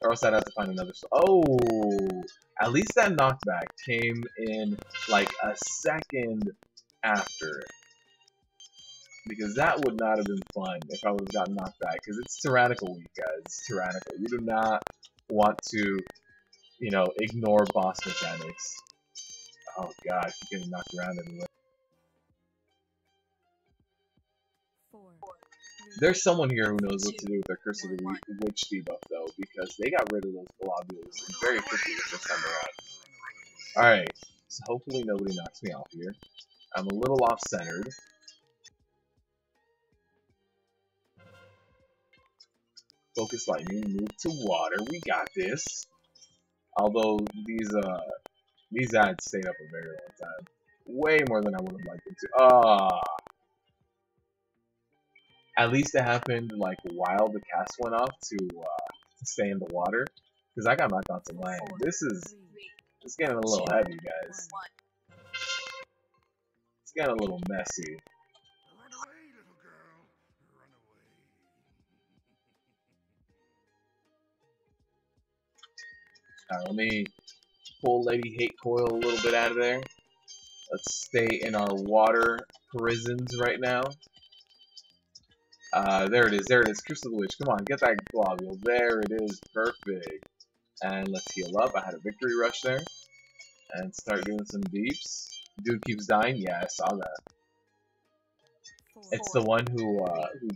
Or else I'd have to find another. Oh! At least that knockback came in like a second after. Because that would not have been fun if I would have gotten knocked back. Because it's tyrannical week, guys. It's tyrannical. You do not want to, you know, ignore boss mechanics. Oh god, you're getting knocked around everywhere. There's someone here who knows what to do with their Curse of the Witch debuff, though, because they got rid of those globules very quickly the first time around. Alright, so hopefully nobody knocks me off here. I'm a little off-centered. Focus lightning, move to water, we got this. Although these ads stayed up a very long time. Way more than I would have liked them to. At least it happened like while the cast went off to stay in the water. Because I got knocked onto land. This is getting a little heavy, guys. It's getting a little messy. Run away, little girl. Run away. Alright, let me pull Lady Hate Coil a little bit out of there. Let's stay in our water prisons right now. There it is, Curse of the Witch. Come on, get that globule. There it is, perfect. And let's heal up. I had a victory rush there. And start doing some deeps. Dude keeps dying. Yeah, I saw that. It's the one who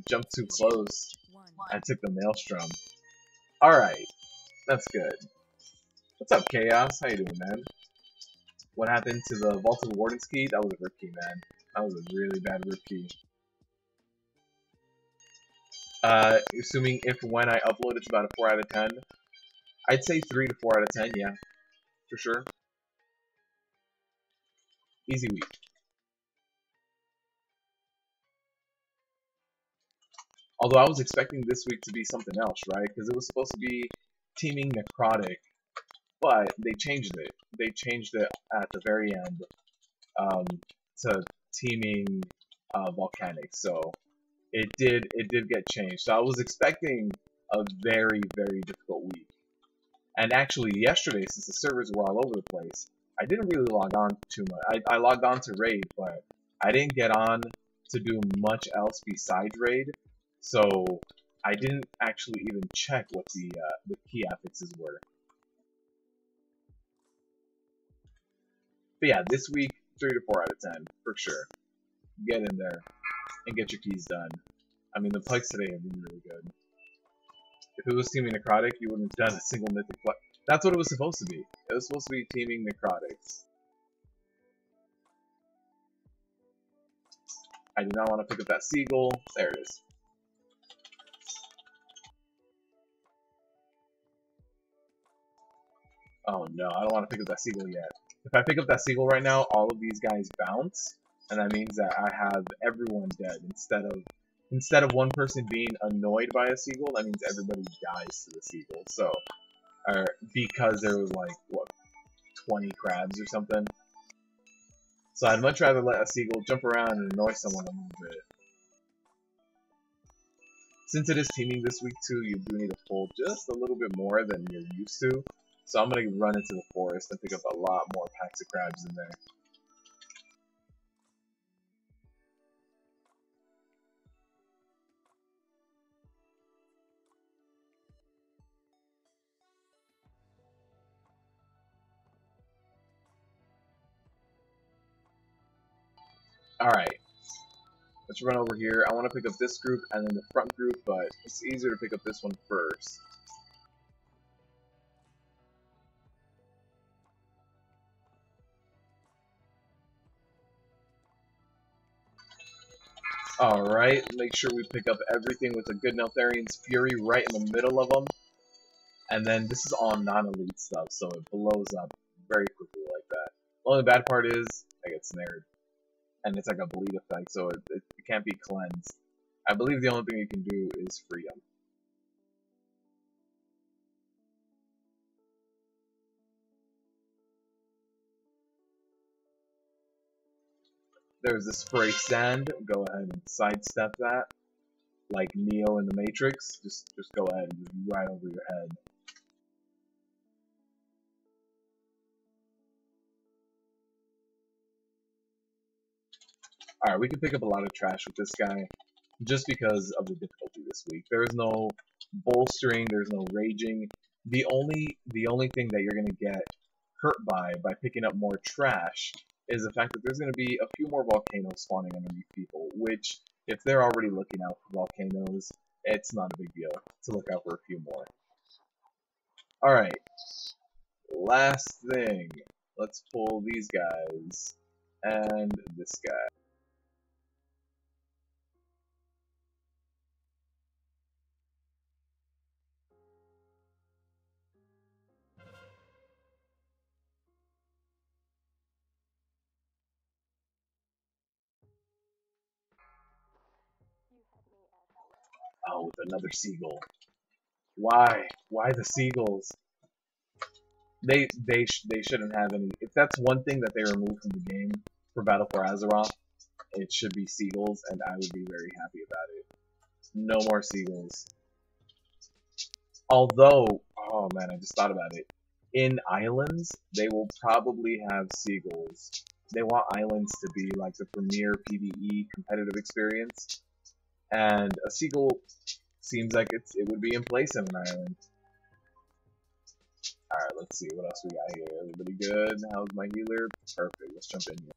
jumped too close and took the Maelstrom. Alright, that's good. What's up, Chaos? How you doing, man? What happened to the Vault of the Warden's key? That was a rip key, man. That was a really bad rip key. Assuming if when I upload it's about a 4 out of 10. I'd say 3 to 4 out of 10, yeah. For sure. Easy week. Although I was expecting this week to be something else, right? Because it was supposed to be teaming necrotic. But they changed it. They changed it at the very end to teaming volcanic. So it did get changed. So I was expecting a very, very difficult week. And actually yesterday, since the servers were all over the place, I didn't really log on too much. I logged on to raid, but I didn't get on to do much else besides raid. So I didn't actually even check what the key affixes were. But yeah, this week, 3 to 4 out of 10, for sure. Get in there and get your keys done. I mean, the pugs today have been really good. If it was teaming necrotic, you wouldn't have done a single mythic plug. That's what it was supposed to be. It was supposed to be teaming necrotics. I do not want to pick up that seagull. There it is. Oh no, I don't want to pick up that seagull yet. If I pick up that seagull right now, all of these guys bounce, and that means that I have everyone dead. Instead of one person being annoyed by a seagull, that means everybody dies to the seagull. So, or because there was like what, 20 crabs or something. So I'd much rather let a seagull jump around and annoy someone a little bit. Since it is teaming this week too, you do need to pull just a little bit more than you're used to. So I'm going to run into the forest and pick up a lot more packs of crabs in there. Alright, let's run over here. I want to pick up this group and then the front group, but it's easier to pick up this one first. Alright, make sure we pick up everything with a good Neltharian's Fury right in the middle of them. And then this is all non-elite stuff, so it blows up very quickly like that. The only bad part is I get snared, and it's like a bleed effect, so it can't be cleansed. I believe the only thing you can do is free them. There's the spray sand. Go ahead and sidestep that, like Neo in the Matrix. Just go ahead and just right over your head. Alright, we can pick up a lot of trash with this guy just because of the difficulty this week. There is no bolstering, there's no raging. The only thing that you're gonna get hurt by picking up more trash is the fact that there's gonna be a few more volcanoes spawning underneath people, which if they're already looking out for volcanoes, it's not a big deal to look out for a few more. Alright. Last thing. Let's pull these guys and this guy. Oh, with another seagull. Why? Why the seagulls? They shouldn't have any. If that's one thing that they removed from the game for Battle for Azeroth, it should be seagulls, and I would be very happy about it. No more seagulls. Although, oh man, I just thought about it. In islands, they will probably have seagulls. They want islands to be like the premier PvE competitive experience, and a seagull seems like it would be in place in an island. Alright, let's see what else we got here. Everybody good? How's my healer? Perfect. Let's jump in here.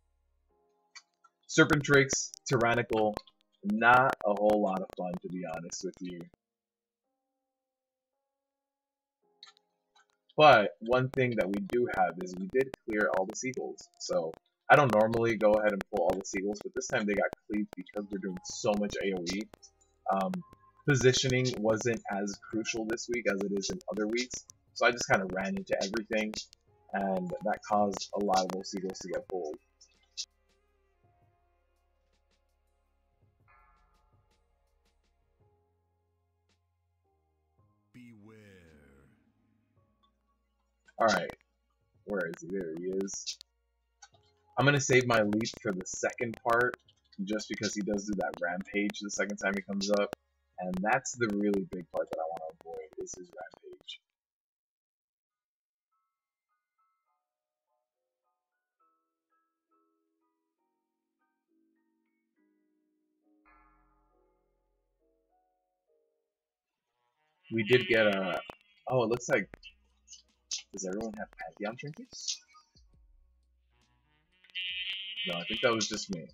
Serpent Tricks, Tyrannical, not a whole lot of fun, to be honest with you. But one thing that we do have is we did clear all the seagulls. So I don't normally go ahead and pull all the seagulls, but this time they got cleaved because we're doing so much AoE. Positioning wasn't as crucial this week as it is in other weeks. So I just kind of ran into everything, and that caused a lot of those seagulls to get pulled. Beware. Alright, where is he? There he is. I'm going to save my leap for the second part, just because he does do that rampage the second time he comes up. And that's the really big part that I want to avoid, is his rampage. We did get a... Oh, it looks like... Does everyone have Pantheon trinkets? No, I think that was just me.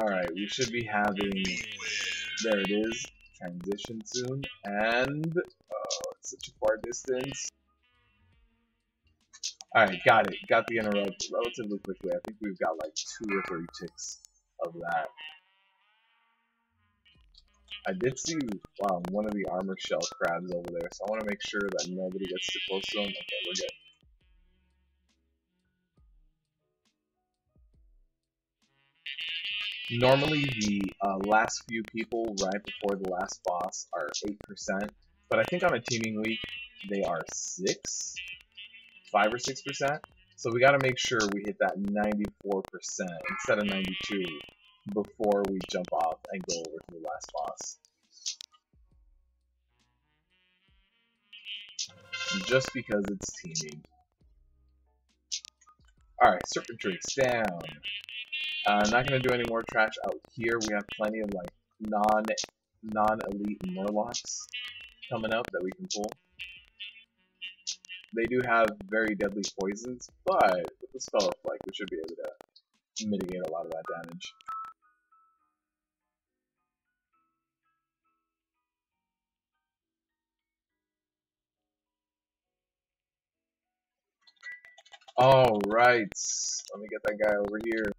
Alright, we should be having... There it is. Transition soon. And... Oh, it's such a far distance. Alright, got it. Got the interrupt relatively quickly. I think we've got like 2 or 3 ticks of that. I did see one of the armor shell crabs over there, so I want to make sure that nobody gets too close to them. Okay, we're good. Normally, the last few people right before the last boss are 8%, but I think on a teaming week, they are 5 or 6%. So we gotta make sure we hit that 94% instead of 92 before we jump off and go over to the last boss. Just because it's teaming. Alright, Serpent Tricks down. Not gonna do any more trash out here. We have plenty of like non-elite Murlocs coming up that we can pull. They do have very deadly poisons, but with the Spell of Flight, we should be able to mitigate a lot of that damage. Alright, let me get that guy over here.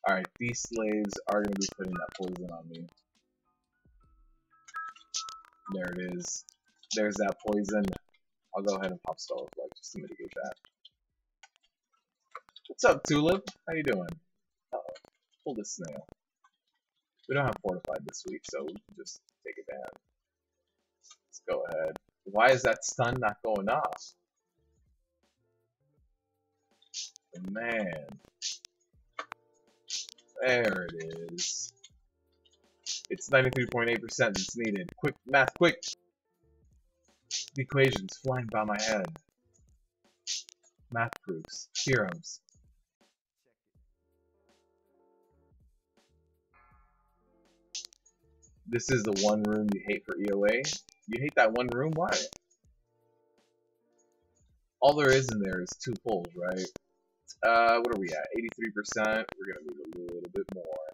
Alright, these slaves are going to be putting that poison on me. There it is. There's that poison. I'll go ahead and pop Spell of Life just to mitigate that. What's up, Tulip? How you doing? Uh-oh. Pull this snail. We don't have Fortified this week, so we can just take it down. Let's go ahead. Why is that stun not going off? Man. There it is. It's 93.8% that's needed. Quick, math, quick! The equations flying by my head. Math proofs. Theorems. This is the one room you hate for EOA? You hate that one room? Why? All there is in there is 2 pulls, right? What are we at? 83%. We're gonna need a little bit more.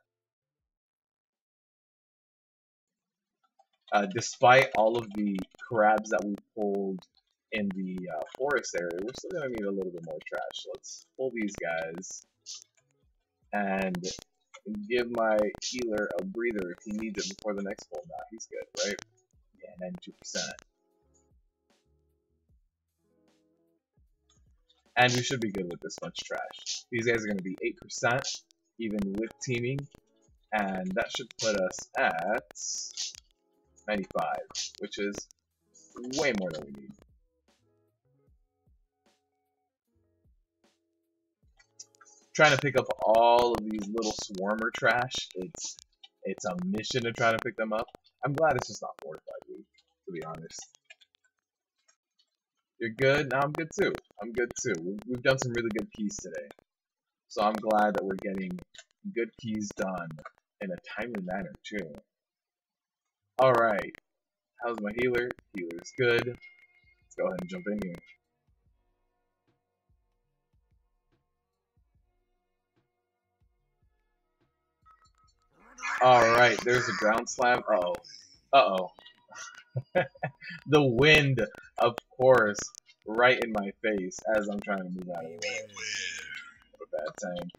Despite all of the crabs that we pulled in the forest area, we're still gonna need a little bit more trash. Let's pull these guys and give my healer a breather if he needs it before the next pull. Nah, he's good, right? Yeah, 92%. And we should be good with this much trash. These guys are going to be 8%, even with teaming. And that should put us at 95, which is way more than we need. Trying to pick up all of these little swarmer trash, it's a mission to try to pick them up. I'm glad it's just not fortified week, to be honest. You're good? No, I'm good too. I'm good too. We've done some really good keys today. So I'm glad that we're getting good keys done in a timely manner too. Alright. How's my healer? Healer's good. Let's go ahead and jump in here. Alright, there's a ground slam. Uh-oh. Uh-oh. The wind, of course, right in my face as I'm trying to move out of the way. What a bad time.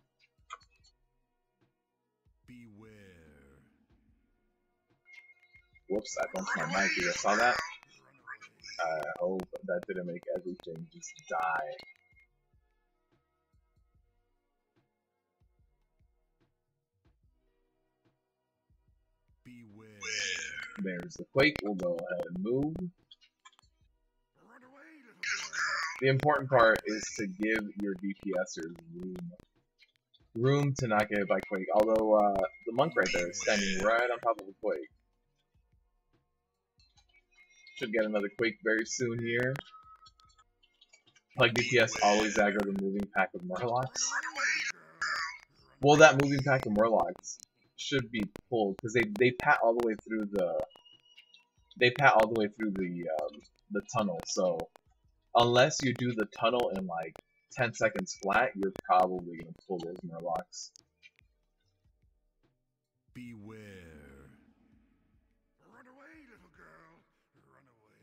Beware. Whoops, I bumped my mic. You guys saw that? I hope that didn't make everything just die. Beware. There's the quake. We'll go ahead and move. Run away, little girl. The important part is to give your DPSers room to not get hit by quake. Although the monk right there is standing right on top of the quake. Should get another quake very soon here. Pug DPS always aggro the moving pack of Murlocs. Well, that moving pack of Murlocs should be pulled because they pat all the way through the tunnel. So unless you do the tunnel in like 10 seconds flat, you're probably gonna pull those Murlocs. Beware. Run away, little girl. Run away.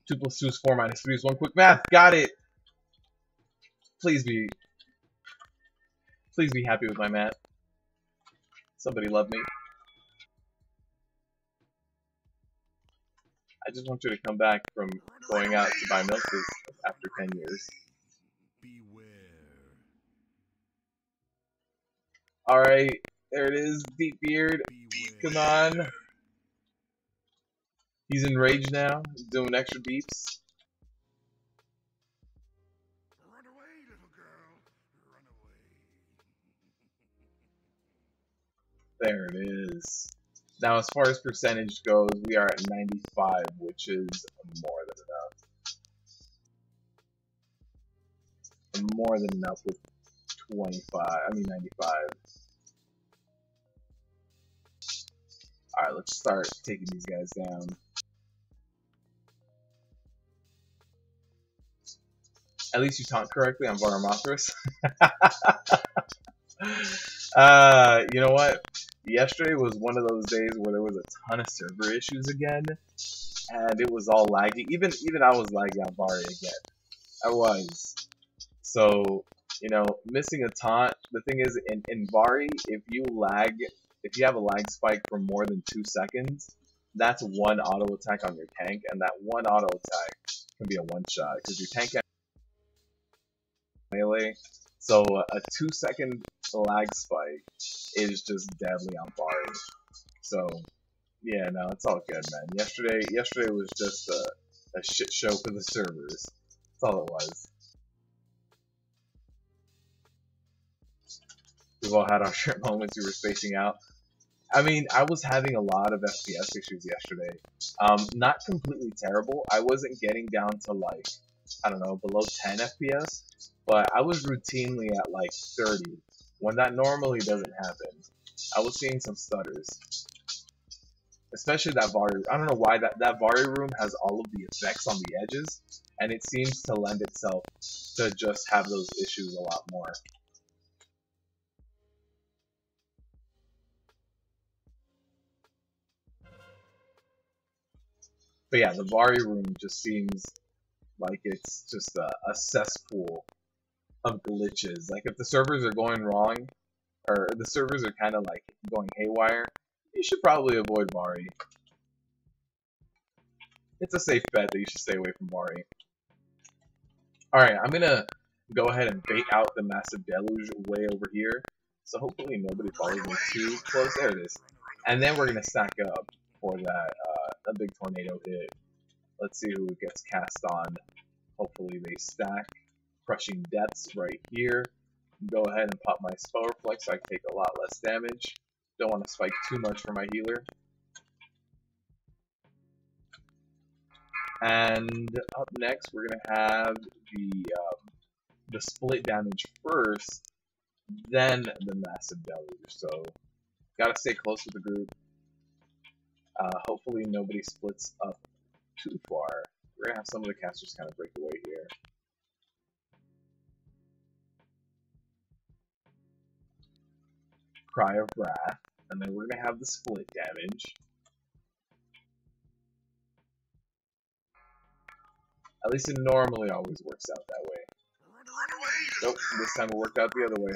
2 + 2 is 4 - 3 is 1. Quick math. Got it. Please be happy with my math. Somebody love me. I just want you to come back from going out to buy milk after 10 years. Beware. Alright, there it is, Deep Beard. Come on. He's enraged now, he's doing extra beeps. Run away, little girl. Run away. There it is. Now, as far as percentage goes, we are at 95, which is more than enough. More than enough with 95. Alright, let's start taking these guys down. At least you taunt correctly on Varamathras. You know what? Yesterday was one of those days where there was a ton of server issues again, and it was all laggy. Even I was laggy on Vari again. I was. So You know, missing a taunt, the thing is, in Vari, if you have a lag spike for more than 2 seconds, that's one auto attack on your tank, and that one auto attack can be a one-shot, because your tank has melee, so a 2-second lag spike is just deadly on Vari. So, yeah, no, it's all good, man. Yesterday was just a shit show for the servers. That's all it was. We've all had our short moments. We were spacing out. I mean, I was having a lot of FPS issues yesterday. Not completely terrible. I wasn't getting down to like, I don't know, below 10 FPS, but I was routinely at like 30, when that normally doesn't happen. I was seeing some stutters. Especially that Vari. I don't know why that Vari room has all of the effects on the edges, and it seems to lend itself to just have those issues a lot more. But yeah, the Vari room just seems like it's just a cesspool of glitches. Like if the servers are going wrong, or the servers are kind of like going haywire, you should probably avoid Vari. It's a safe bet that you should stay away from Vari. Alright, I'm gonna go ahead and bait out the massive deluge way over here. So hopefully nobody follows me too close. There it is. And then we're gonna stack up for that a big tornado hit. Let's see who gets cast on. Hopefully they stack. Crushing Depths right here. Go ahead and pop my spell reflex so I take a lot less damage. Don't want to spike too much for my healer. And up next we're gonna have the split damage first, then the massive deluge. So gotta stay close with the group. Hopefully nobody splits up too far. We're gonna have some of the casters kind of break away here. Cry of Wrath, and then we're gonna have the split damage. At least it normally always works out that way. Nope, this time it worked out the other way.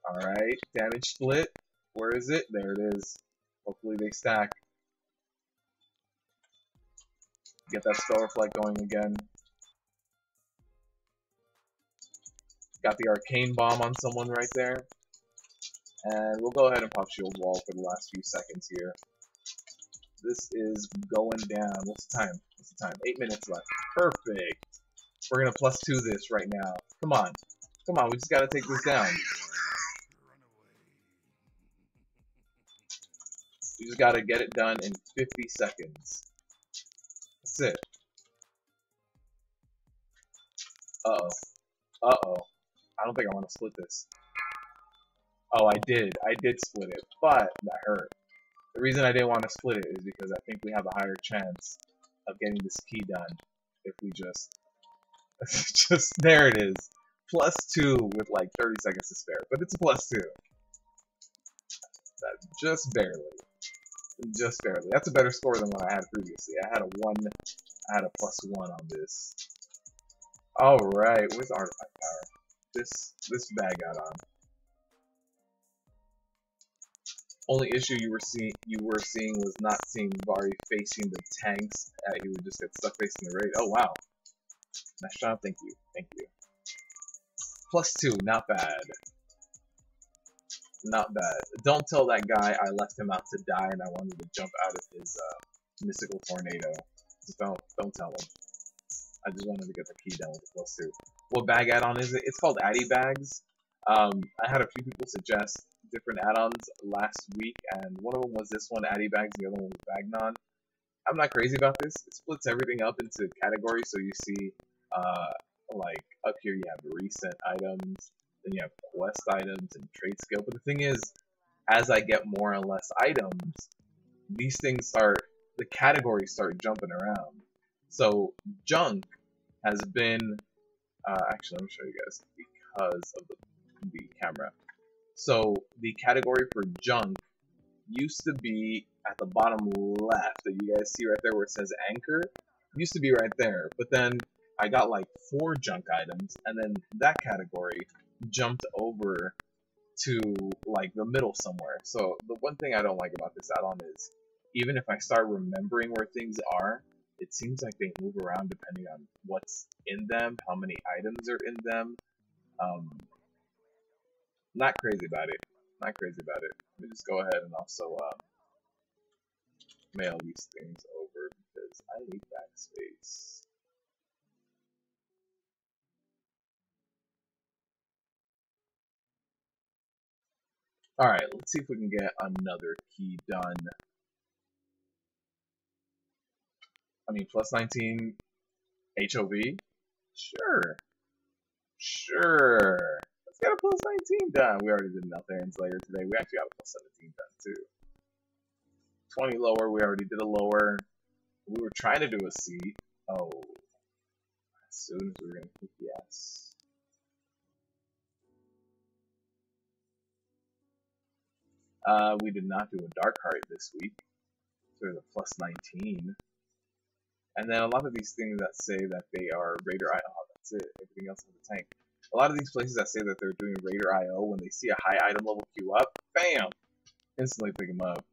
Alright, damage split. Where is it? There it is. Hopefully they stack. Get that spell reflect going again. Got the arcane bomb on someone right there. And we'll go ahead and pop shield wall for the last few seconds here. This is going down. What's the time? What's the time? 8 minutes left. Perfect. We're gonna +2 this right now. Come on. Come on, we just gotta take this down. We just gotta get it done in 50 seconds. That's it. Uh-oh. Uh-oh. I don't think I want to split this. Oh, I did. I did split it, but that hurt. The reason I didn't want to split it is because I think we have a higher chance of getting this key done if we just... there it is. +2 with like 30 seconds to spare, but it's a +2. That's just barely. Just barely. That's a better score than what I had previously. I had a +1 on this. Alright, where's the artifact power? This bag got on. Only issue you were seeing was not seeing Vari facing the tanks. He would just get stuck facing the raid. Oh wow. Nice job, thank you. Thank you. +2, not bad. Not bad. Don't tell that guy I left him out to die and I wanted to jump out of his mystical tornado. Just don't tell him. I just wanted to get the key done with the +2. What bag add-on is it? It's called Addy Bags. I had a few people suggest different add-ons last week, and one of them was this one, Addy Bags, the other one was Bagnon. I'm not crazy about this. It splits everything up into categories, so you see, like, up here you have recent items, then you have quest items and trade skill, but the thing is, as I get more and less items, these things the categories start jumping around. So, junk has been, actually, let me show you guys, because of the camera. So, the category for junk used to be at the bottom left, that you guys see right there where it says anchor. It used to be right there, but then I got like 4 junk items, and then that category jumped over to like the middle somewhere. So the one thing I don't like about this add-on is even if I start remembering where things are, it seems like they move around depending on what's in them, how many items are in them. Not crazy about it. Not crazy about it. Let me just go ahead and also mail these things over because I need backspace. Alright, let's see if we can get another key done. I mean, plus 19 HOV? Sure. Sure. Let's get a plus 19 done. We already did Neltharian's Lair today. We actually got a plus 17 done too. 20 lower, we already did a lower. We were trying to do a C. Oh. As soon as we were going to click yes. We did not do a Dark Heart this week. So there's a plus 19. And then a lot of these things that say that they are Raider IO, oh, that's it. Everything else in the tank. A lot of these places that say that they're doing Raider IO, when they see a high item level queue up, bam! Instantly pick them up.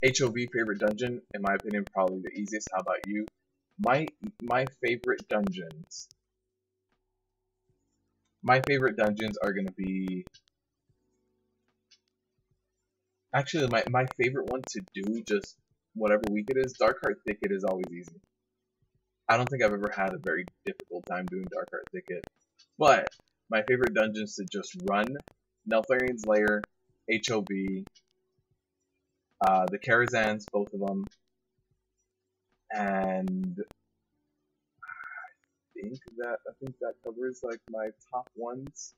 HOV favorite dungeon, in my opinion, probably the easiest. How about you? My favorite dungeons. My favorite dungeons are gonna be. Actually, my favorite one to do, just whatever week it is, Dark Heart Thicket is always easy. I don't think I've ever had a very difficult time doing Dark Heart Thicket. But my favorite dungeons to just run, Neltharian's Lair, HOV, the Karazhans, both of them, and I think that covers like my top ones.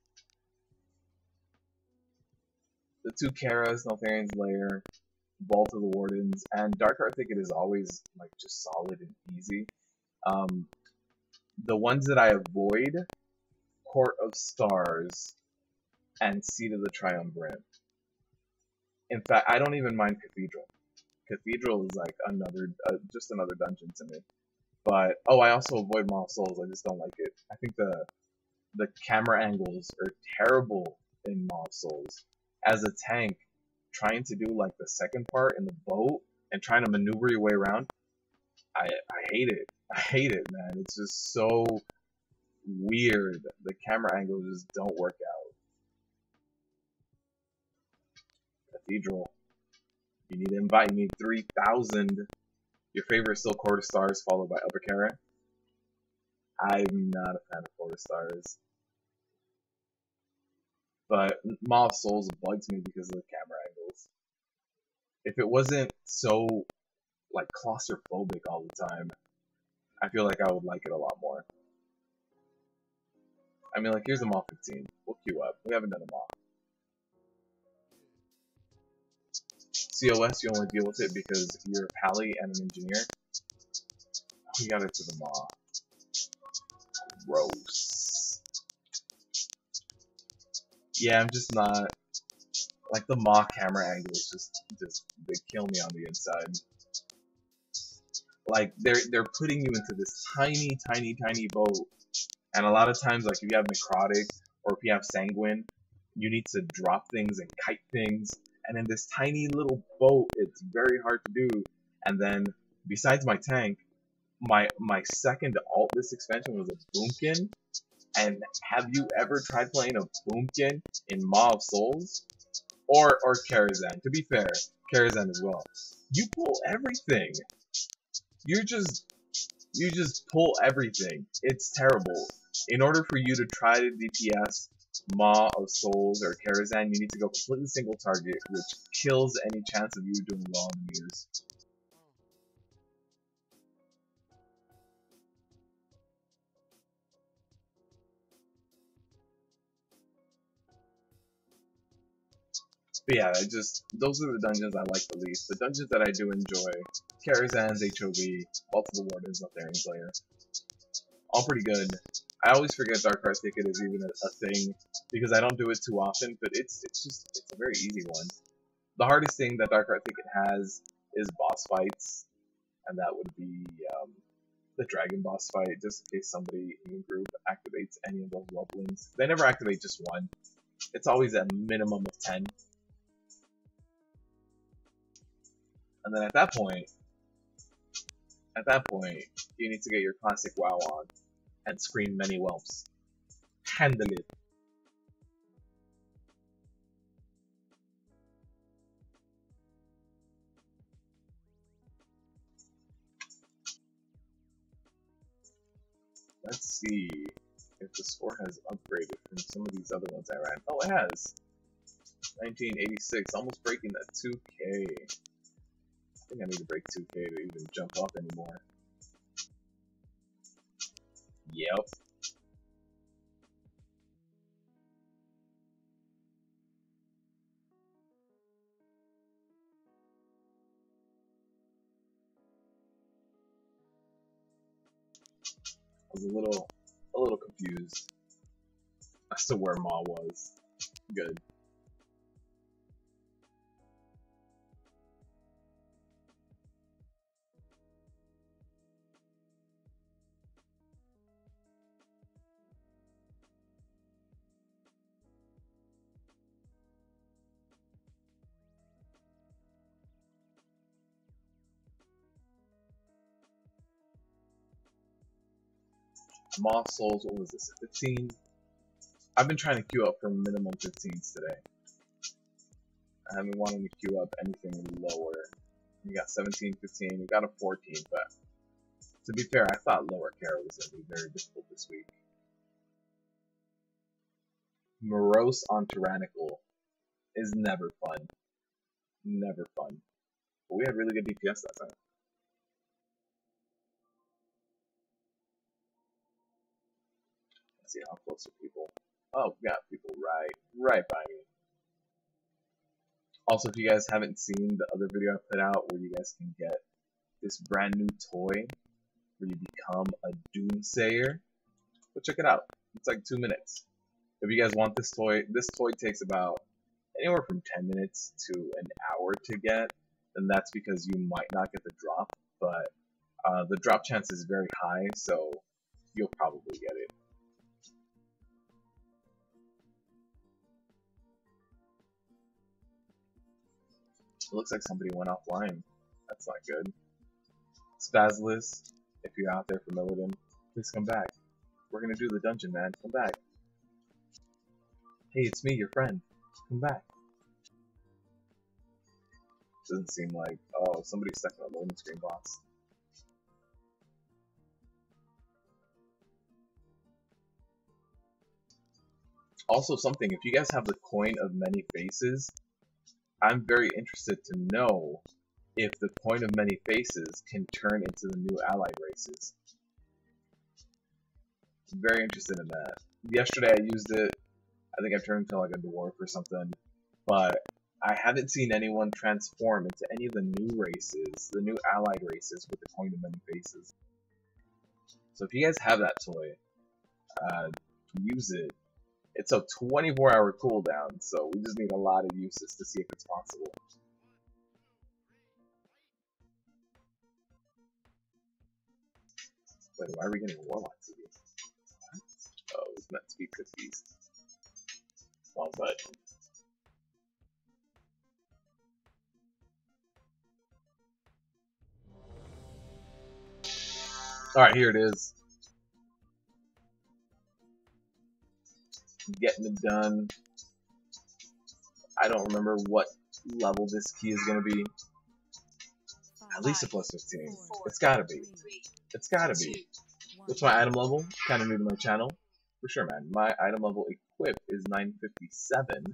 The 2 Karas, Neltharian's Lair, Vault of the Wardens, and Dark Heart Thicket is always like just solid and easy. The ones that I avoid, Court of Stars, and Seat of the Triumvirate. In fact, I don't even mind Cathedral. Cathedral is like just another dungeon to me. But oh, I also avoid Maw of Souls. I just don't like it. I think the camera angles are terrible in Maw of Souls. As a tank, trying to do like the second part in the boat and trying to maneuver your way around, I hate it. I hate it, man. It's just so weird. The camera angles just don't work out. Cathedral. You need invite. You need 3,000. Your favorite is still Court of Stars, followed by Upper Kara. I'm not a fan of Court of Stars. But Maw of Souls bugs me because of the camera angles. If it wasn't so like claustrophobic all the time, I feel like I would like it a lot more. I mean, like, here's a Maw 15. We'll queue up. We haven't done a Maw. COS, you only deal with it because you're a pally and an engineer. We got it to the Maw. Gross. Yeah, I'm just not. Like, the Maw camera angles just they kill me on the inside. Like, they're putting you into this tiny boat. And a lot of times, like, if you have Necrotic or if you have Sanguine, you need to drop things and kite things. And in this tiny little boat, it's very hard to do. And then, besides my tank, my second alt this expansion was a Boomkin. And have you ever tried playing a Boomkin in Maw of Souls? Or Karazhan? To be fair, Karazhan as well. You pull everything. You just pull everything. It's terrible. In order for you to try to DPS Maw of Souls or Karazhan, you need to go completely single target, which kills any chance of you doing well in the meters. But yeah, those are the dungeons I like the least. The dungeons that I do enjoy, Karazhan's HOV, Vault of the Wardens, Neltharian's Lair. All pretty good. I always forget Dark Heart Thicket is even a thing, because I don't do it too often, but it's a very easy one. The hardest thing that Dark Art Thicket has is boss fights, and that would be the dragon boss fight, just in case somebody in your group activates any of those wobblings. They never activate just one. It's always a minimum of 10. And then at that point, you need to get your classic WoW on and scream many whelps. Handle it. Let's see if the score has upgraded from some of these other ones I ran. Oh, it has. 1986, almost breaking that 2K. I think I need to break 2K to even jump up anymore. Yep. I was a little confused as to where Ma was. Good. Moth Souls, what was this, 15? I've been trying to queue up for minimum 15s today. I haven't wanted to queue up anything lower. We got 17, 15, we got a 14, but to be fair, I thought lower Kara was going to be very difficult this week. Morose on Tyrannical is never fun. Never fun. But we had really good DPS that time. See how close are people. Oh, we got people right by me. Also, if you guys haven't seen the other video I put out where you guys can get this brand new toy where you become a Doomsayer, go check it out. It's like 2 minutes. If you guys want this toy takes about anywhere from 10 minutes to an hour to get, then that's because you might not get the drop, but the drop chance is very high, so you'll probably get it. It looks like somebody went offline. That's not good. Spazless, if you're out there for Milladin, please come back. We're gonna do the dungeon, man. Come back. Hey, it's me, your friend. Come back. Doesn't seem like... Oh, somebody's stuck in a loading screen box. Also something, if you guys have the Coin of Many Faces, I'm very interested to know if the Coin of Many Faces can turn into the new allied races. I'm very interested in that. Yesterday I used it. I think I turned into like a dwarf or something. But I haven't seen anyone transform into any of the new races, the new allied races with the Coin of Many Faces. So if you guys have that toy, use it. It's a 24-hour cooldown, so we just need a lot of uses to see if it's possible. Wait, why are we getting Warlock TV? What? Oh, it's meant to be cookies. Wrong button. Alright, here it is. Getting it done. I don't remember what level this key is going to be. At least a plus 15. It's gotta be. It's gotta be. What's my item level? Kind of new to my channel. For sure, man. My item level equip is 957.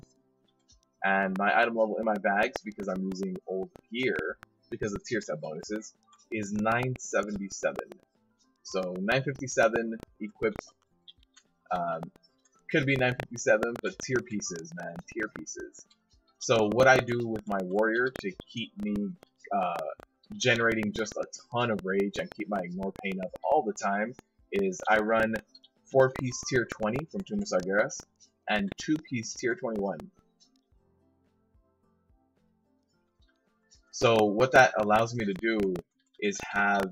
And my item level in my bags, because I'm using old gear, because of tier set bonuses, is 977. So 957 equipped. Could be 957, but tier pieces, man. Tier pieces. So what I do with my warrior to keep me generating just a ton of rage and keep my ignore pain up all the time is I run 4-piece tier 20 from Tomb of Sargeras and 2-piece tier 21. So what that allows me to do is have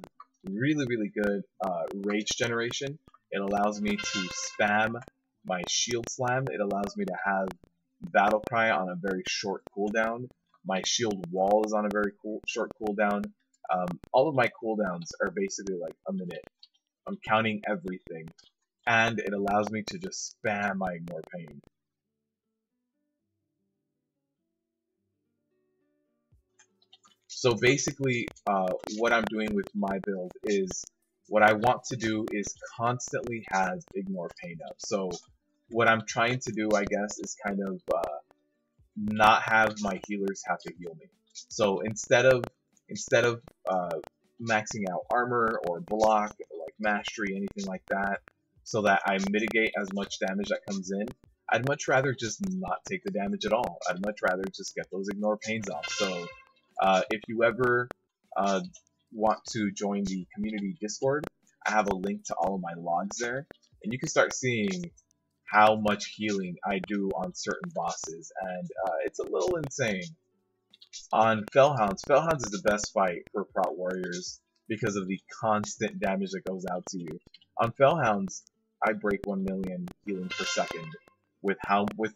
really, really good rage generation. It allows me to spam my shield slam. It allows me to have battle cry on a very short cooldown. My shield wall is on a very short cooldown. All of my cooldowns are basically like a minute. I'm counting everything. And it allows me to just spam my ignore pain. So basically, what I'm doing with my build is, what I want to do is constantly have ignore pain up. So what I'm trying to do, I guess, is kind of not have my healers have to heal me. So instead of maxing out armor or block, or like mastery, anything like that, so that I mitigate as much damage that comes in, I'd much rather just not take the damage at all. I'd much rather just get those ignore pains off. So if you ever want to join the community Discord, I have a link to all of my logs there, and you can start seeing how much healing I do on certain bosses, and it's a little insane. On Fellhounds is the best fight for prot warriors because of the constant damage that goes out to you. On Fellhounds, I break 1 million healing per second with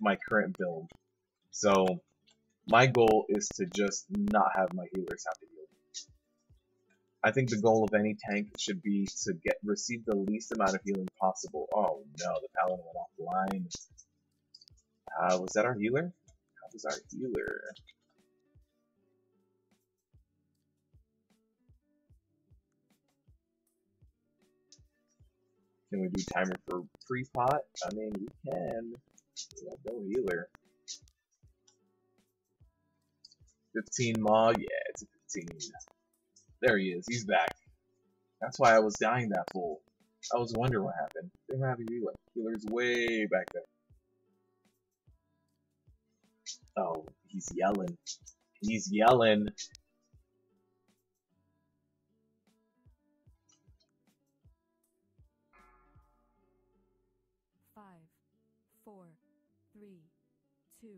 my current build. So my goal is to just not have my healers have to heal. I think the goal of any tank should be to receive the least amount of healing possible. Oh no, the paladin went offline. Was that our healer? That was our healer. Can we do timer for pre-pot? I mean, we can. We have no healer. 15 maw? Yeah, it's a 15. There he is. He's back. That's why I was dying that full. I was wondering what happened. They don't have a healer. Healer's way back there. Oh, he's yelling. He's yelling. Five, 4, 3, 2,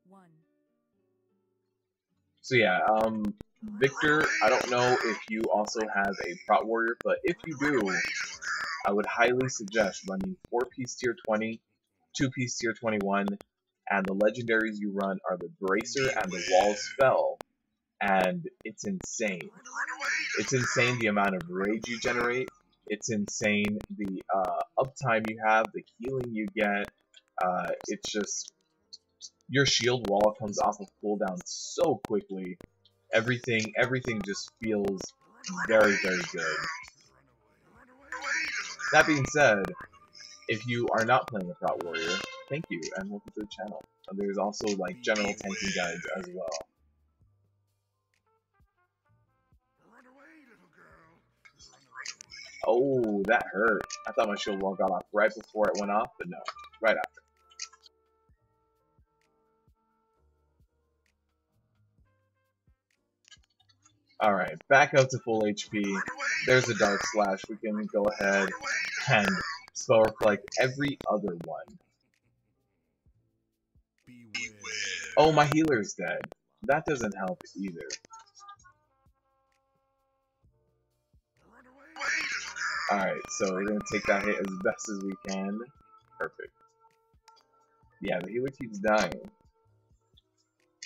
1. So yeah, Victor, I don't know if you also have a prot warrior, but if you do, I would highly suggest running 4-piece tier 20, 2-piece tier 21, and the legendaries you run are the Bracer and the Wall Spell, and it's insane. It's insane the amount of rage you generate. It's insane the uptime you have, the healing you get. It's just, your shield wall comes off of cooldown so quickly. Everything just feels very, very good. That being said, if you are not playing a prot warrior, thank you and welcome to the channel. There's also like general tanking guides as well. Oh, that hurt. I thought my shield wall got off right before it went off, but no, right after. Alright, back up to full HP. There's a Dark Slash. We can go ahead and spell work like every other one. Oh, my healer's dead. That doesn't help either. Alright, so we're going to take that hit as best as we can. Perfect. Yeah, the healer keeps dying.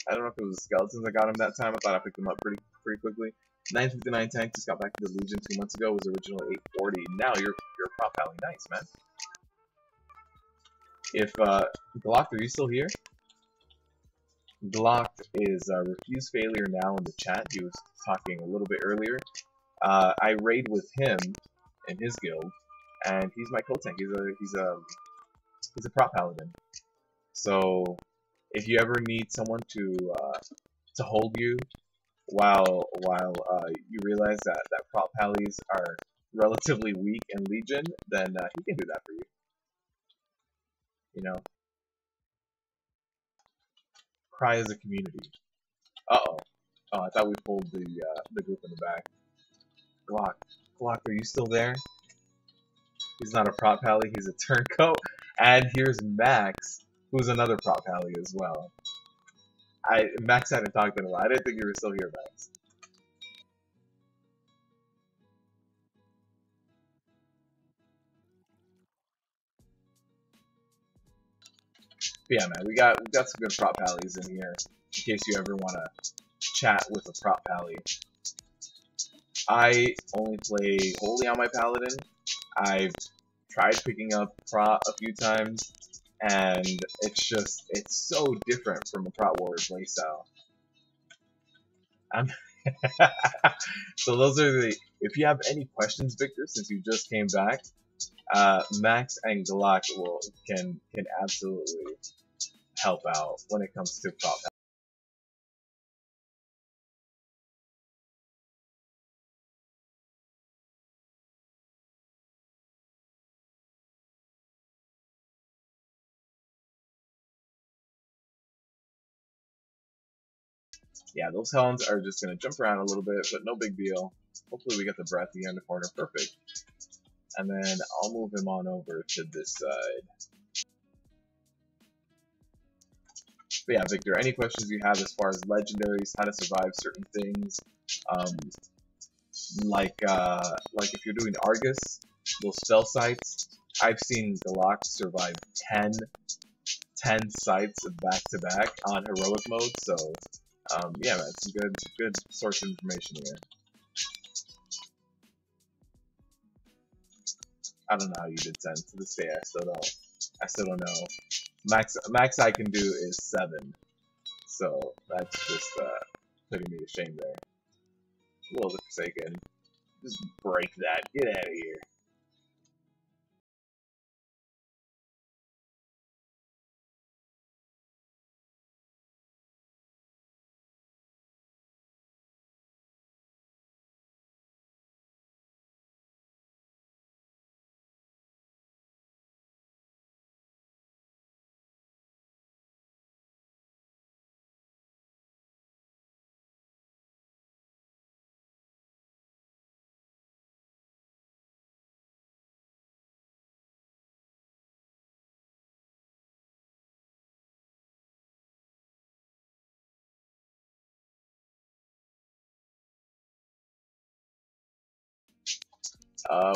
I don't know if it was the skeletons that got him that time. I thought I picked him up pretty quickly. 959 tank just got back to the Legion 2 months ago. Was originally 840. Now you're prop pally. Nice, man. If Glock, are you still here? Glock is refuse failure now in the chat. He was talking a little bit earlier. I raid with him in his guild, and he's my co-tank. He's a prop paladin. So if you ever need someone to hold you while you realize that prop pallies are relatively weak in Legion, then he can do that for you. You know, cry as a community. Oh, I thought we pulled the group in the back. Glock, are you still there? He's not a prop pally, he's a turncoat. And here's Max, who's another prop pally as well. Max hadn't talked in a while. I didn't think you were still here, Max. But yeah, man, we got some good prop pallies in here. In case you ever want to chat with a prop pally. I only play wholly on my paladin. I've tried picking up prop a few times, and it's so different from a prop warrior playstyle. So those are the. If you have any questions, Victor, since you just came back, Max and Glock can absolutely help out when it comes to prop. Yeah, those hounds are just gonna jump around a little bit, but no big deal. Hopefully we get the breath here in the corner, perfect. And then I'll move him on over to this side. But yeah, Victor, any questions you have as far as legendaries, how to survive certain things, like if you're doing Argus, those spell sites, I've seen Galak survive 10 sites back to back on heroic mode, so yeah, man, it's a good source of information here. I don't know how you did 10. To this day, I still don't know. Max I can do is 7. So that's just putting me to shame there. Will the Forsaken. Just break that. Get out of here.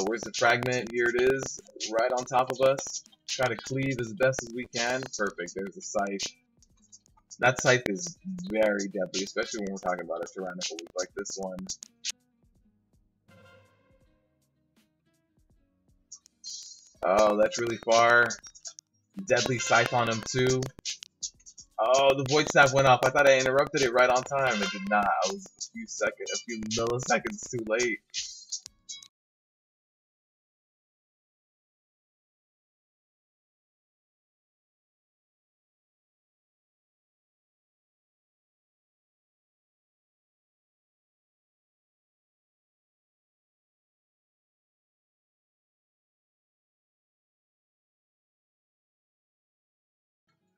Where's the fragment? Here it is, right on top of us. Try to cleave as best as we can. Perfect, there's a scythe. That scythe is very deadly, especially when we're talking about a tyrannical week like this one. Oh, that's really far. Deadly scythe on him too. Oh, the void staff went off. I thought I interrupted it right on time. It did not. I was a few milliseconds too late.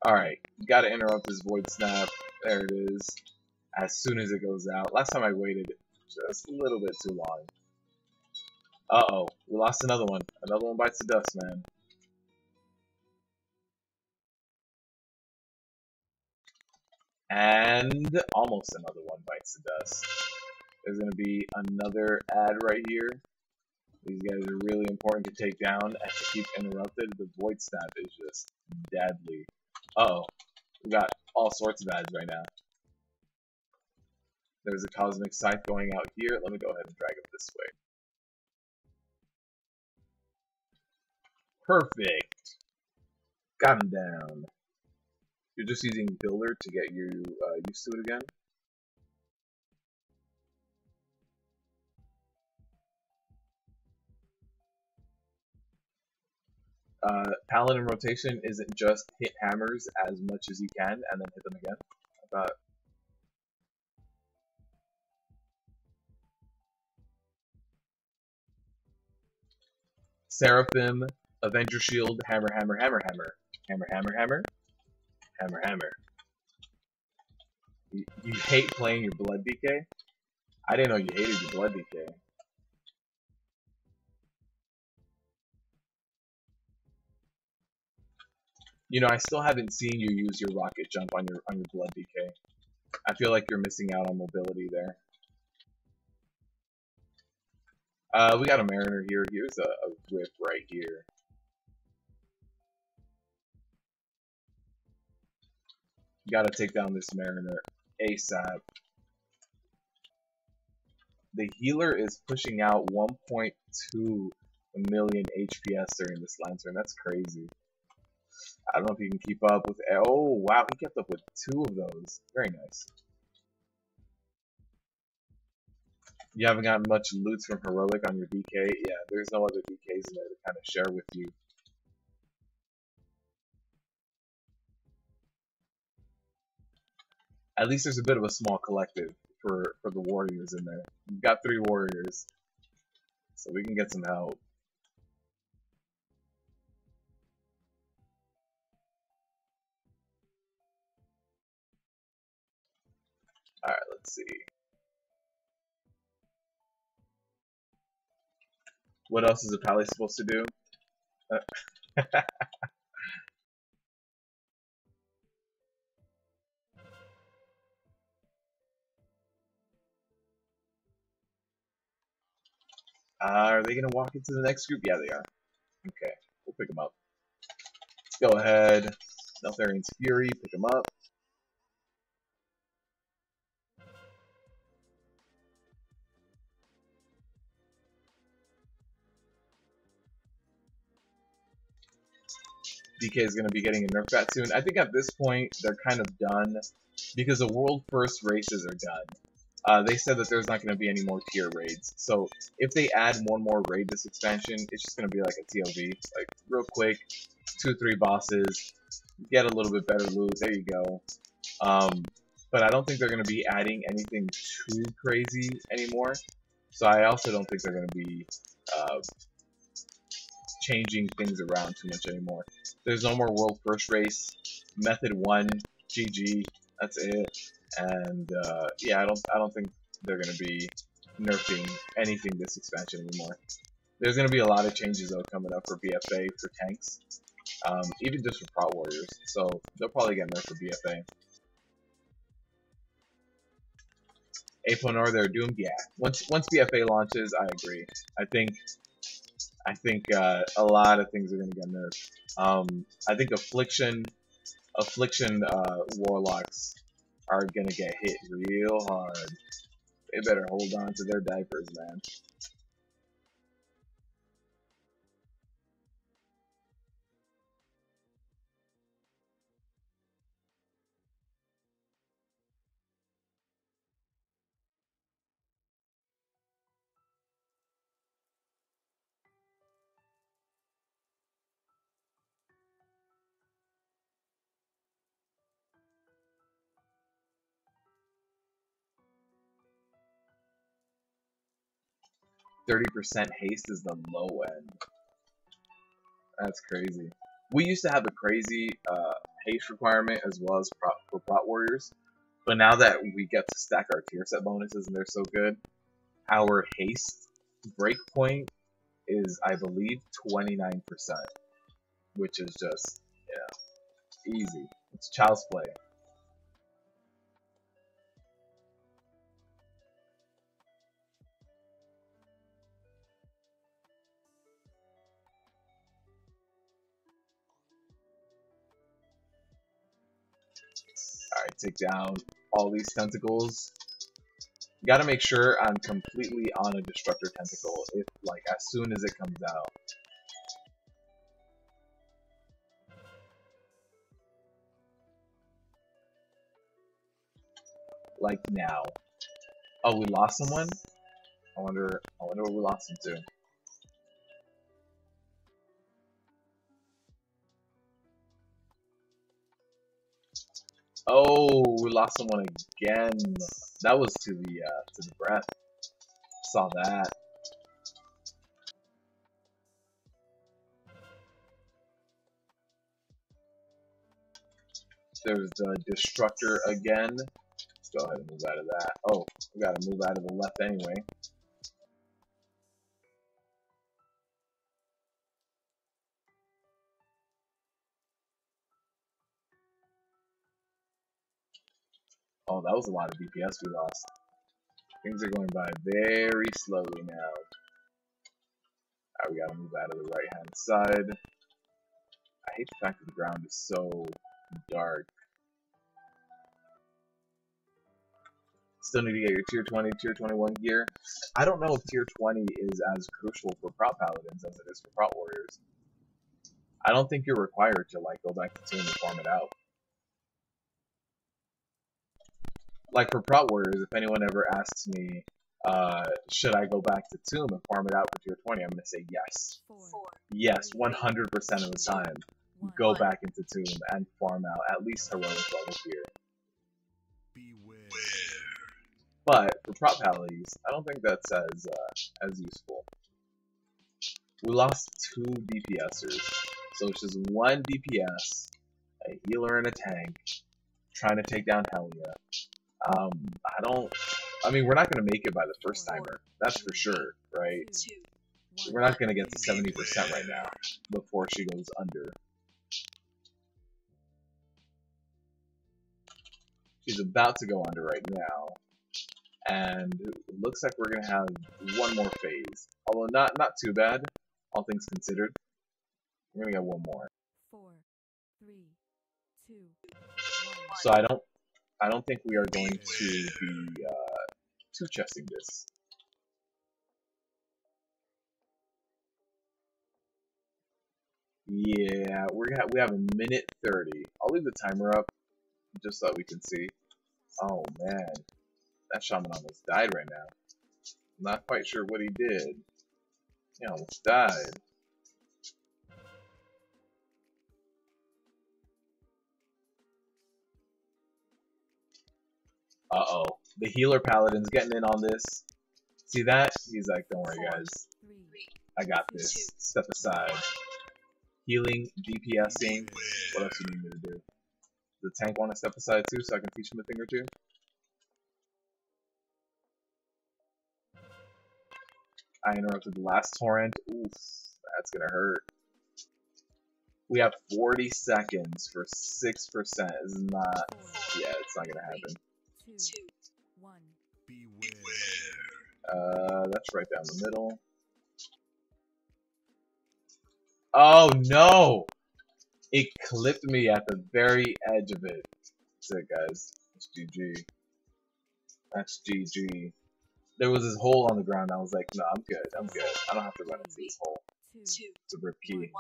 Alright, gotta interrupt this void snap. There it is. As soon as it goes out. Last time I waited just a little bit too long. Uh-oh, we lost another one. Another one bites the dust, man. And almost another one bites the dust. There's gonna be another ad right here. These guys are really important to take down and to keep interrupted. The void snap is just deadly. Uh-oh, we got all sorts of ads right now. There's a cosmic scythe going out here. Let me go ahead and drag it this way. Perfect. Got him down. You're just using Builder to get you used to it again. Paladin rotation isn't just hit hammers as much as you can and then hit them again. I thought. Seraphim, Avenger Shield, hammer, hammer, hammer, hammer, hammer, hammer, hammer, hammer, hammer. You hate playing your blood DK? I didn't know you hated your blood DK. You know, I still haven't seen you use your rocket jump on your blood DK. I feel like you're missing out on mobility there. We got a Mariner here. Here's a whip right here. Gotta take down this Mariner ASAP. The healer is pushing out 1.2 million HPS during this lantern. That's crazy. I don't know if he can keep up with. Oh wow, he kept up with 2 of those. Very nice. You haven't gotten much loot from Heroic on your DK? Yeah, there's no other DKs in there to kind of share with you. At least there's a bit of a small collective for the warriors in there. We've got 3 warriors, so we can get some help. Alright, let's see. What else is a pally supposed to do? Are they going to walk into the next group? Yeah, they are. Okay, we'll pick them up. Let's go ahead. Neltharian's Fury, pick them up. DK is going to be getting a nerf bat soon. I think at this point, they're kind of done because the world first races are done. They said that there's not going to be any more tier raids. So if they add one more raid this expansion, it's just going to be like a TLV. Like real quick, 2-3 bosses, get a little bit better loot. There you go. But I don't think they're going to be adding anything too crazy anymore. So I also don't think they're going to be changing things around too much anymore. There's no more world first race. Method 1, GG. That's it. And yeah, I don't think they're going to be nerfing anything this expansion anymore. There's going to be a lot of changes though coming up for BFA for tanks, even just for prot warriors. So they'll probably get nerfed for BFA. Aponor, they're doomed. Yeah. Once BFA launches, I agree. I think a lot of things are going to get nerfed. I think Affliction Warlocks are going to get hit real hard. They better hold on to their diapers, man. %30 haste is the low end. That's crazy. We used to have a crazy haste requirement as well as for prot warriors, but now that we get to stack our tier set bonuses and they're so good, our haste breakpoint is, I believe, 29%, which is just, easy. It's child's play. Alright, take down all these tentacles. You gotta make sure I'm completely on a destructor tentacle if, like, as soon as it comes out. Like now. Oh, we lost someone? I wonder where we lost him to. Oh, we lost someone again. That was to the breath. Saw that. There's the destructor again. Let's go ahead and move out of that. Oh, we gotta move out of the left anyway. Oh, that was a lot of DPS we lost. Things are going by very slowly now. Alright, we gotta move out of the right-hand side. I hate the fact that the ground is so dark. Still need to get your tier 20, tier 21 gear. I don't know if tier 20 is as crucial for prop paladins as it is for prop warriors. I don't think you're required to like go back to Tomb and farm it out. Like for prop warriors, if anyone ever asks me, should I go back to Tomb and farm it out for tier 20, I'm gonna say yes. Yes, 100% of the time. Go back into Tomb and farm out at least heroic level gear. But for prop paladins, I don't think that's as useful. We lost 2 DPSers, so it's just 1 DPS, a healer and a tank, trying to take down Helia. I mean, we're not gonna make it by the first timer, that's for sure, right? We're not gonna get to 70% right now before she goes under. She's about to go under right now. And it looks like we're gonna have one more phase, although not too bad, all things considered. We're gonna get one more. 4, 3, 2, 1. So I don't think we are going to be two-chesting this. Yeah, we have a minute 30. I'll leave the timer up just so that we can see. Oh man. That shaman almost died right now. I'm not quite sure what he did. He almost died. Uh-oh. The healer paladin's getting in on this. See that? He's like, don't worry guys. I got this. Step aside. Healing, DPSing. What else do you need me to do? Does the tank want to step aside too so I can teach him a thing or two? I interrupted the last torrent. Oof, that's gonna hurt. We have 40 seconds for 6%. Is not. Yeah, it's not gonna happen. 2, 1. That's right down the middle. Oh no! It clipped me at the very edge of it. That's it, guys. That's GG. That's GG. There was this hole on the ground. I was like, no, I'm good. I'm good. I don't have to run into this hole. It's a rip key.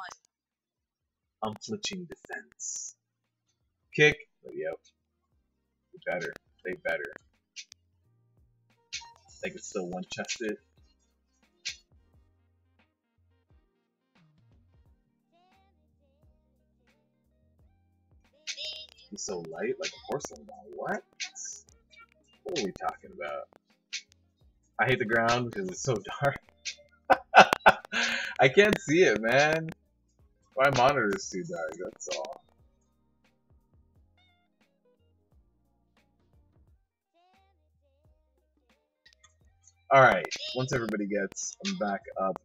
Unflinching defense. Kick. But yep. They better. They better. They can still one-chest it. He's so light, like a porcelain doll. What? What are we talking about? I hate the ground because it's so dark. I can't see it, man. My monitor is too dark, that's all. Alright, once everybody gets back up,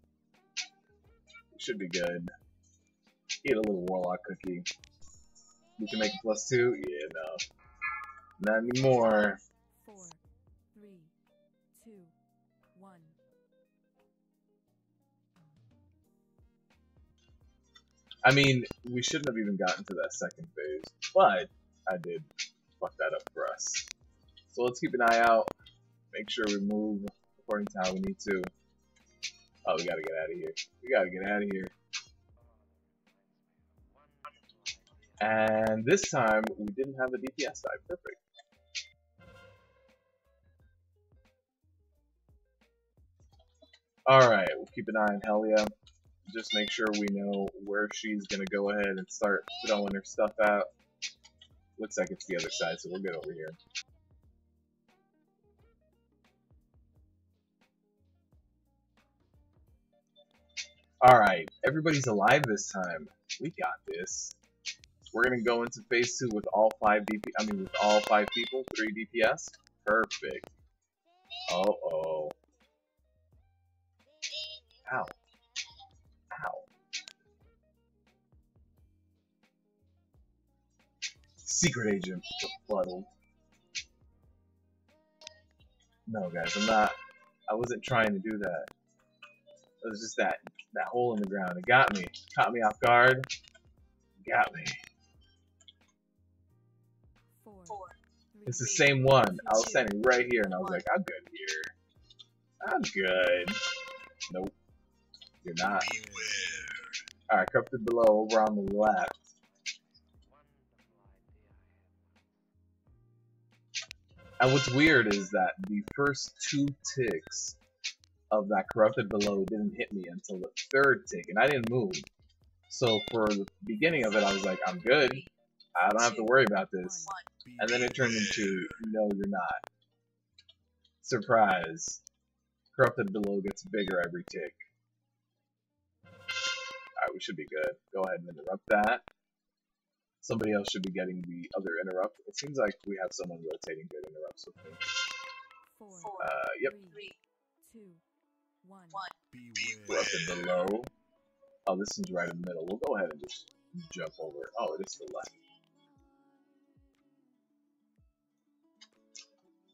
we should be good. Eat a little warlock cookie. We can make it +2? Yeah, no. Not anymore. 4, 3, 2, 1. I mean, we shouldn't have even gotten to that second phase, but I did fuck that up for us. So let's keep an eye out, make sure we move according to how we need to. Oh, we gotta get out of here. We gotta get out of here. And this time, we didn't have a DPS die. Perfect. Alright, we'll keep an eye on Helia. Just make sure we know where she's gonna go ahead and start throwing her stuff out. Looks like it's the other side, so we're good over here. Alright, everybody's alive this time. We got this. We're gonna go into phase 2 with all 5 with all 5 people, 3 DPS. Perfect. Uh-oh. Ow. Ow. Secret agent befuddled. No, guys, I'm not. I wasn't trying to do that. It was just that hole in the ground. It got me. Caught me off guard. Got me. It's the same one. I was standing right here and I was like, I'm good here. I'm good. Nope. You're not. Alright, corrupted below over on the left. And what's weird is that the first 2 ticks of that corrupted below didn't hit me until the 3rd tick, and I didn't move. So for the beginning of it, I was like, I'm good. I don't have to worry about this. And then it turned into, no, you're not. Surprise. Corrupted below gets bigger every tick. Alright, we should be good. Go ahead and interrupt that. Somebody else should be getting the other interrupt. It seems like we have someone rotating good interrupts with me. Yep. 3, 2, 1. Corrupted below. Oh, this one's right in the middle. We'll go ahead and just jump over. Oh, it is to the left.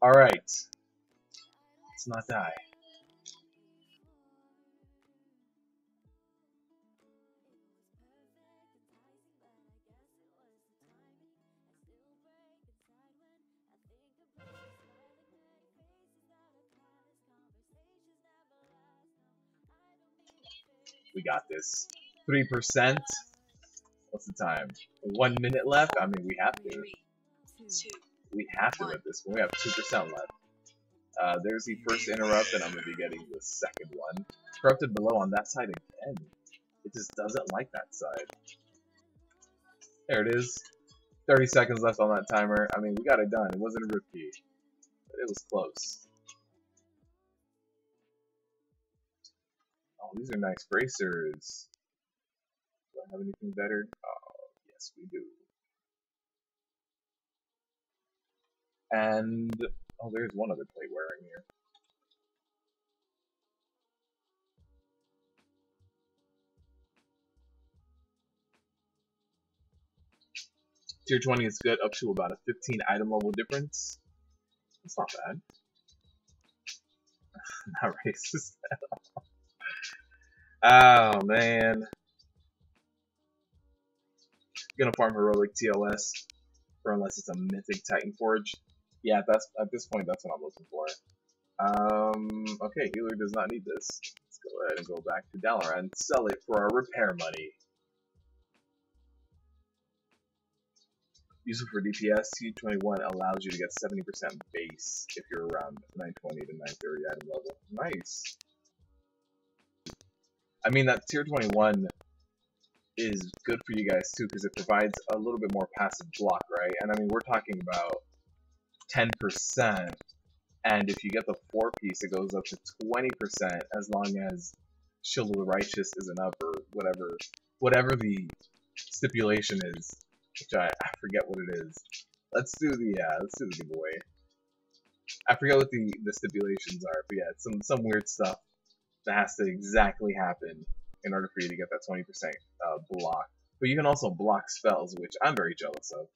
Alright. Let's not die. We got this. 3%. What's the time? 1 minute left? I mean, we have to. We have to at this point. We have 2% left. There's the first interrupt, and I'm going to be getting the second one. Corrupted below on that side again. It just doesn't like that side. There it is. 30 seconds left on that timer. I mean, we got it done. It wasn't a repeat, but it was close. Oh, these are nice bracers. Do I have anything better? Oh, yes, we do. And, oh, there's one other plate wearing here. Tier 20 is good, up to about a 15 item level difference. That's not bad. Not racist at all. Oh, man. Gonna farm heroic TOS for unless it's a mythic Titan Forge. Yeah, that's at this point that's what I'm looking for. Okay, healer does not need this. Let's go ahead and go back to Dalaran and sell it for our repair money. Use it for DPS. T21 allows you to get 70% base if you're around 920 to 930 item level. Nice. I mean, that tier 21 is good for you guys too because it provides a little bit more passive block, right? And I mean, we're talking about 10%, and if you get the 4-piece, it goes up to 20% as long as Shield of the Righteous isn't up or whatever the stipulation is, which I forget what it is. Let's do the giveaway. I forget what the stipulations are, but yeah, it's some weird stuff that has to exactly happen in order for you to get that 20% block. But you can also block spells, which I'm very jealous of.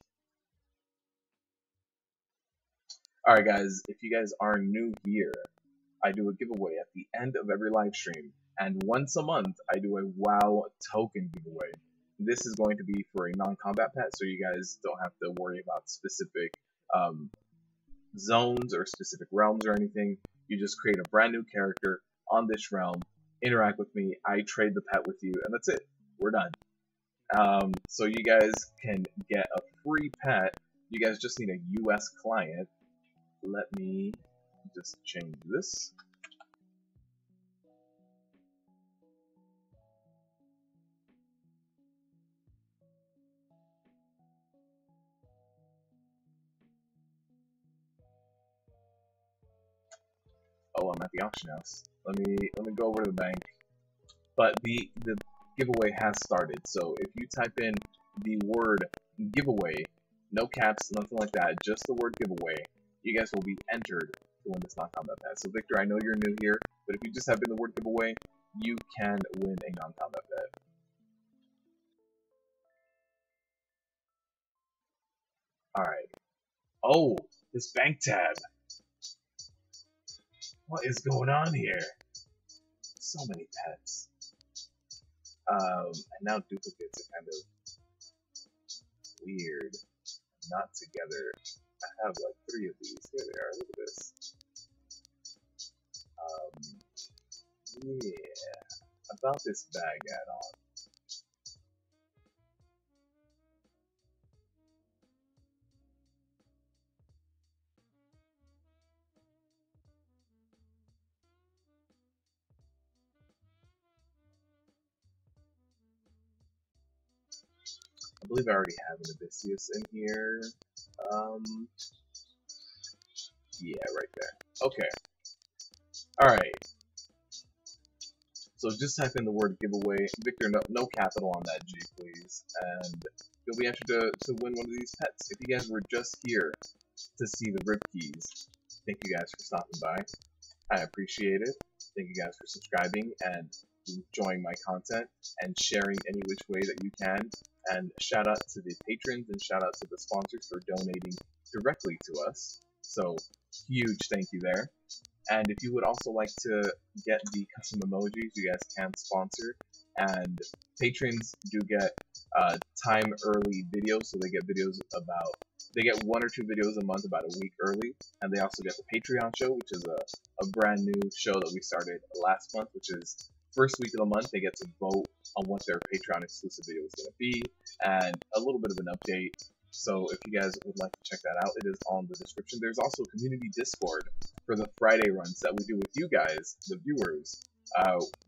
Alright guys, if you guys are new here, I do a giveaway at the end of every live stream. And once a month, I do a WoW token giveaway. This is going to be for a non-combat pet, so you guys don't have to worry about specific zones or specific realms or anything. You just create a brand new character on this realm, interact with me, I trade the pet with you, and that's it. We're done. So you guys can get a free pet. You guys just need a US client. Let me just change this. Oh, I'm at the auction house. Let me go over to the bank. But the giveaway has started. So if you type in the word giveaway, no caps, nothing like that, just the word giveaway, you guys will be entered to win this non-combat pet. So Victor, I know you're new here, but if you just type in the word giveaway, you can win a non-combat pet. Alright. Oh, this bank tab. What is going on here? So many pets. And now duplicates are kind of weird. Not together. I have like 3 of these. Here they are. Look at this. Yeah. About this bag add-on. I believe I already have an Odysseus in here. Yeah, right there. Okay. Alright. So just type in the word giveaway. Victor, no capital on that G, please. And you'll be entered to win one of these pets. If you guys were just here to see the rib keys, thank you guys for stopping by. I appreciate it. Thank you guys for subscribing and enjoying my content and sharing any which way that you can. And shout out to the patrons and shout out to the sponsors for donating directly to us. So huge thank you there. And if you would also like to get the custom emojis, you guys can sponsor. And patrons do get time early videos, so they get videos they get 1 or 2 videos a month about a week early. And they also get the Patreon show, which is a brand new show that we started last month, which is first week of the month. They get to vote on what their Patreon exclusive video is going to be, and a little bit of an update. So if you guys would like to check that out, it is on the description. There's also a community Discord for the Friday runs that we do with you guys, the viewers.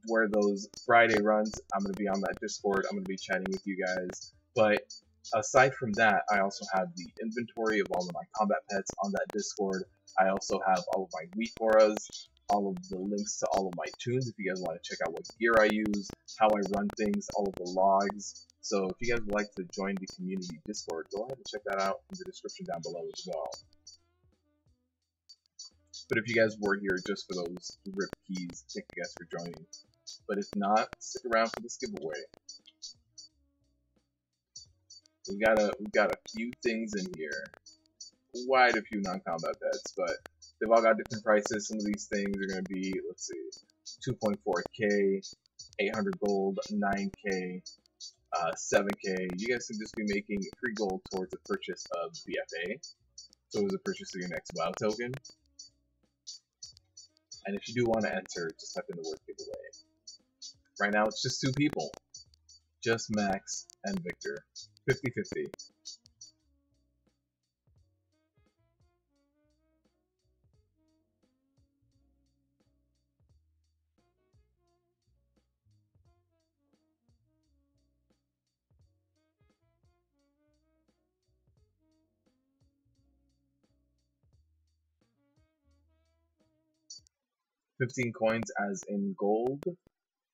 Where those Friday runs, I'm going to be on that Discord. I'm going to be chatting with you guys. But aside from that, I also have the inventory of all of my combat pets on that Discord. I also have all of my weak auras, all of the links to all of my tunes if you guys want to check out what gear I use, how I run things, all of the logs. So if you guys would like to join the community Discord, go ahead and check that out in the description down below as well. But if you guys were here just for those rip keys, thank you guys for joining. But if not, stick around for this giveaway. We got a few things in here. Quite a few non-combat pets, but they've all got different prices. Some of these things are going to be, let's see, 2.4k, 800 gold, 9k, 7k. You guys can just be making free gold towards the purchase of BFA. So it was a purchase of your next WoW token. And if you do want to enter, just type in the word giveaway. Right now it's just 2 people. Just Max and Victor. 50-50. $15 coins as in gold?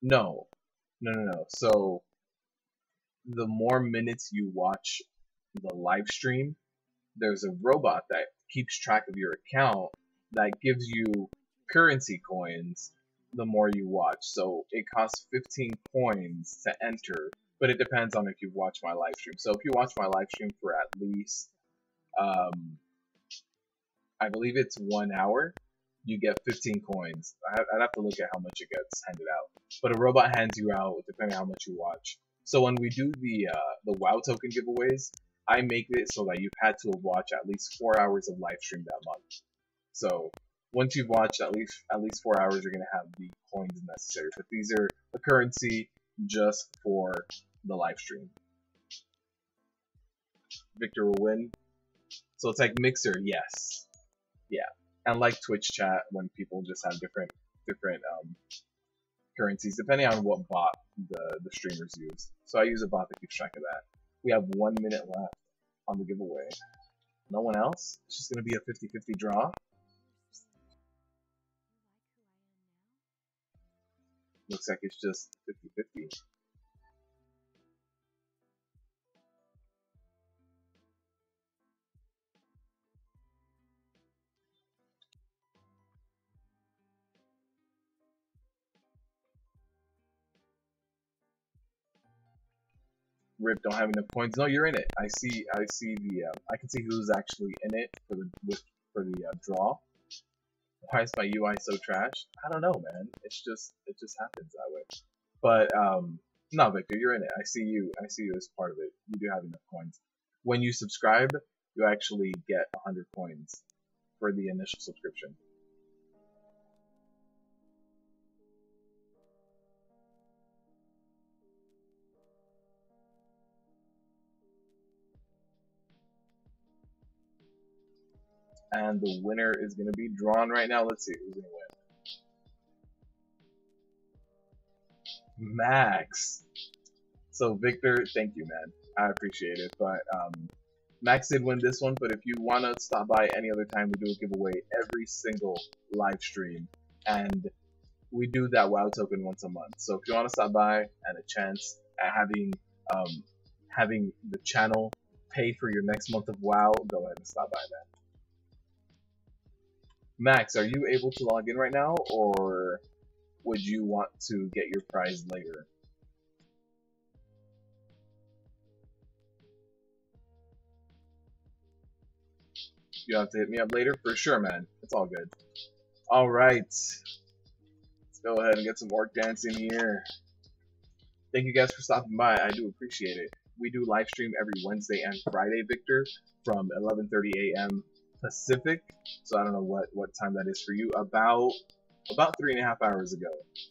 No. So the more minutes you watch the live stream, there's a robot that keeps track of your account that gives you currency coins the more you watch. So it costs 15 coins to enter, but it depends on if you've watched my live stream. So if you watch my live stream for at least, I believe it's 1 hour, you get 15 coins. I'd have to look at how much it gets handed out. But a robot hands you out depending on how much you watch. So when we do the WoW token giveaways, I make it so that you've had to have watched at least 4 hours of live stream that month. So once you've watched at least 4 hours, you're gonna have the coins necessary. But these are a currency just for the live stream. Victor will win. So it's like Mixer, yes, yeah, and like Twitch chat when people just have different currencies depending on what bot the streamers use. So I use a bot that keeps track of that. We have 1 minute left on the giveaway. No one else? It's just gonna be a 50-50 draw. Looks like it's just 50-50. Rip, don't have enough coins. No, you're in it. I see the I can see who's actually in it for the draw. Why is my UI so trash? I don't know, man. It just happens that way. But no, Victor, you're in it. I see you as part of it. You do have enough coins. When you subscribe, you actually get 100 coins for the initial subscription. And the winner is going to be drawn right now. Let's see who's going to win. Max. So Victor, thank you, man. I appreciate it. But Max did win this one. But if you want to stop by any other time, we do a giveaway every single live stream. And we do that WoW token once a month. So if you want to stop by and a chance at having the channel pay for your next month of WoW, go ahead and stop by, man. Max, are you able to log in right now, or would you want to get your prize later? You have to hit me up later? For sure, man. It's all good. Alright. Let's go ahead and get some orc dancing here. Thank you guys for stopping by. I do appreciate it. We do live stream every Wednesday and Friday, Victor, from 11:30 a.m. Pacific, so I don't know what time that is for you. About 3.5 hours ago.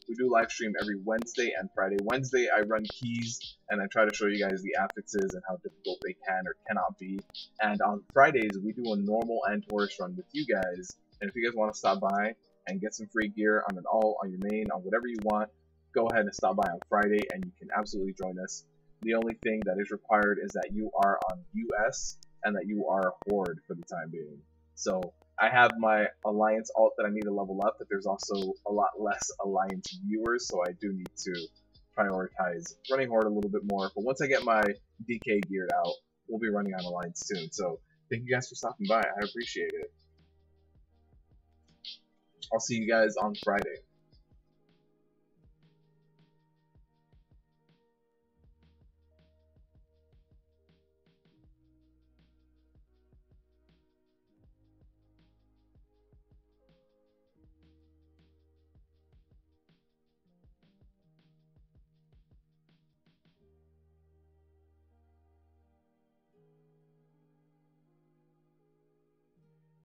We do live stream every Wednesday and Friday. Wednesday I run keys and I try to show you guys the affixes and how difficult they can or cannot be. And on Fridays we do a normal and tourist run with you guys. And if you guys want to stop by and get some free gear on an all, on your main, on whatever you want, go ahead and stop by on Friday and you can absolutely join us. The only thing that is required is that you are on US and that you are Horde for the time being. So I have my Alliance alt that I need to level up, but there's also a lot less Alliance viewers, so I do need to prioritize running Horde a little bit more. But once I get my DK geared out, we'll be running on Alliance soon. So thank you guys for stopping by. I appreciate it. I'll see you guys on Friday.